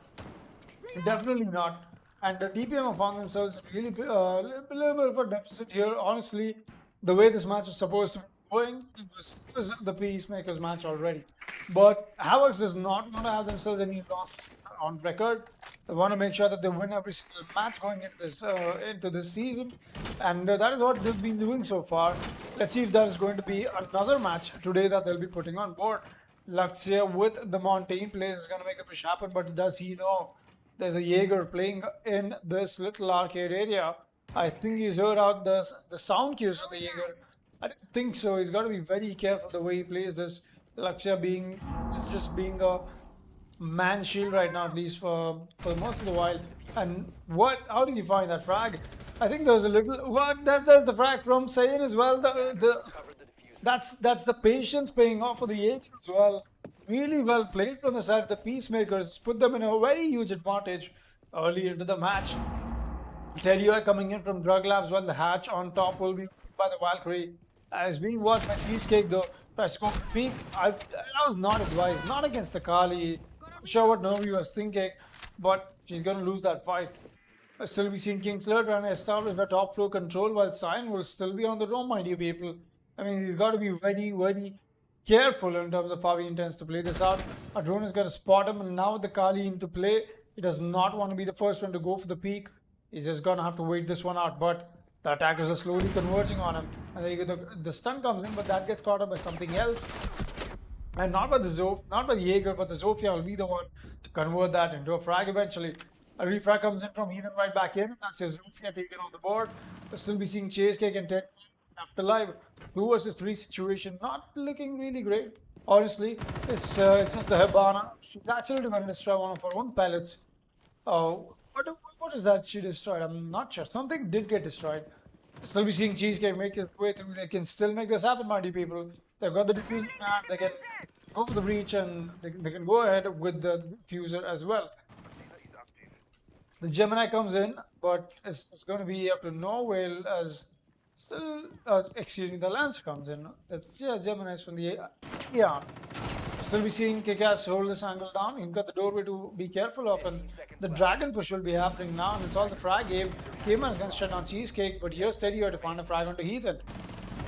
Definitely not. And the TPM have found themselves really a little bit of a deficit here. Honestly, the way this match was supposed to be going, it was the Peacemakers match already. But Havox does not want to have themselves any loss on record. They want to make sure that they win every single match going into this season, and that is what they've been doing so far. Let's see if there is going to be another match today that they'll be putting on board. Luxia with the Montaigne plays is going to make the push happen, but does he know there's a Jaeger playing in this little arcade area? I think he's heard out the sound cues for the Jaeger. I don't think so. He's got to be very careful the way he plays this. Luxia is just being a man shield right now, at least for most of the while. And how did you find that frag? I think there was a little there's the frag from Sayin as well. That's the patience paying off for the Jaeger as well. Really well played from the side. The Peacemakers put them in a very huge advantage early into the match. Teddy coming in from Drug Labs, well, the hatch on top will be by the Valkyrie. As being watched by Cheesecake though, tries to go for the peak. That was not advised, not against the Kali. Not sure what Novi was thinking, but she's gonna lose that fight. I'll still be seeing Kingsler trying to establish the top floor control while Sign will still be on the roam, my dear people. I mean, he's got to be very, very careful in terms of how he intends to play this out. Our drone is going to spot him, and now with the Kali into play, he does not want to be the first one to go for the peak. He's just going to have to wait this one out, but the attackers are slowly converging on him. And there you go, the stun comes in, but that gets caught up by something else. And not by the Jaeger, but the Zofia will be the one to convert that into a frag eventually. A refrag comes in from Heathen right back in, and that's his Zofia taken off the board. We'll still be seeing Cheesecake and 10 Afterlife 2 versus 3 situation, not looking really great. Honestly, it's just the Hibana. She's actually going to destroy one of her own pellets. What is that she destroyed? I'm not sure. Something did get destroyed. Still be seeing Cheesecake make his way through. They can still make this happen, my dear people. They've got the diffuser in hand. They can go for the breach, and they can go ahead with the diffuser as well. The Gemini comes in, but it's going to be up to no whale as the Lance comes in. That's Gemini's from the Still be seeing Kick-Ass hold this angle down. He's got the doorway to be careful of, and the dragon push will be happening now, and it's all the frag game. K-Man is going to shut down Cheesecake, but here's Teddy to find a frag onto Heathen.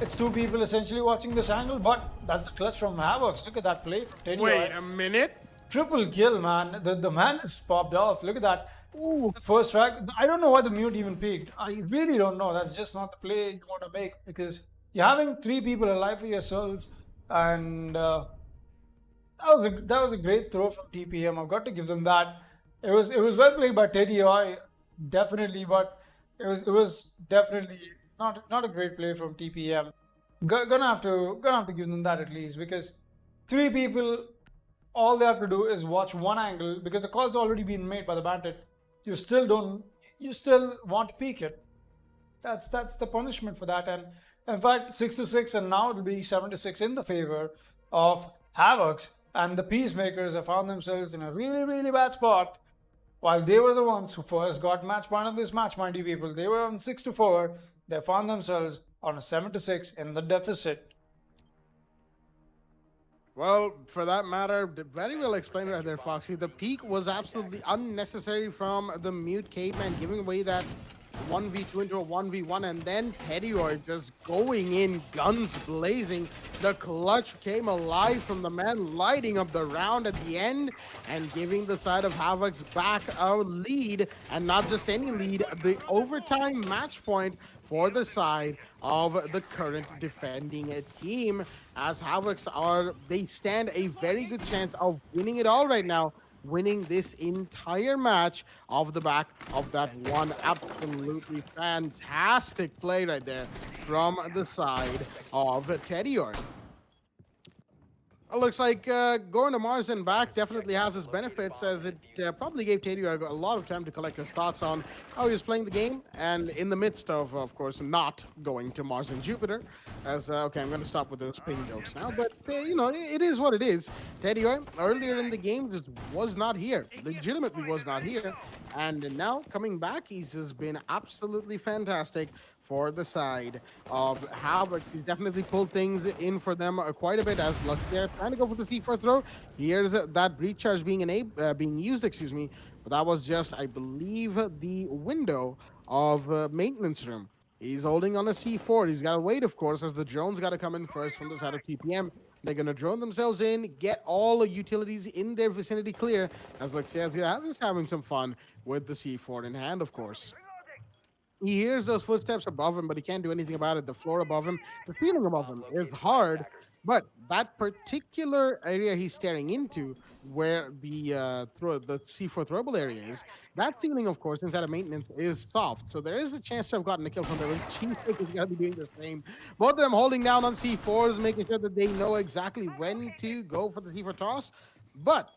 It's two people essentially watching this angle, but that's the clutch from Havox. Look at that play from Teddy. Wait a minute. Triple kill, man. The man is popped off. Look at that. Ooh, the first frag. I don't know why the mute even peaked. I really don't know. That's just not the play you want to make, because you're having 3 people alive for yourselves, and that was a great throw from TPM. I've got to give them that. It was well played by Teddy definitely, but it was definitely not a great play from TPM. Gonna have to give them that at least, because 3 people, all they have to do is watch one angle, because the call's already been made by the Bandit. You still want to peek it. That's the punishment for that. And in fact, 6-6, and now it'll be 7-6 in the favor of Havox. And the Peacemakers have found themselves in a really, really bad spot. While they were the ones who first got match point of this match, mind you people, they were on 6-4. They found themselves on a 7-6 in the deficit. Well, for that matter, very well explained right there, Foxy. The peak was absolutely unnecessary from the mute caveman, giving away that 1v2 into a 1v1, and then Teddy just going in, guns blazing. The clutch came alive from the man, lighting up the round at the end and giving the side of Havox back a lead, and not just any lead, the overtime match point for the side of the current defending team, as Havox they stand a very good chance of winning it all right now, winning this entire match off the back of that one absolutely fantastic play right there from the side of Teddy. It looks like going to Mars and back definitely has its benefits, as it probably gave Tadio a lot of time to collect his thoughts on how he was playing the game, and in the midst of course, not going to Mars and Jupiter. As okay, I'm going to stop with those ping jokes now, but you know, it is what it is. Tadio earlier in the game just was not here, legitimately was not here, and now coming back, he's just been absolutely fantastic for the side of Havoc. He's definitely pulled things in for them quite a bit, as luck there trying to go for the C4 throw. Here's that breach charge being being used, excuse me, but that was just, I believe, the window of maintenance room. He's holding on a C4. He's got to wait, of course, as the drones got to come in first from the side of TPM. They're going to drone themselves in, get all the utilities in their vicinity clear, as Luxia's just having some fun with the C4 in hand, of course. He hears those footsteps above him, but he can't do anything about it. The floor above him, the ceiling above him is hard, but that particular area he's staring into, where the C4 throwable area is, that ceiling, of course, inside of maintenance is soft. So there is a chance to have gotten a kill from there. Cheesecake is going to be doing the same. Both of them holding down on C4s, making sure that they know exactly when to go for the C4 toss. But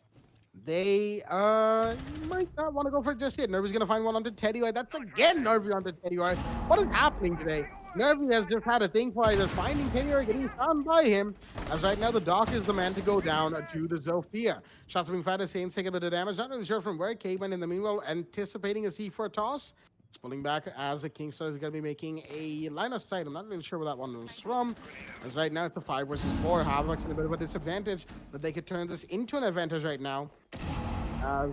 they might not want to go for it just yet. Nervy's gonna find one onto Teddy White. That's again Nervy onto Teddy White. What is happening today? Nervy has just had a thing for either finding Teddy White, getting found by him. As right now the Doc is the man to go down to the Zofia. Shots are being fired, Saints take a bit of damage. Not really sure from where it came in the meanwhile, anticipating a C4 toss. It's pulling back as the Kingstar is going to be making a line of sight. I'm not really sure where that one was from. As right now it's a 5 versus 4. Havox in a bit of a disadvantage, but they could turn this into an advantage right now. As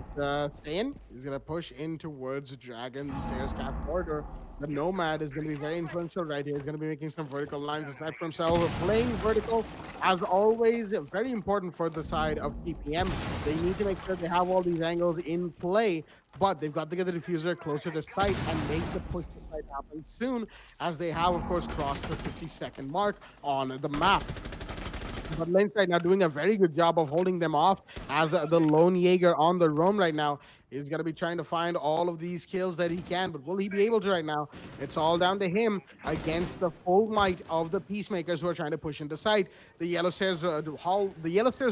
Stain is going to push in towards Dragon Stairs Cat Corridor. The Nomad is going to be very influential right here. He's going to be making some vertical lines aside for himself. Playing vertical, as always, very important for the side of TPM. They need to make sure they have all these angles in play, but they've got to get the diffuser closer to sight and make the push to sight happen soon, as they have, of course, crossed the 50-second mark on the map. But Lynch right now doing a very good job of holding them off, as the lone Jaeger on the roam right now is going to be trying to find all of these kills that he can. But will he be able to right now? It's all down to him against the full might of the Peacemakers who are trying to push into sight. The Yellow Stairs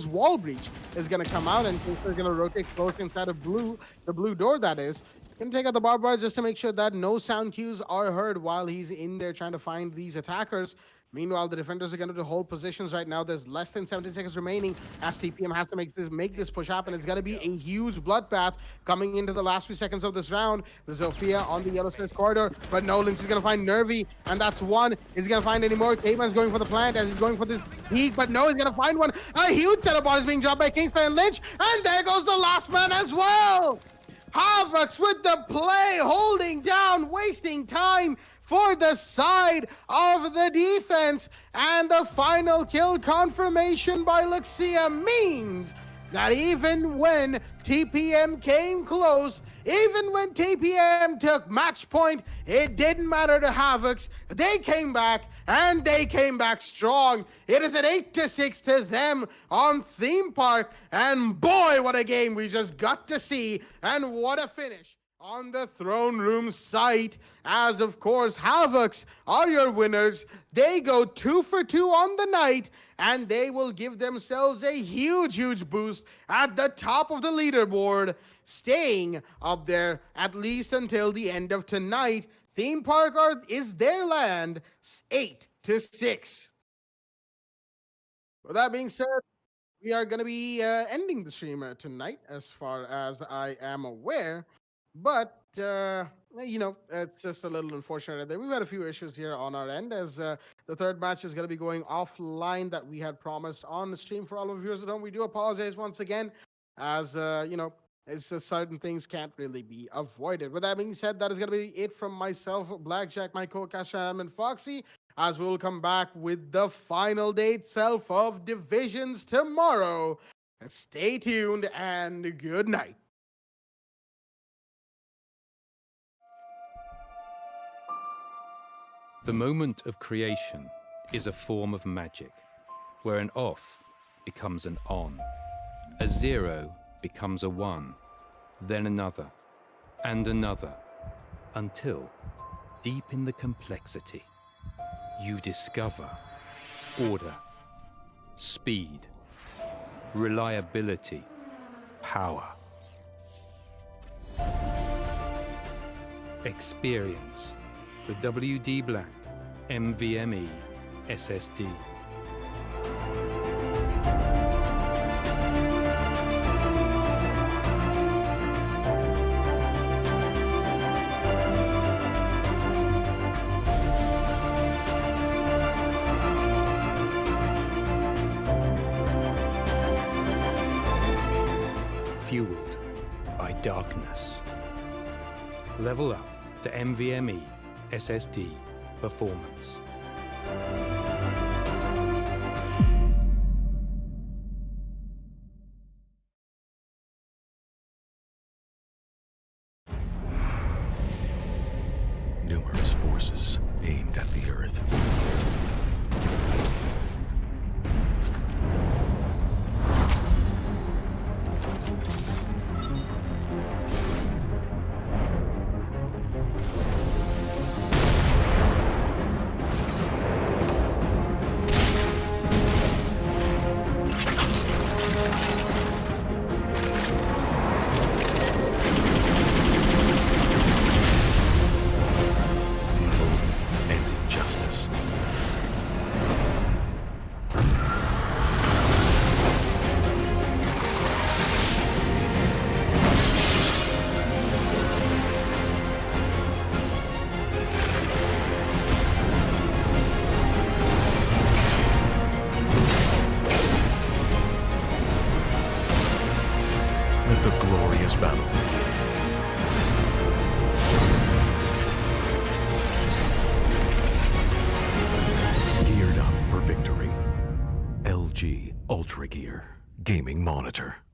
wall breach is going to come out, and they're going to rotate close inside of blue, the blue door that is. Going to take out the barbed wire just to make sure that no sound cues are heard while he's in there trying to find these attackers. Meanwhile, the defenders are going to hold positions right now. There's less than 70 seconds remaining as TPM has to make this push happen. It's going to be a huge bloodbath coming into the last few seconds of this round. The Zofia on the Yellow Stairs corridor, but no, Lynx is going to find Nervy, and that's one. Is he going to find any more? Caveman's going for the plant as he's going for this peak, but no, he's going to find one. A huge set of bodies being dropped by Kingston and Lynch, and there goes the last man as well. Havox with the play, holding down, wasting time for the side of the defense, and the final kill confirmation by Luxia means that even when TPM came close, even when TPM took match point, it didn't matter to Havox. They came back, and they came back strong. It is an 8-6 to them on Theme Park, and boy, what a game we just got to see, and what a finish on the throne room site, as of course Havox are your winners. They go 2 for 2 on the night, and they will give themselves a huge boost at the top of the leaderboard, staying up there at least until the end of tonight. Theme Park is their land, 8-6. With that being said, we are going to be ending the stream tonight, as far as I am aware. But, you know, it's just a little unfortunate that we've had a few issues here on our end, as the third match is going to be going offline that we had promised on the stream. For all of the viewers at home, we do apologize once again, as, you know, it's just certain things can't really be avoided. With that being said, that is going to be it from myself, Blackjack, my co-caster, and Foxy, as we'll come back with the final day itself of Divisions tomorrow. Stay tuned, and good night. The moment of creation is a form of magic, where an off becomes an on, a 0 becomes a 1, then another, and another, until, deep in the complexity, you discover order, speed, reliability, power. Experience the WD Black NVMe SSD. Fueled by darkness. Level up to NVMe SSD performance. Numerous forces aimed at the Earth. And injustice. Let the glorious battle begin. Geared up for victory. LG Ultra Gear Gaming Monitor.